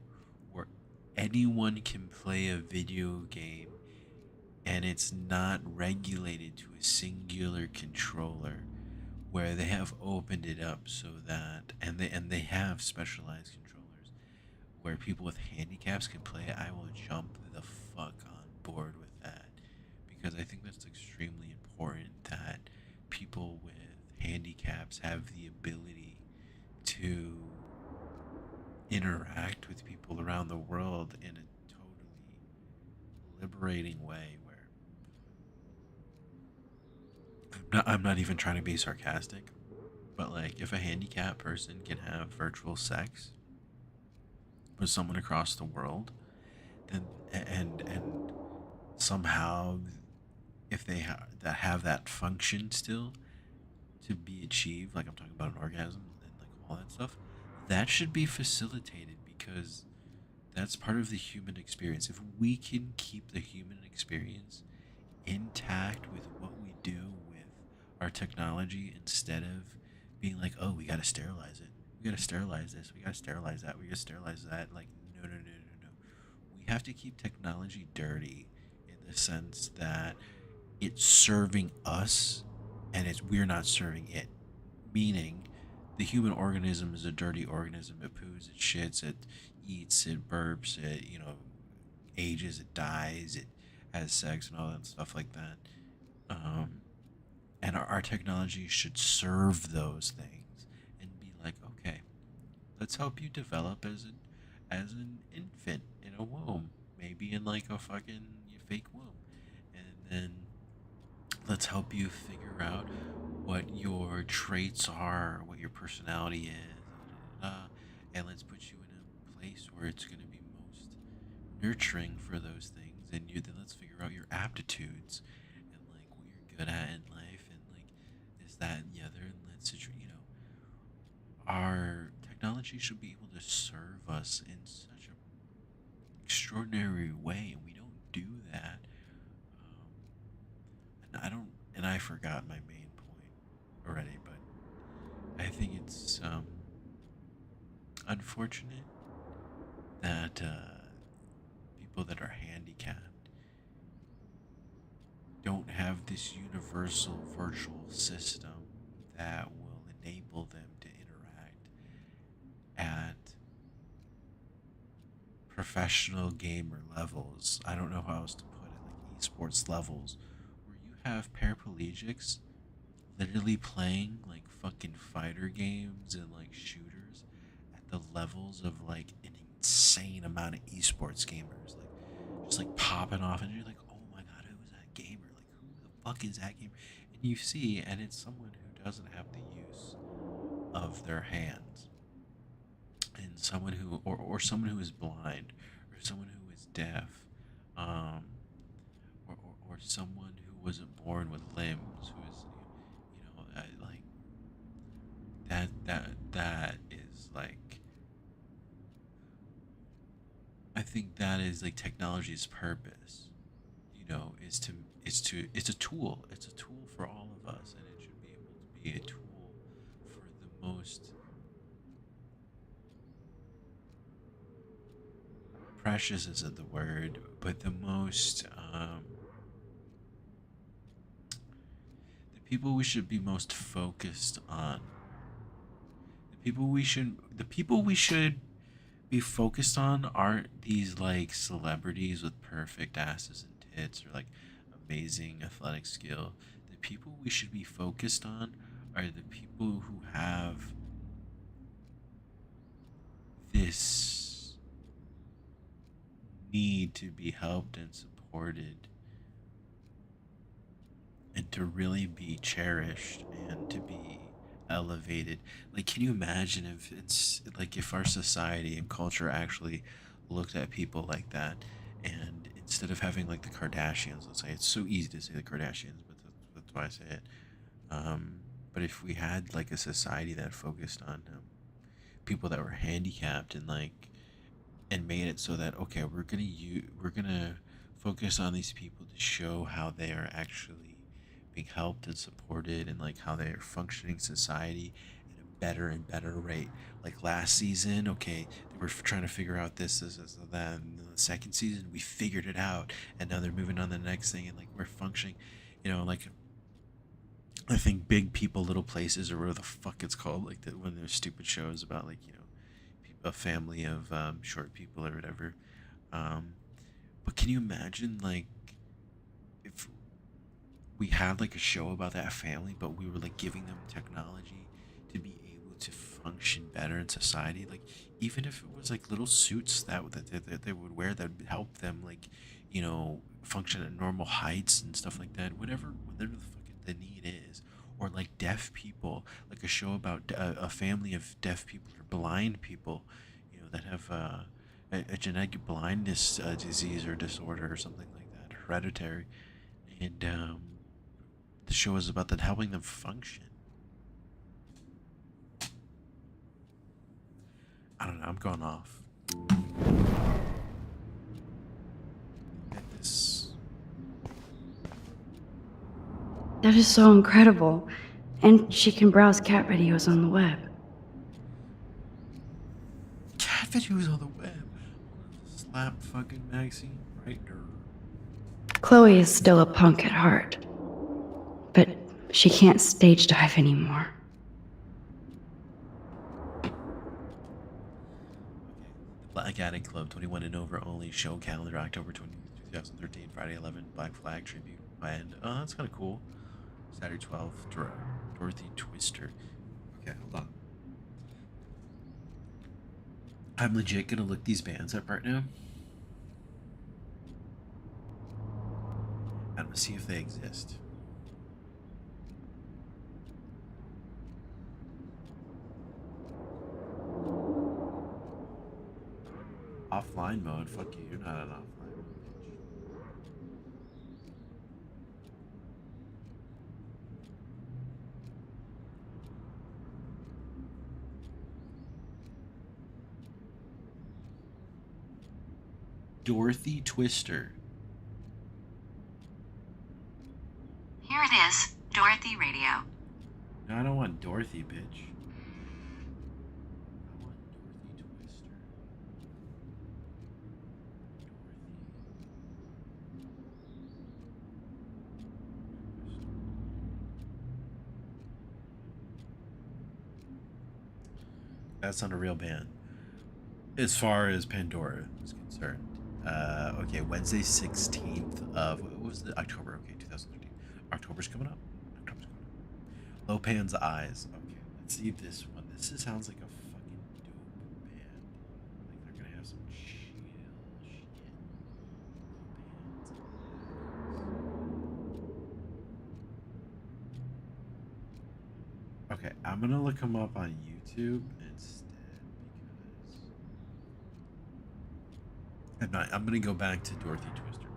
where anyone can play a video game and it's not regulated to a singular controller, where they have opened it up so that and they have specialized controllers where people with handicaps can play. I will jump the fuck on board with that, because I think that's extremely important that people with handicaps have the ability to interact with people around the world in a totally liberating way, where I'm not even trying to be sarcastic, but if a handicapped person can have virtual sex with someone across the world, then and somehow if they have that function still to be achieved, I'm talking about an orgasm and all that stuff, that should be facilitated, because that's part of the human experience. If we can keep the human experience intact with what we do with our technology, instead of being oh, we gotta sterilize it, we gotta sterilize this, we gotta sterilize that, we gotta sterilize that, no. We have to keep technology dirty in the sense that it's serving us and we're not serving it. Meaning, the human organism is a dirty organism. It poos, it shits, it eats, it burps, it ages, it dies, it has sex and all that stuff like that. And our technology should serve those things and be okay, let's help you develop as an infant in a womb, maybe in a fucking fake womb, and then let's help you figure out what your traits are, what your personality is, and let's put you in a place where it's going to be most nurturing for those things, and then let's figure out your aptitudes and what you're good at in life, and this, that, and the other, and let's our technology should be able to serve us in such an extraordinary way, and we don't do that. And I forgot my main point already, but I think it's unfortunate that people that are handicapped don't have this universal virtual system that will enable them to interact at professional gamer levels. I don't know how else to put it, like esports levels, where you have paraplegics literally playing like fucking fighter games and like shooters at the levels of like an insane amount of esports gamers, like just like popping off, and you're like, oh my god, who is that gamer? Like, who the fuck is that gamer? And you see, and it's someone who doesn't have the use of their hands, and someone who, or someone who is blind, or someone who is deaf, um, or someone who wasn't born with limbs, who is, like that is like, I think that is like technology's purpose, it's a tool. It's a tool for all of us, and it should be able to be a tool for the most precious isn't the word, but the most the people we should be most focused on. The people we should be focused on aren't these like celebrities with perfect asses and tits or like amazing athletic skill. The people we should be focused on are the people who have this need to be helped and supported, and to really be cherished and to be elevated. Like, can you imagine if it's like if our society and culture actually looked at people like that, and instead of having like the Kardashians, let's say, it's so easy to say the Kardashians, but that's why I say it. But if we had like a society that focused on people that were handicapped, and like, and made it so that, okay, we're gonna focus on these people to show how they are actually being helped and supported, and like how they are functioning society at a better and better rate. Like last season, okay, they were trying to figure out this, and that, and the second season we figured it out, and now they're moving on to the next thing, and like we're functioning, like, I think Big People Little Places, or whatever the fuck it's called, like that, when there's stupid shows about like, a family of short people or whatever. Um, but can you imagine like if we had like a show about that family, but we were like giving them technology to be able to function better in society? Like, even if it was like little suits that they would wear that would help them, like, function at normal heights and stuff like that. Whatever the fuck the need is. Or like deaf people, like a show about a family of deaf people or blind people, that have a genetic blindness disease or disorder or something like that, hereditary, and the show is about that, helping them function. I don't know. I'm going off. At this. That is so incredible. And she can browse cat videos on the web. Cat videos on the web? Slap fucking Maxine right there. Chloe is still a punk at heart. But she can't stage dive anymore. Black Attic Club, 21 and over only, show calendar, October 20, 2013, Friday 11, Black Flag tribute band. Oh, that's kind of cool. Saturday 12, Dorothy Twister. Okay, hold on. I'm legit gonna look these bands up right now. I'm gonna see if they exist. Offline mode? Fuck you, you're not an offline mode, bitch. Dorothy Twister. Here it is, Dorothy Radio. No, I don't want Dorothy, bitch. That's not a real band. As far as Pandora is concerned. Okay, Wednesday 16th of, what was the October? Okay, 2013. October's coming up. October's coming up. Lopan's Eyes. Okay, let's see this one. This sounds like a fucking dope band. Like they're gonna have some chill shit. Okay, I'm gonna look them up on YouTube instead because I'm gonna go back to Dorothy Twister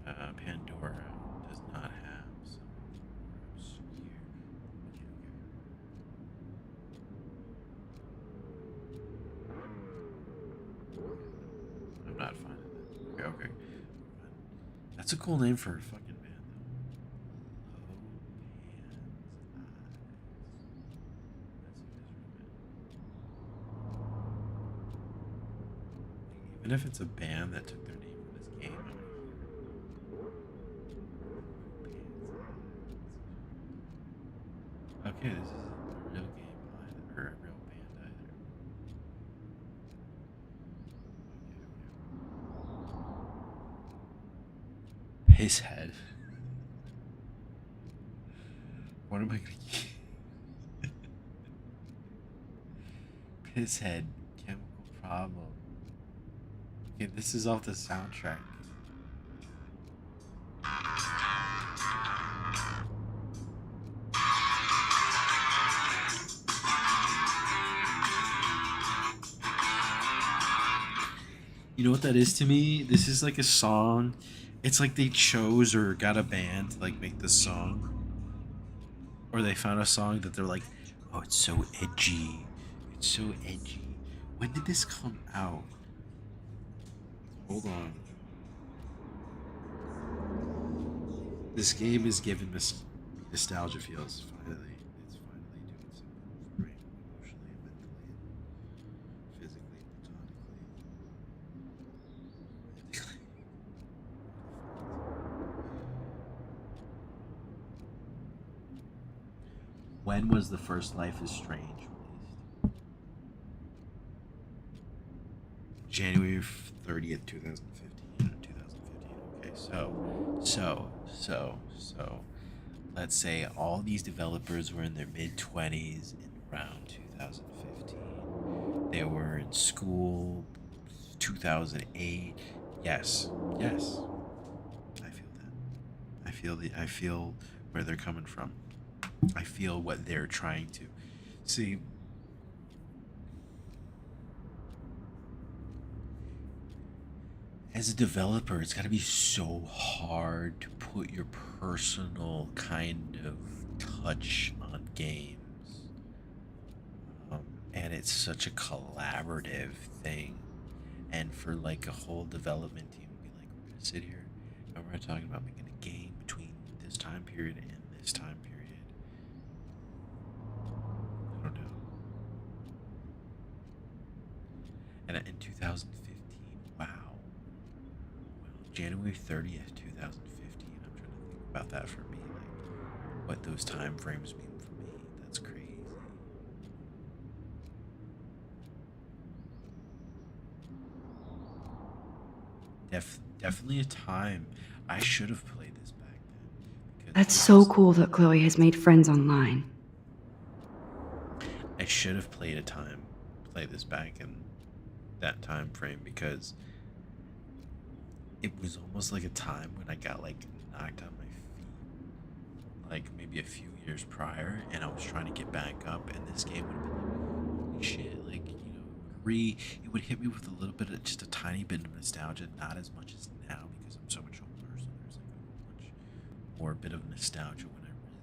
because Pandora does not have some obscure. Okay. I'm not finding that. Okay. That's a cool name for a fucking band, though. Even if it's a band that took their name from this game, okay, this isn't a real game either, or a real band either. His head. What am I gonna get? Piss head, chemical problem. Okay, this is off the soundtrack. You know what that is to me? This is like a song. It's like they chose or got a band to like make this song. Or they found a song that they're like, oh, it's so edgy. It's so edgy. When did this come out? Hold on. This game is giving me nostalgia feels. Finally, it's finally doing something for me, emotionally, mentally, physically, platonically. When was the first Life is Strange released? January 30th, 2015. 2015. Okay, so let's say all these developers were in their mid-20s in around 2015. They were in school 2008. Yes. I feel that. I feel where they're coming from. I feel what they're trying to see. As a developer, it's got to be so hard to put your personal kind of touch on games. And it's such a collaborative thing. And for like a whole development team to be like, we're going to sit here and we're talking about making a game between this time period and this time period. I don't know. And in 2015, wow. January 30th, 2015. I'm trying to think about that for me, like what those time frames mean for me. That's crazy. Definitely a time. I should have played this back then. That's so cool that Chloe has made friends online. I should have played this back in that time frame because it was almost like a time when I got like knocked on my feet, like maybe a few years prior, and I was trying to get back up, and this game would have been like, holy shit, like, you know, it would hit me with a little bit of, just a tiny bit of nostalgia, not as much as now because I'm so much older, so there's like a much more bit of nostalgia when I really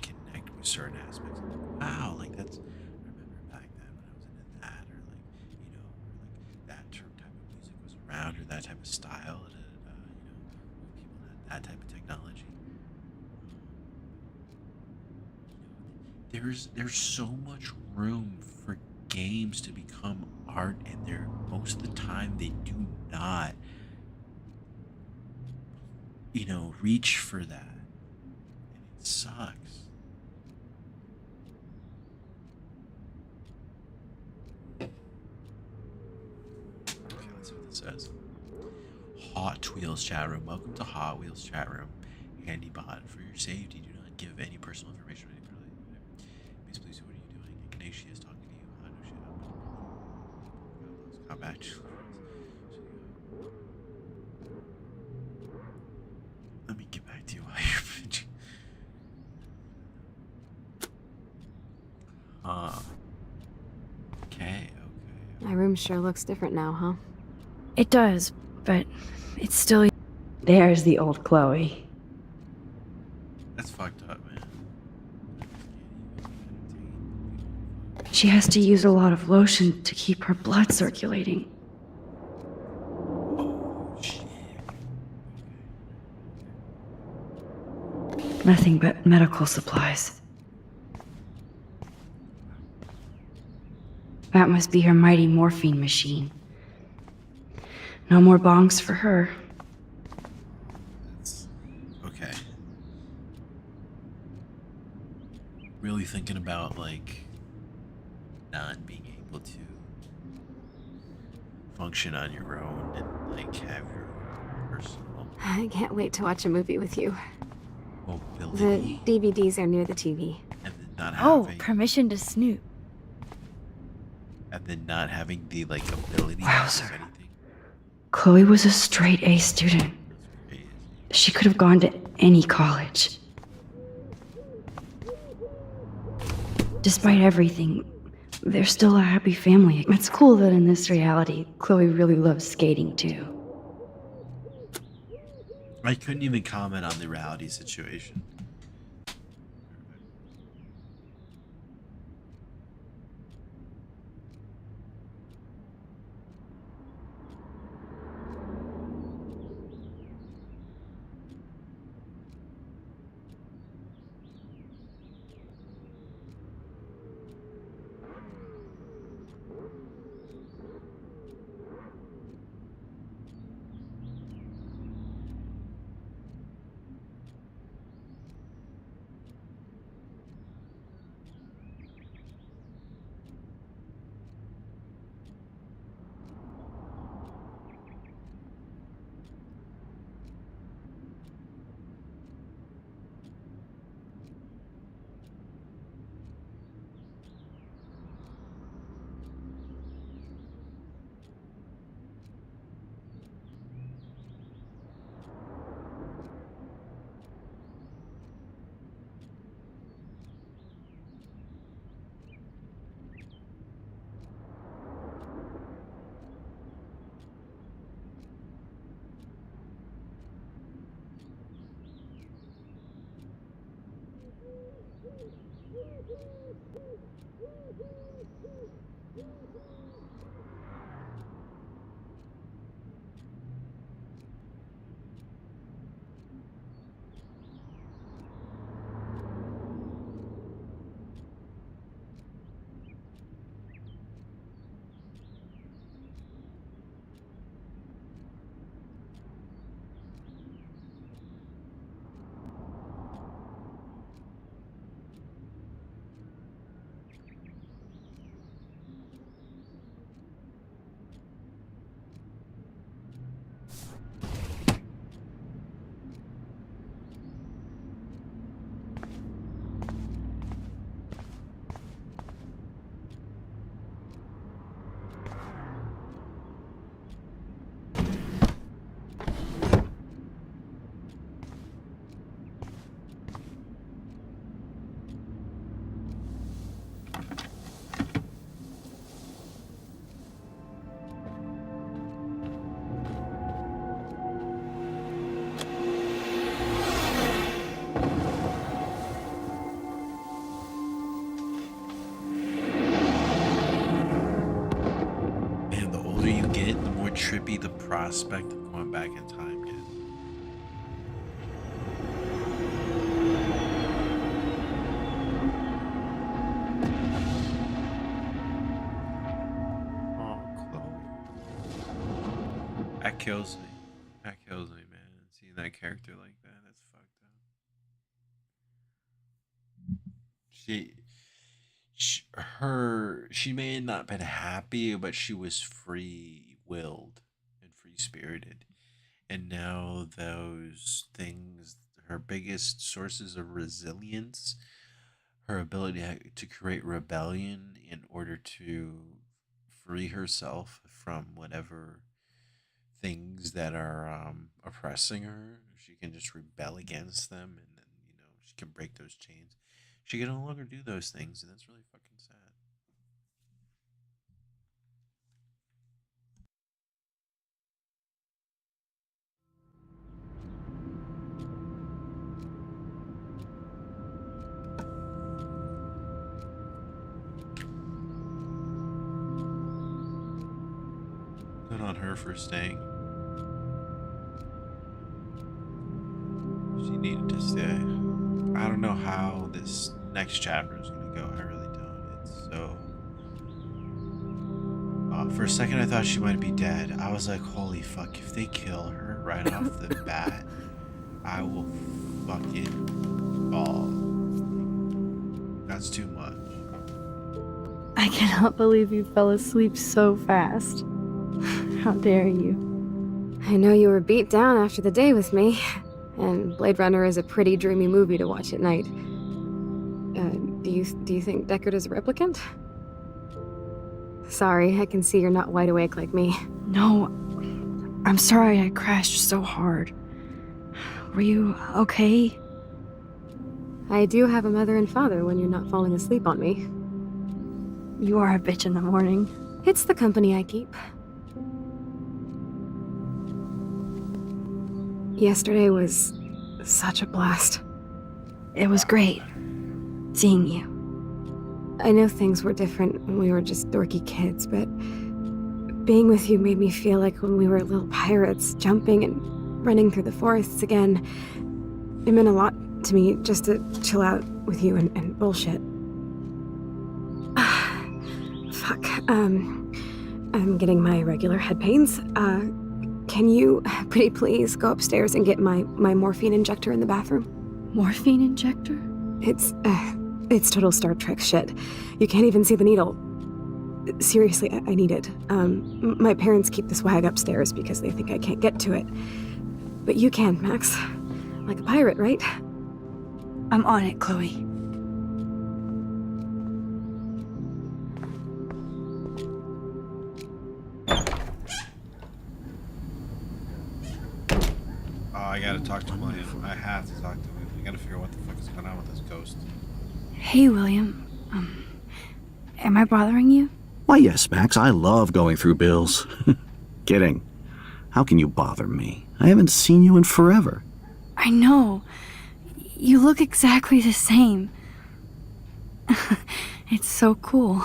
kind of connect with certain aspects. I'm like, wow, like that's, I remember back then when I was into that, or like, you know, or like that type of music was around, or that type of style, you know, people had that type of technology. There's so much room for games to become art, and they're most of the time they do not, you know, reach for that, and it sucks. says. Hot Wheels chat room. Welcome to Hot Wheels chat room. Handy bot. For your safety, do not give any personal information. Miss Please, what are you doing? Ignatius talking to you. No shit. Combat. Let me get back to you while you're bitching. Okay. My room sure looks different now, huh? It does, but it's still. There's the old Chloe. That's fucked up, man. She has to use a lot of lotion to keep her blood circulating. Oh, shit. Nothing but medical supplies. That must be her mighty morphine machine. No more bongs for her. Okay. Really thinking about, like, not being able to function on your own and, like, have your own personal I can't wait to watch a movie with you. mobility. The DVDs are near the TV. And then not Oh, having, permission to snoop. and then not having the, like, ability to Wowzer. do anything. Chloe was a straight A student. She could have gone to any college. Despite everything, they're still a happy family. It's cool that in this reality, Chloe really loves skating too. I couldn't even comment on the reality situation. Trippy the prospect of going back in time gets. Oh, Chloe. That kills me. That kills me, man. Seeing that character like that, that's fucked up. She may have not been happy, but she was free willed and free-spirited. And now those things, her biggest sources of resilience, her ability to create rebellion in order to free herself from whatever things that are oppressing her. She can just rebel against them, and then she can break those chains. She can no longer do those things, and that's really fucking sad. Good on her for staying. She needed to stay. I don't know how this next chapter is going to go. I really don't. It's so... for a second, I thought she might be dead. I was like, holy fuck, if they kill her right off the bat, I will fucking fall. That's too much. I cannot believe you fell asleep so fast. How dare you? I know you were beat down after the day with me, and Blade Runner is a pretty dreamy movie to watch at night. Do you think Deckard is a replicant? Sorry, I can see you're not wide awake like me. No, I'm sorry I crashed so hard. Were you okay? I do have a mother and father when you're not falling asleep on me. You are a bitch in the morning. It's the company I keep. Yesterday was such a blast. It was great seeing you. I know things were different when we were just dorky kids, but being with you made me feel like when we were little pirates, jumping and running through the forests again. It meant a lot to me just to chill out with you and bullshit. Fuck. I'm getting my regular head pains. Can you, pretty please, go upstairs and get my morphine injector in the bathroom? Morphine injector? It's total Star Trek shit. You can't even see the needle. Seriously, I need it. My parents keep the swag upstairs because they think I can't get to it. But you can, Max. Like a pirate, right? I'm on it, Chloe. I gotta talk to William. I have to talk to him. I gotta figure out what the fuck is going on with this ghost. Hey, William. Am I bothering you? Why, yes, Max. I love going through bills. Kidding. How can you bother me? I haven't seen you in forever. I know. You look exactly the same. It's so cool.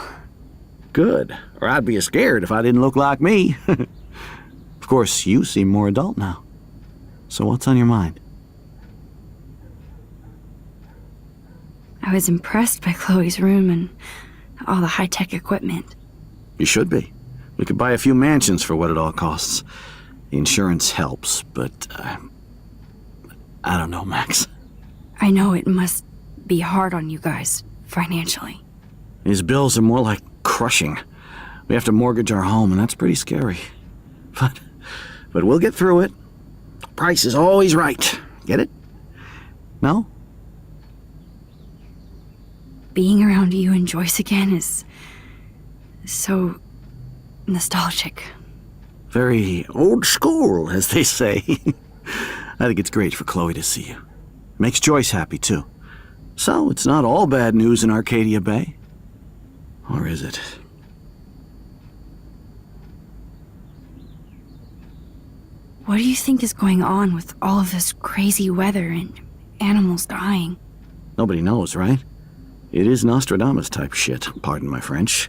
Good. Or I'd be scared if I didn't look like me. Of course, you seem more adult now. So what's on your mind? I was impressed by Chloe's room and all the high-tech equipment. You should be. We could buy a few mansions for what it all costs. The insurance helps, but I don't know, Max. I know it must be hard on you guys, financially. These bills are more like crushing. We have to mortgage our home, and that's pretty scary. But we'll get through it. Price is always right. Get it? No? Being around you and Joyce again is so nostalgic. Very old school, as they say. I think it's great for Chloe to see you. Makes Joyce happy, too. So, it's not all bad news in Arcadia Bay. Or is it? What do you think is going on with all of this crazy weather and animals dying? Nobody knows, right? It is Nostradamus-type shit, pardon my French.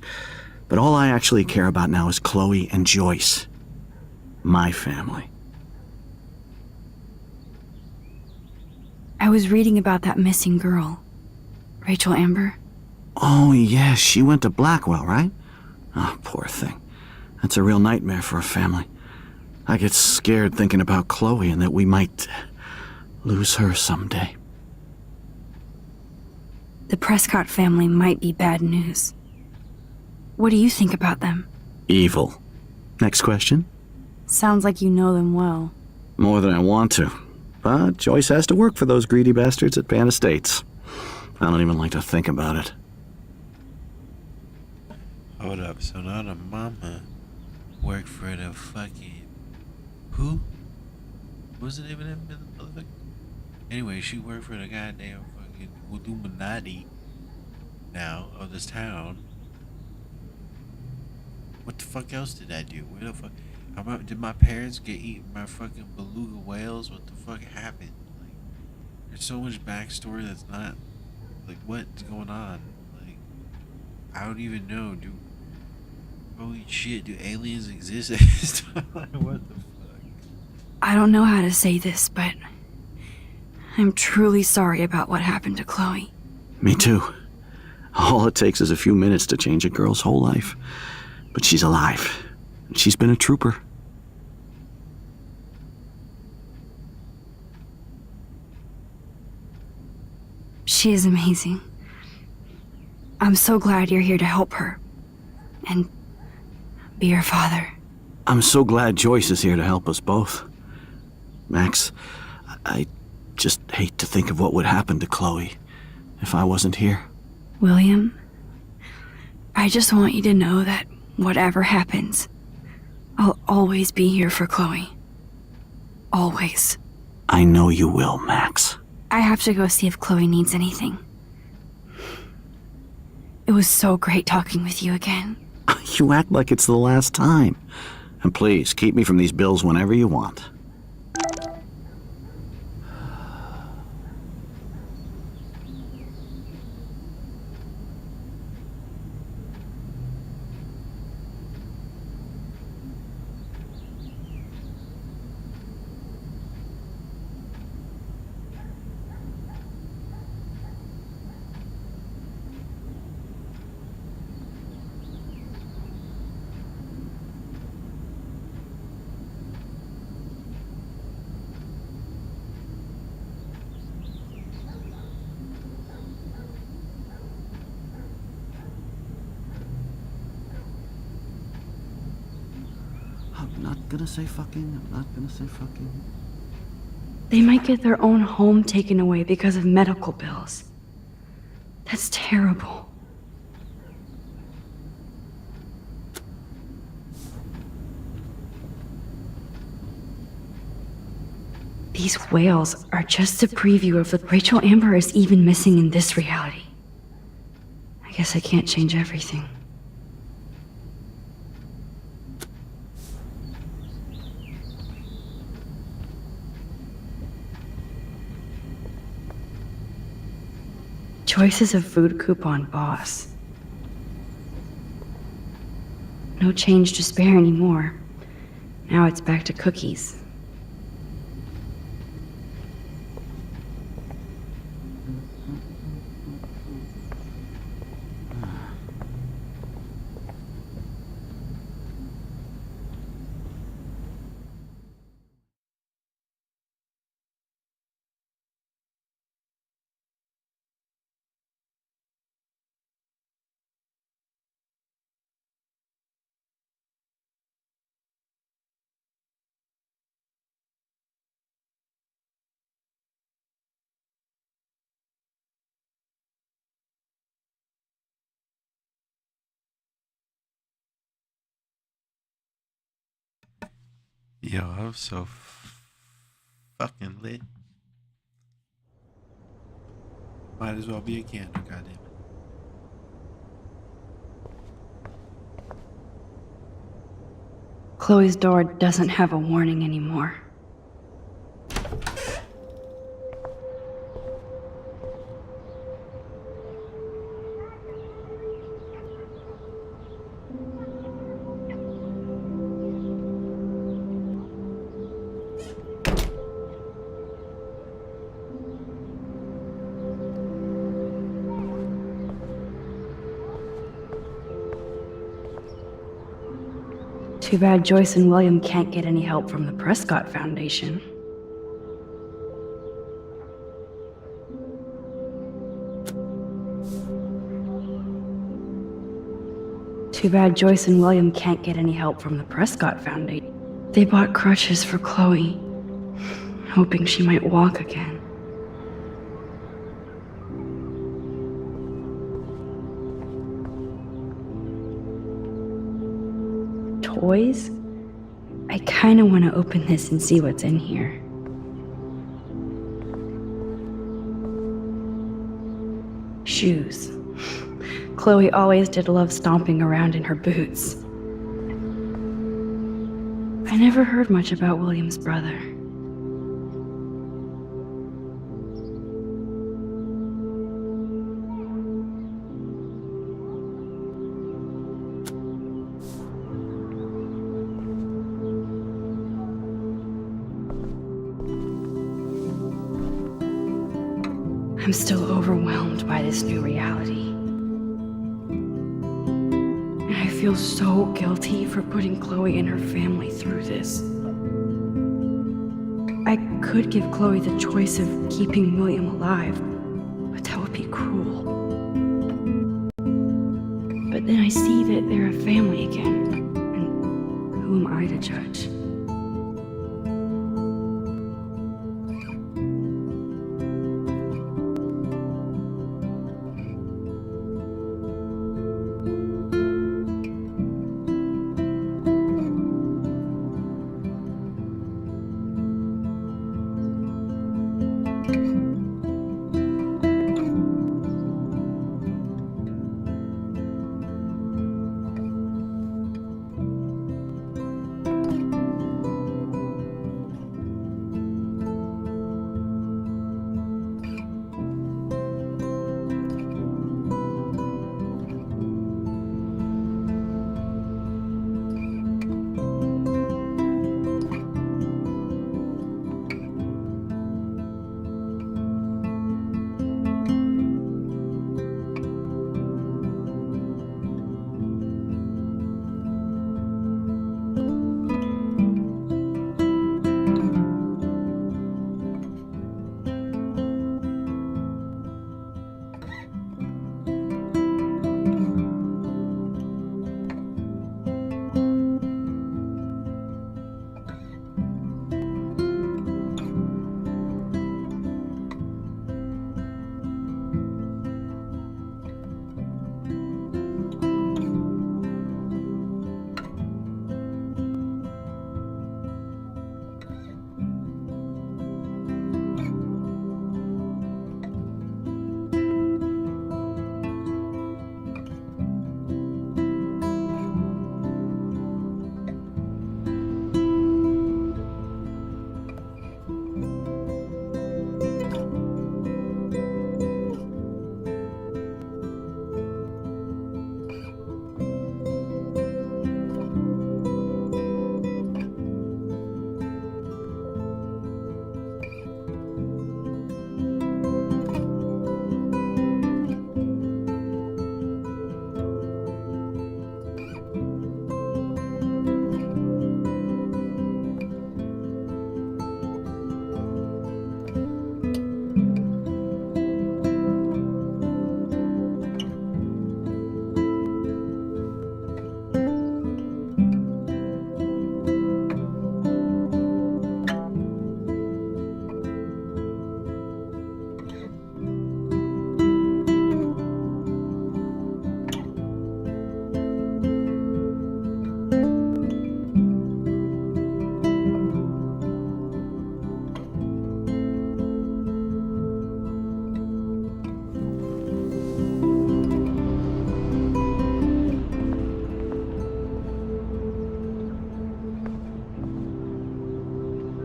But all I actually care about now is Chloe and Joyce. My family. I was reading about that missing girl, Rachel Amber. Oh, yeah, she went to Blackwell, right? Oh, poor thing. That's a real nightmare for a family. I get scared thinking about Chloe and that we might lose her someday. The Prescott family might be bad news. What do you think about them? Evil. Next question? Sounds like you know them well. More than I want to. But Joyce has to work for those greedy bastards at Pan Estates. I don't even like to think about it. Hold up, so now the mama worked for the fucking... Who? What's the name of that motherfucker? Anyway, she worked for the goddamn fucking Illuminati now of this town. What the fuck else did I do? Where the fuck... Did my parents get eaten by fucking beluga whales? What the fuck happened? Like, there's so much backstory that's not... Like, what's going on? Like, I don't even know, dude. Holy shit, do aliens exist? Like, what the fuck? I don't know how to say this, but I'm truly sorry about what happened to Chloe. Me too. All it takes is a few minutes to change a girl's whole life. But she's alive. And she's been a trooper. She is amazing. I'm so glad you're here to help her. And be her father. I'm so glad Joyce is here to help us both. Max, I just hate to think of what would happen to Chloe if I wasn't here. William, I just want you to know that whatever happens, I'll always be here for Chloe. Always. I know you will, Max. I have to go see if Chloe needs anything. It was so great talking with you again. You act like it's the last time. And please, keep me from these bills whenever you want. I'm not gonna say fucking. I'm not gonna say fucking. They might get their own home taken away because of medical bills. That's terrible. These whales are just a preview of what Rachel Amber is even missing in this reality. I guess I can't change everything. Choice is a food coupon boss. No change to spare anymore. Now it's back to cookies. Yo, I'm so fucking lit. Might as well be a candle, goddamn it. Chloe's door doesn't have a warning anymore. Too bad Joyce and William can't get any help from the Prescott Foundation. Too bad Joyce and William can't get any help from the Prescott Foundation. They bought crutches for Chloe, hoping she might walk again. Toys? I kinda wanna open this and see what's in here. Shoes. Chloe always did love stomping around in her boots. I never heard much about William's brother. I'm still overwhelmed by this new reality. And I feel so guilty for putting Chloe and her family through this. I could give Chloe the choice of keeping William alive, but that would be cruel. But then I see that they're a family again, and who am I to judge?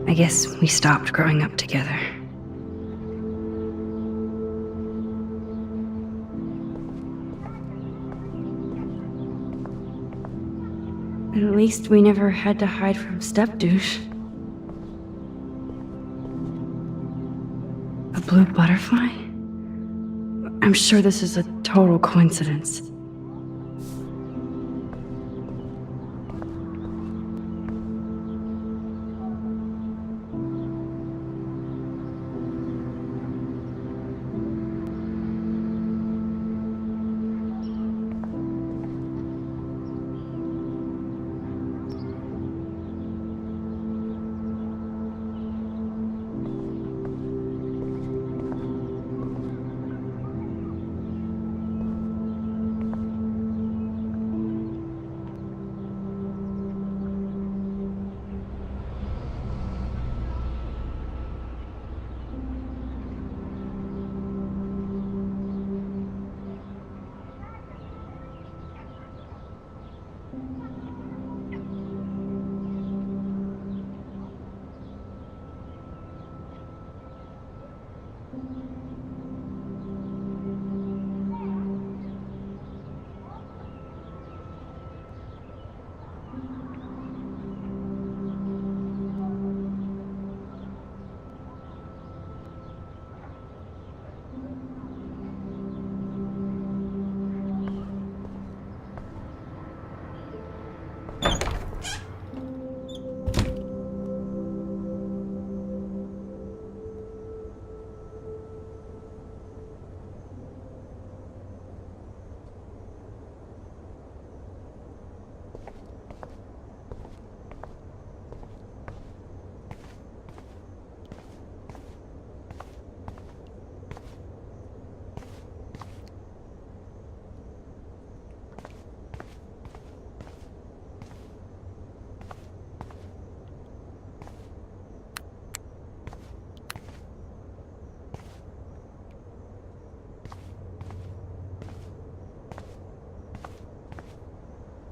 I guess we stopped growing up together. At least we never had to hide from step-douche. A blue butterfly? I'm sure this is a total coincidence.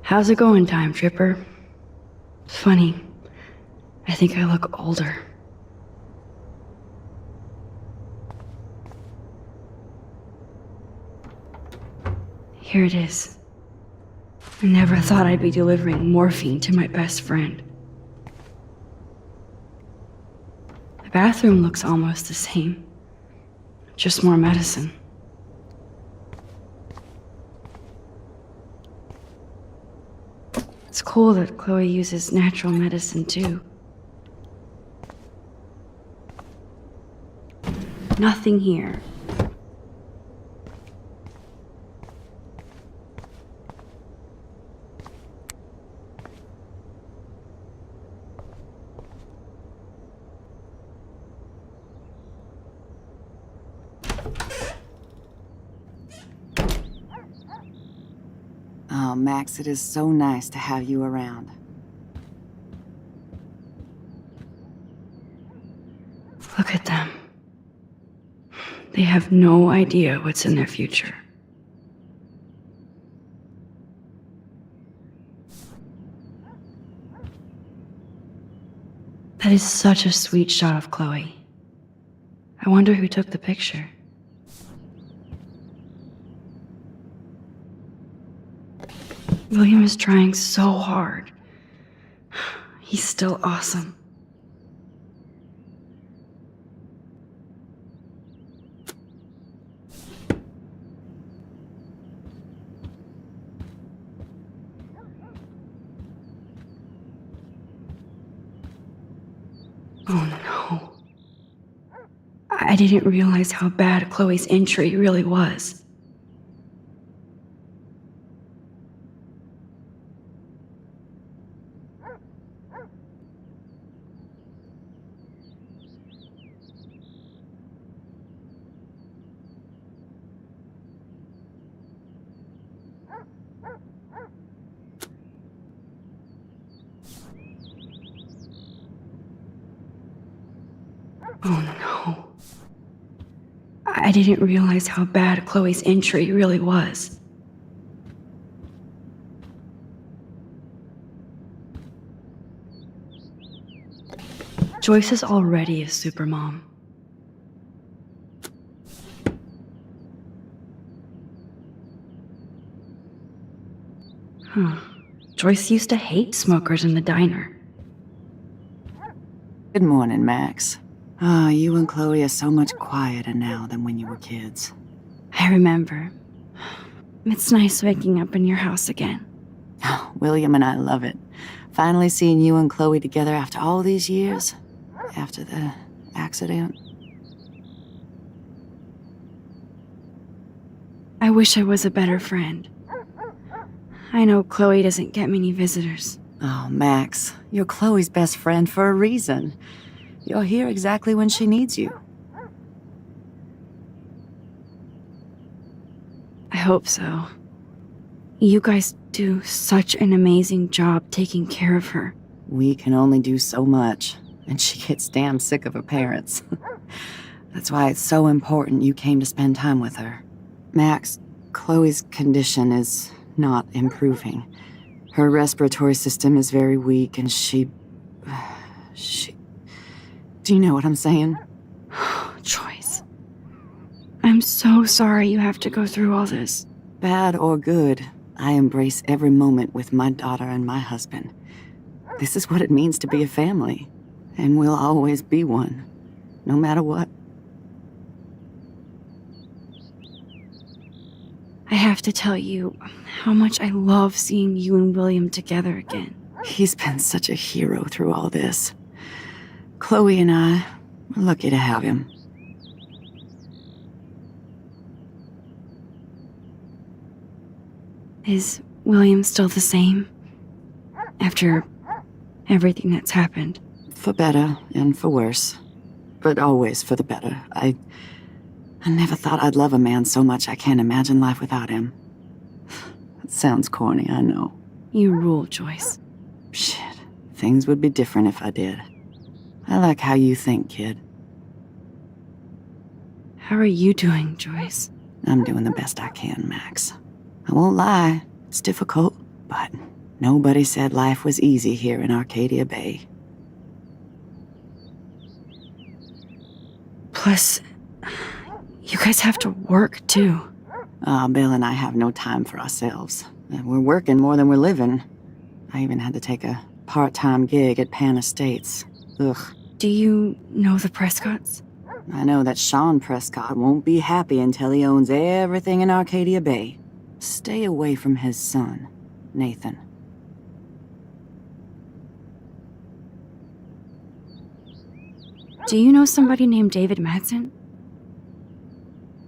How's it going, Time Tripper? It's funny. I think I look older. Here it is. I never thought I'd be delivering morphine to my best friend. The bathroom looks almost the same. Just more medicine. It's cool that Chloe uses natural medicine too. Nothing here. Oh, Max, it is so nice to have you around. Look at them. They have no idea what's in their future. That is such a sweet shot of Chloe. I wonder who took the picture. William is trying so hard. He's still awesome. Oh no. I didn't realize how bad Chloe's injury really was. Oh no. I didn't realize how bad Chloe's injury really was. Joyce is already a supermom. Huh. Joyce used to hate smokers in the diner. Good morning, Max. Ah, you and Chloe are so much quieter now than when you were kids. I remember. It's nice waking up in your house again. Oh, William and I love it. Finally seeing you and Chloe together after all these years. After the accident. I wish I was a better friend. I know Chloe doesn't get many visitors. Oh, Max, you're Chloe's best friend for a reason. You're here exactly when she needs you. I hope so. You guys do such an amazing job taking care of her. We can only do so much, and she gets damn sick of her parents. That's why it's so important you came to spend time with her. Max, Chloe's condition is not improving. Her respiratory system is very weak, and she... Do you know what I'm saying? Joyce. I'm so sorry you have to go through all this. Bad or good, I embrace every moment with my daughter and my husband. This is what it means to be a family, and we'll always be one, no matter what. I have to tell you how much I love seeing you and William together again. He's been such a hero through all this. Chloe and I are lucky to have him. Is William still the same? After everything that's happened? For better and for worse. But always for the better. I never thought I'd love a man so much I can't imagine life without him. That sounds corny, I know. You rule, Joyce. Shit. Things would be different if I did. I like how you think, kid. How are you doing, Joyce? I'm doing the best I can, Max. I won't lie. It's difficult, but Nobody said life was easy here in Arcadia Bay. Plus, you guys have to work too. Bill and I have no time for ourselves. We're working more than we're living. I even had to take a part-time gig at Pan Estates. Ugh. Do you know the Prescotts? I know that Sean Prescott won't be happy until he owns everything in Arcadia Bay. Stay away from his son, Nathan. Do you know somebody named David Madsen?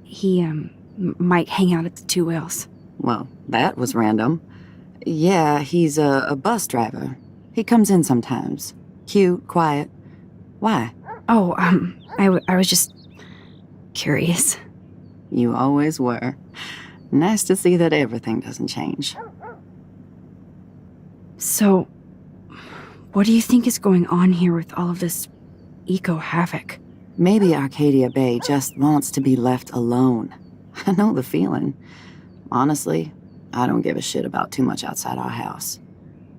He, might hang out at the Two Whales. Well, that was random. Yeah, he's a bus driver. He comes in sometimes. Cute, quiet. Why? Oh, I was just curious. You always were. Nice to see that everything doesn't change. So, what do you think is going on here with all of this eco-havoc? Maybe Arcadia Bay just wants to be left alone. I know the feeling. Honestly, I don't give a shit about too much outside our house.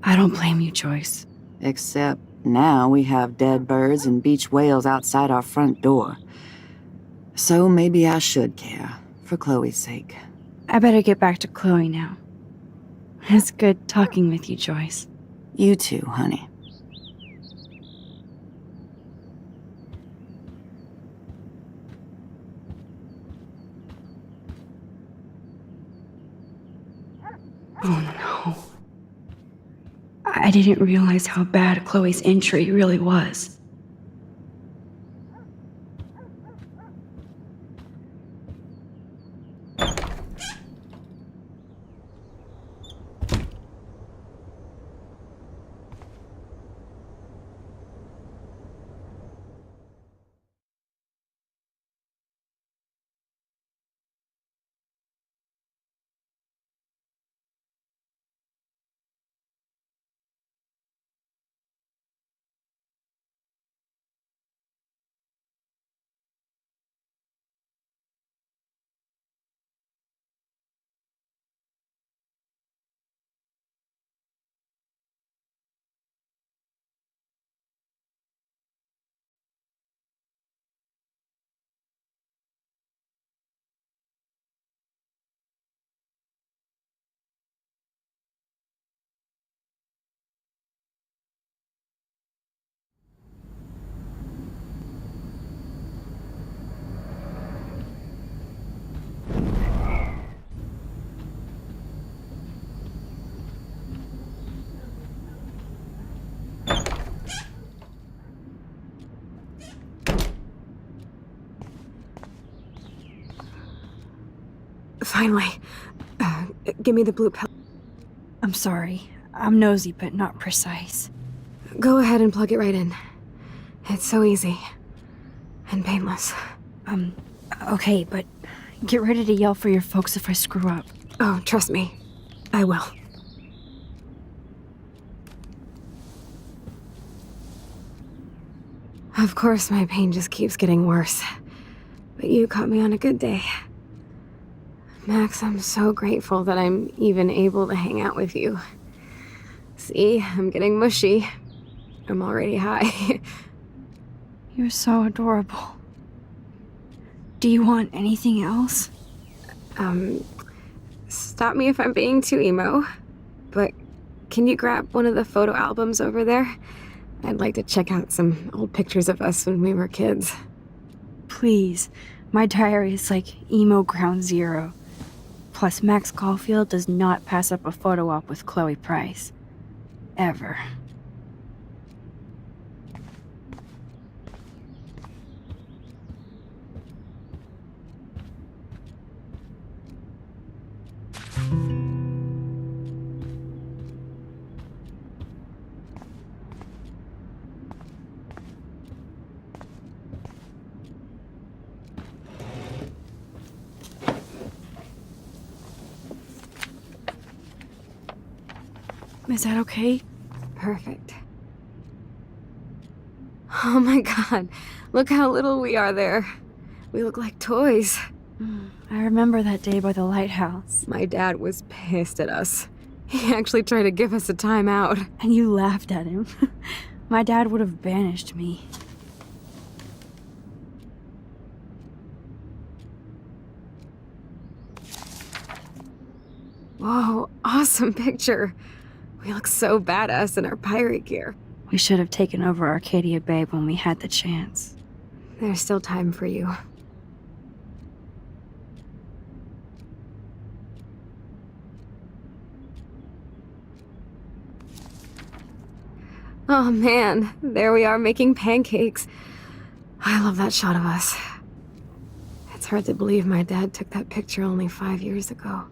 I don't blame you, Joyce. Except now we have dead birds and beach whales outside our front door. So maybe I should care, for Chloe's sake. I better get back to Chloe now. It's good talking with you, Joyce. You too, honey. Oh no. I didn't realize how bad Chloe's injury really was. Finally. Give me the blue pill. I'm sorry. I'm nosy, but not precise. Go ahead and plug it right in. It's so easy. And painless. Okay, but get ready to yell for your folks if I screw up. Oh, trust me. I will. Of course, my pain just keeps getting worse. But you caught me on a good day. Max, I'm so grateful that I'm even able to hang out with you. See, I'm getting mushy. I'm already high. You're so adorable. Do you want anything else? Stop me if I'm being too emo, but can you grab one of the photo albums over there? I'd like to check out some old pictures of us when we were kids. Please. My diary is like emo ground zero. Plus, Max Caulfield does not pass up a photo op with Chloe Price. Ever. Is that okay? Perfect. Oh my god, look how little we are there. We look like toys. I remember that day by the lighthouse. My dad was pissed at us. He actually tried to give us a timeout. And you laughed at him. My dad would have banished me. Whoa, awesome picture. We look so badass in our pirate gear. We should have taken over Arcadia Bay when we had the chance. There's still time for you. Oh man, there we are making pancakes. I love that shot of us. It's hard to believe my dad took that picture only 5 years ago.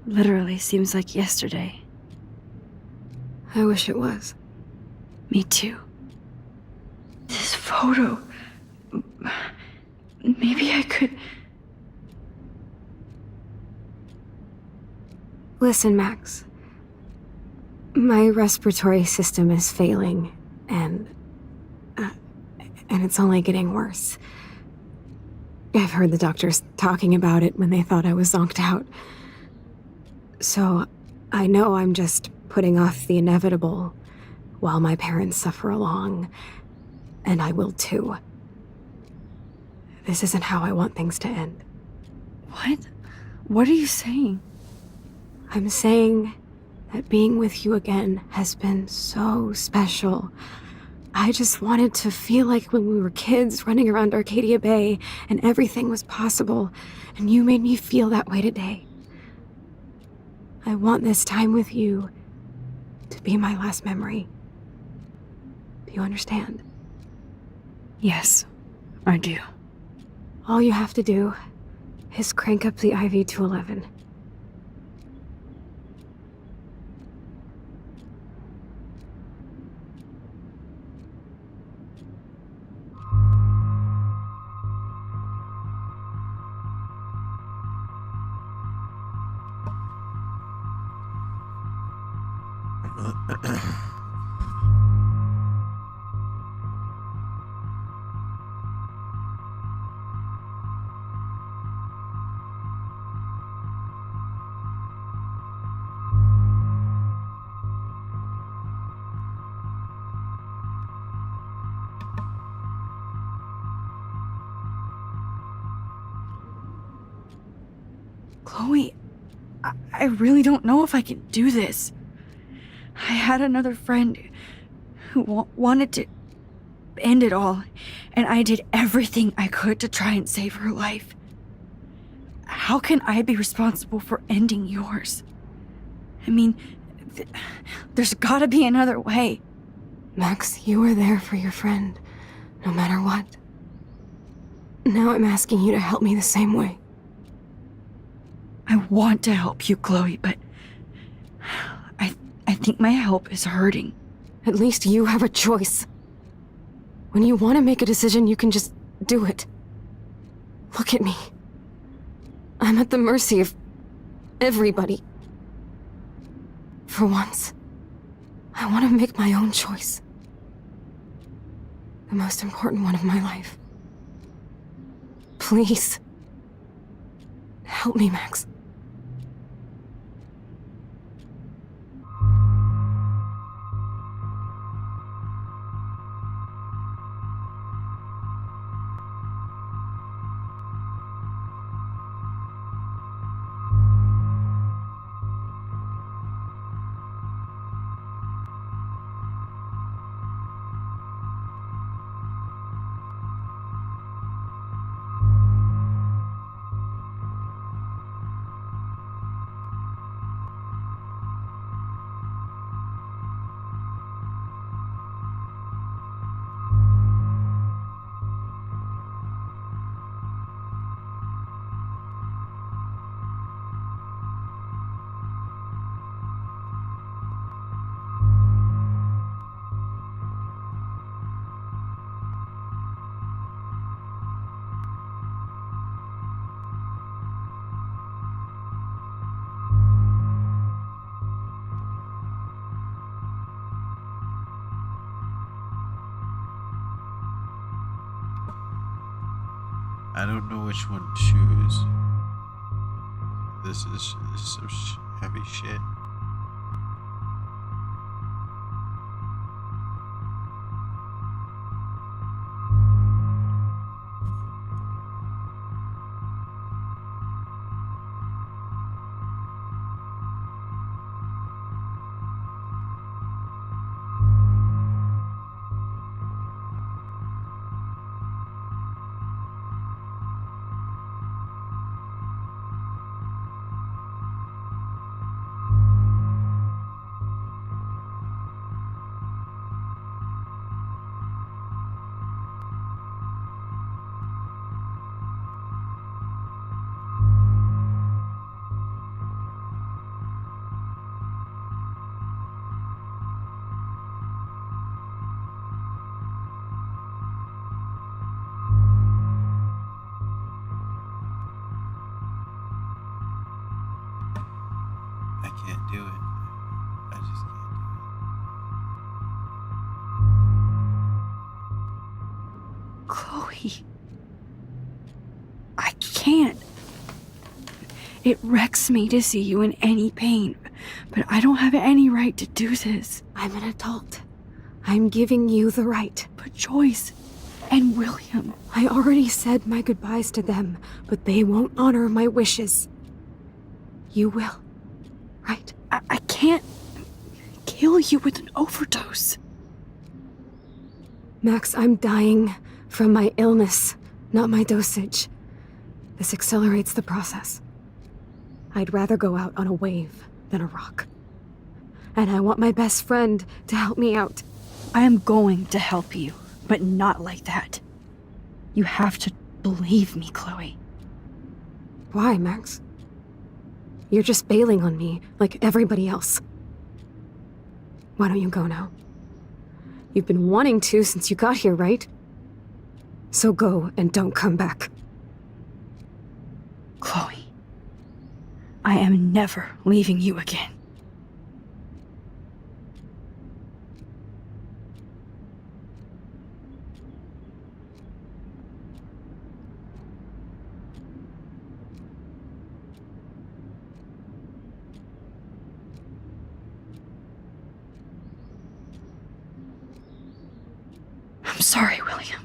Literally seems like yesterday. I wish it was. Me too. This photo... Maybe I could... Listen, Max. My respiratory system is failing, and it's only getting worse. I've heard the doctors talking about it when they thought I was zonked out. So, I know I'm just putting off the inevitable while my parents suffer along, and I will too. This isn't how I want things to end. What? What are you saying? I'm saying that being with you again has been so special. I just wanted to feel like when we were kids running around Arcadia Bay and everything was possible, and you made me feel that way today. I want this time with you to be my last memory. Do you understand? Yes, I do. All you have to do is crank up the IV to 11. Chloe, I really don't know if I can do this. I had another friend who wanted to end it all, and I did everything I could to try and save her life. How can I be responsible for ending yours? I mean, there's gotta be another way. Max, you were there for your friend, no matter what. Now I'm asking you to help me the same way. I want to help you, Chloe, but I think my help is hurting. At least you have a choice. When you want to make a decision, you can just do it. Look at me. I'm at the mercy of everybody. For once, I want to make my own choice. The most important one of my life. Please. Help me, Max. I don't know which one to choose. This is some heavy shit. do it. I just can't do it. Chloe. I can't. It wrecks me to see you in any pain, but I don't have any right to do this. I'm an adult. I'm giving you the right. But Joyce and William. I already said my goodbyes to them, but they won't honor my wishes. You will, right? I can't kill you with an overdose. Max, I'm dying from my illness, not my dosage. This accelerates the process. I'd rather go out on a wave than a rock. And I want my best friend to help me out. I am going to help you, but not like that. You have to believe me, Chloe. Why, Max? You're just bailing on me like everybody else. Why don't you go now? You've been wanting to since you got here, right? So go and don't come back. Chloe, I am never leaving you again. I'm sorry, William.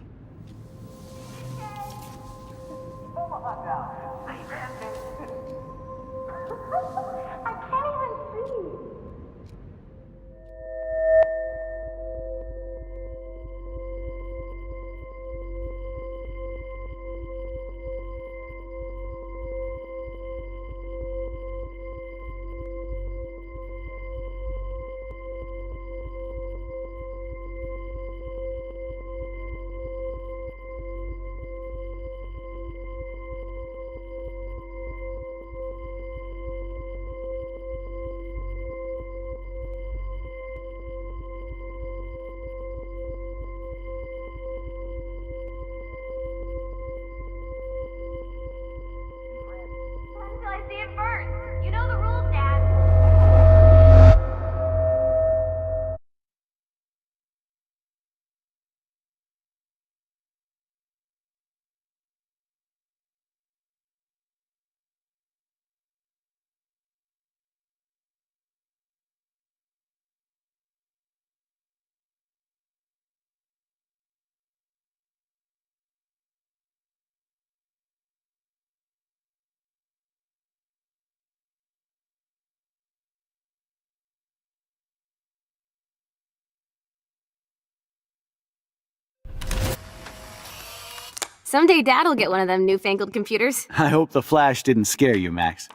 Someday Dad'll get one of them newfangled computers. I hope the flash didn't scare you, Max.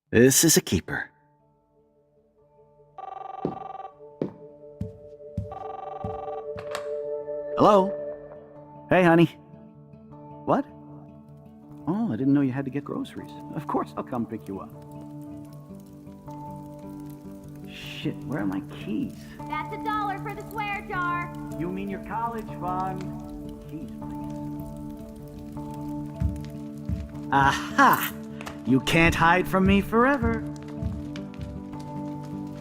This is a keeper. Hello? Hey, honey. What? Oh, I didn't know you had to get groceries. Of course I'll come pick you up. Shit, where are my keys? That's $1 for the swear jar. You mean your college fund? Keys, please. Aha! You can't hide from me forever.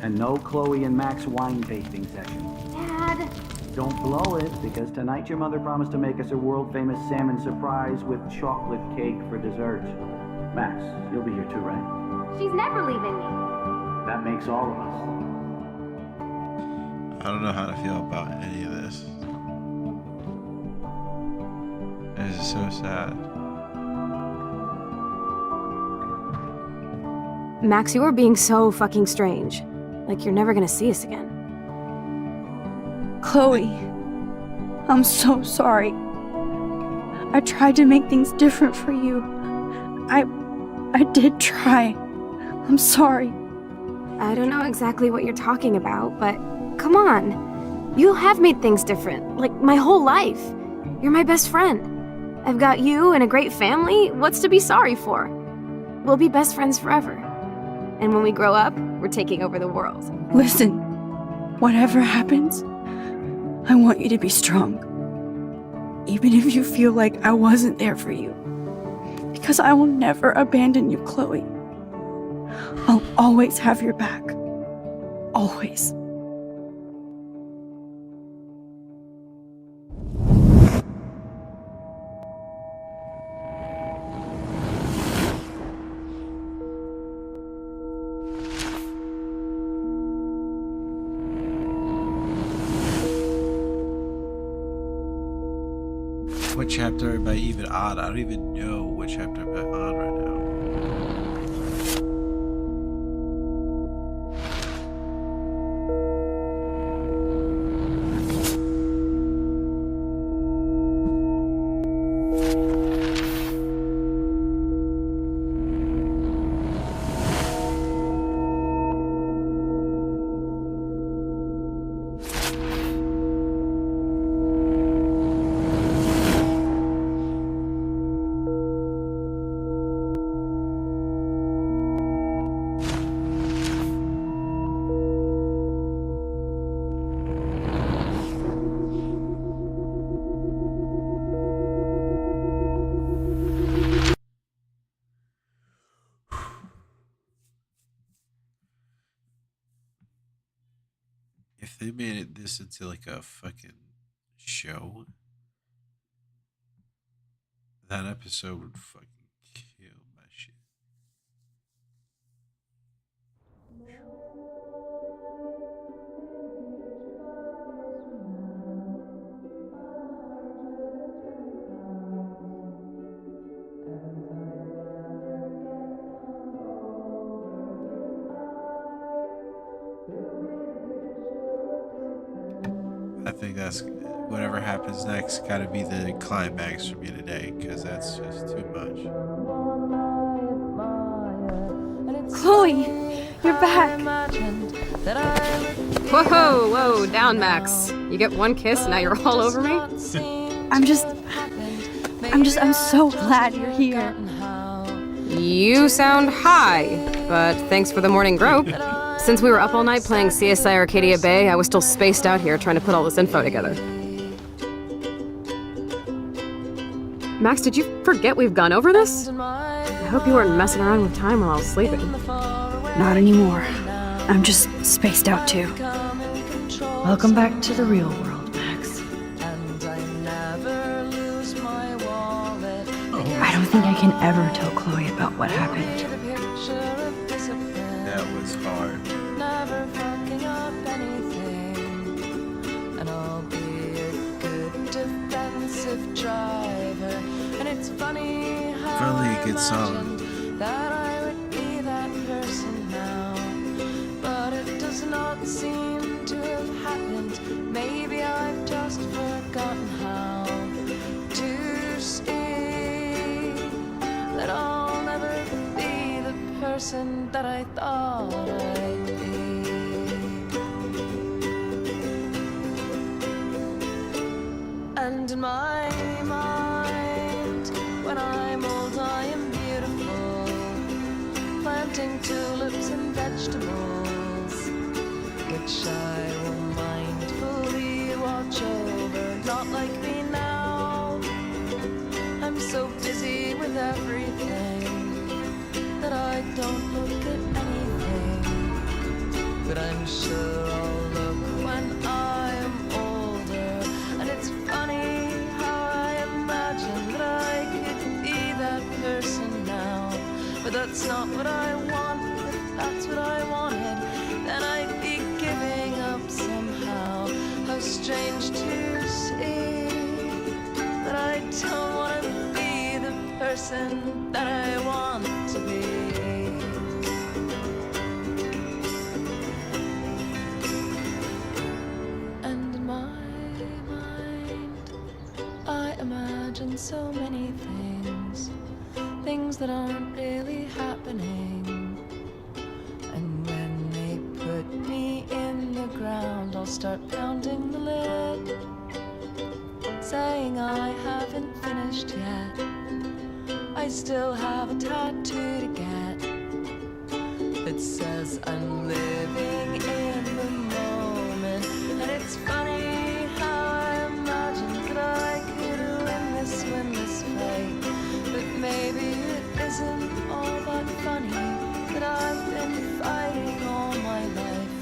And no Chloe and Max wine tasting session. Dad. Don't blow it, because tonight your mother promised to make us a world-famous salmon surprise with chocolate cake for dessert. Max, you'll be here too, right? She's never leaving me. That makes all of us. I don't know how to feel about any of this. This is so sad. Max, you are being so fucking strange. Like you're never gonna see us again. Chloe, I'm so sorry. I tried to make things different for you. I did try. I'm sorry. I don't know exactly what you're talking about, but come on. You have made things different, like my whole life. You're my best friend. I've got you and a great family. What's to be sorry for? We'll be best friends forever. And when we grow up, we're taking over the world. Listen, whatever happens, I want you to be strong. Even if you feel like I wasn't there for you. Because I will never abandon you, Chloe. I'll always have your back. Always. What chapter am I even on? I don't even know what chapter I'm on right now. If they made it this into like a fucking show, that episode would fucking kill my shit. I think that's whatever happens next gotta be the climax for me today, because that's just too much. Chloe, you're back. Whoa, whoa, down, Max. You get one kiss and now you're all over me? I'm so glad you're here. You sound high, but thanks for the morning grope. Since we were up all night playing CSI Arcadia Bay, I was still spaced out here trying to put all this info together. Max, did you forget we've gone over this? I hope you weren't messing around with time while I was sleeping. Not anymore. I'm just spaced out too. Welcome back to the real world, Max. I don't think I can ever tell Chloe about what happened. That was hard. Never fucking up anything, and I'll be a good defensive driver. And it's funny how Really a good I song. imagined that I would be that person now, but it does not seem to have happened. Maybe I've just forgotten how to see that I'll never be the person that I thought I'd be. And in my mind, when I'm old, I am beautiful, planting tulips and vegetables, which I will mindfully watch over. Not like me now, I'm so busy with everything that I don't look at anything. But I'm sure I'll look when I am older. And it's funny how I imagine that I could be that person now. But that's not what I want. If that's what I wanted, then I'd be giving up somehow. How strange to see that I don't want to be the person that I want to be. And in my mind, I imagine so many things, things that aren't really happening. And when they put me in the ground, I'll start pounding the lid, saying I haven't finished yet. I still have a tattoo to get that says I'm living in the moment. And it's funny how I imagined that I could win this fight. But maybe it isn't all that funny that I've been fighting all my life.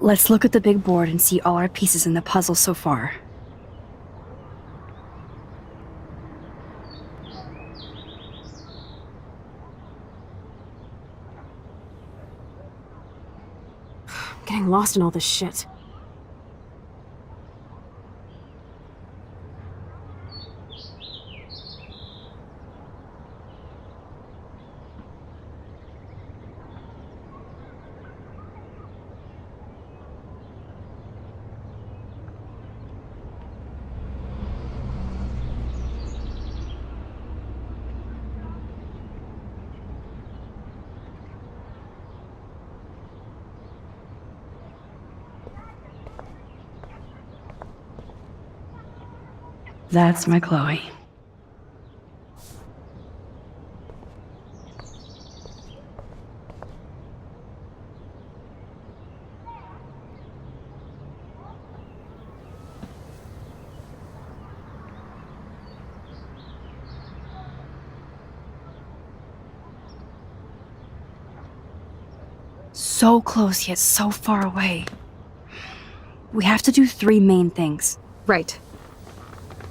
Let's look at the big board and see all our pieces in the puzzle so far. I'm getting lost in all this shit. That's my Chloe. So close yet so far away. We have to do 3 main things. Right.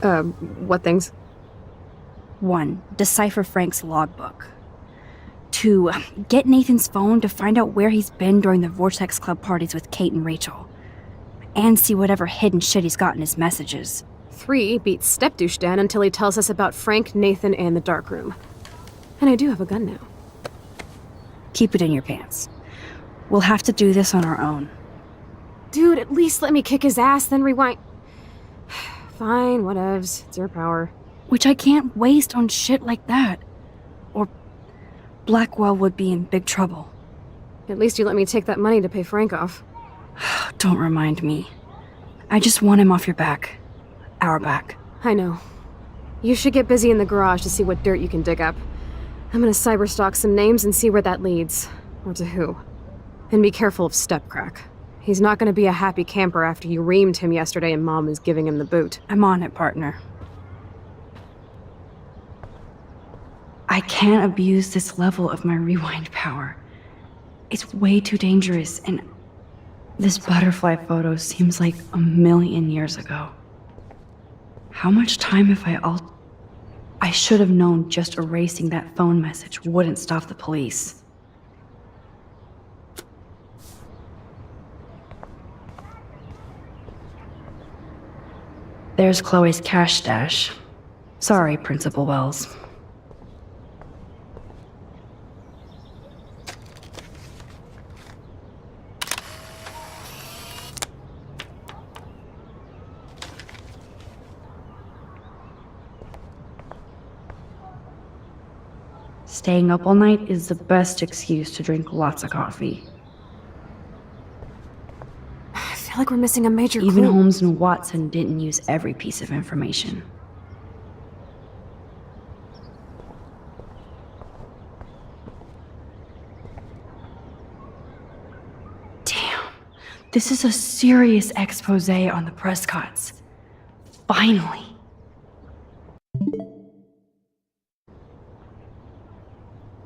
What things? 1. Decipher Frank's logbook. 2. Get Nathan's phone to find out where he's been during the Vortex Club parties with Kate and Rachel. And see whatever hidden shit he's got in his messages. 3. Beat Stepdouche Dan until he tells us about Frank, Nathan, and the darkroom. And I do have a gun now. Keep it in your pants. We'll have to do this on our own. Dude, at least let me kick his ass, then rewind. Fine, whatevs. It's your power. Which I can't waste on shit like that. Or Blackwell would be in big trouble. At least you let me take that money to pay Frank off. Don't remind me. I just want him off your back. Our back. I know. You should get busy in the garage to see what dirt you can dig up. I'm gonna cyberstalk some names and see where that leads. Or to who. And be careful of Stepcrack. He's not gonna be a happy camper after you reamed him yesterday and Mom is giving him the boot. I'm on it, partner. I can't abuse this level of my rewind power. It's way too dangerous, and this butterfly photo seems like 1,000,000 years ago. How much time have I should have known just erasing that phone message wouldn't stop the police. There's Chloe's cash stash. Sorry, Principal Wells. Staying up all night is the best excuse to drink lots of coffee. I feel like we're missing a major Even clue. Holmes and Watson didn't use every piece of information. Damn, this is a serious expose on the Prescotts. Finally.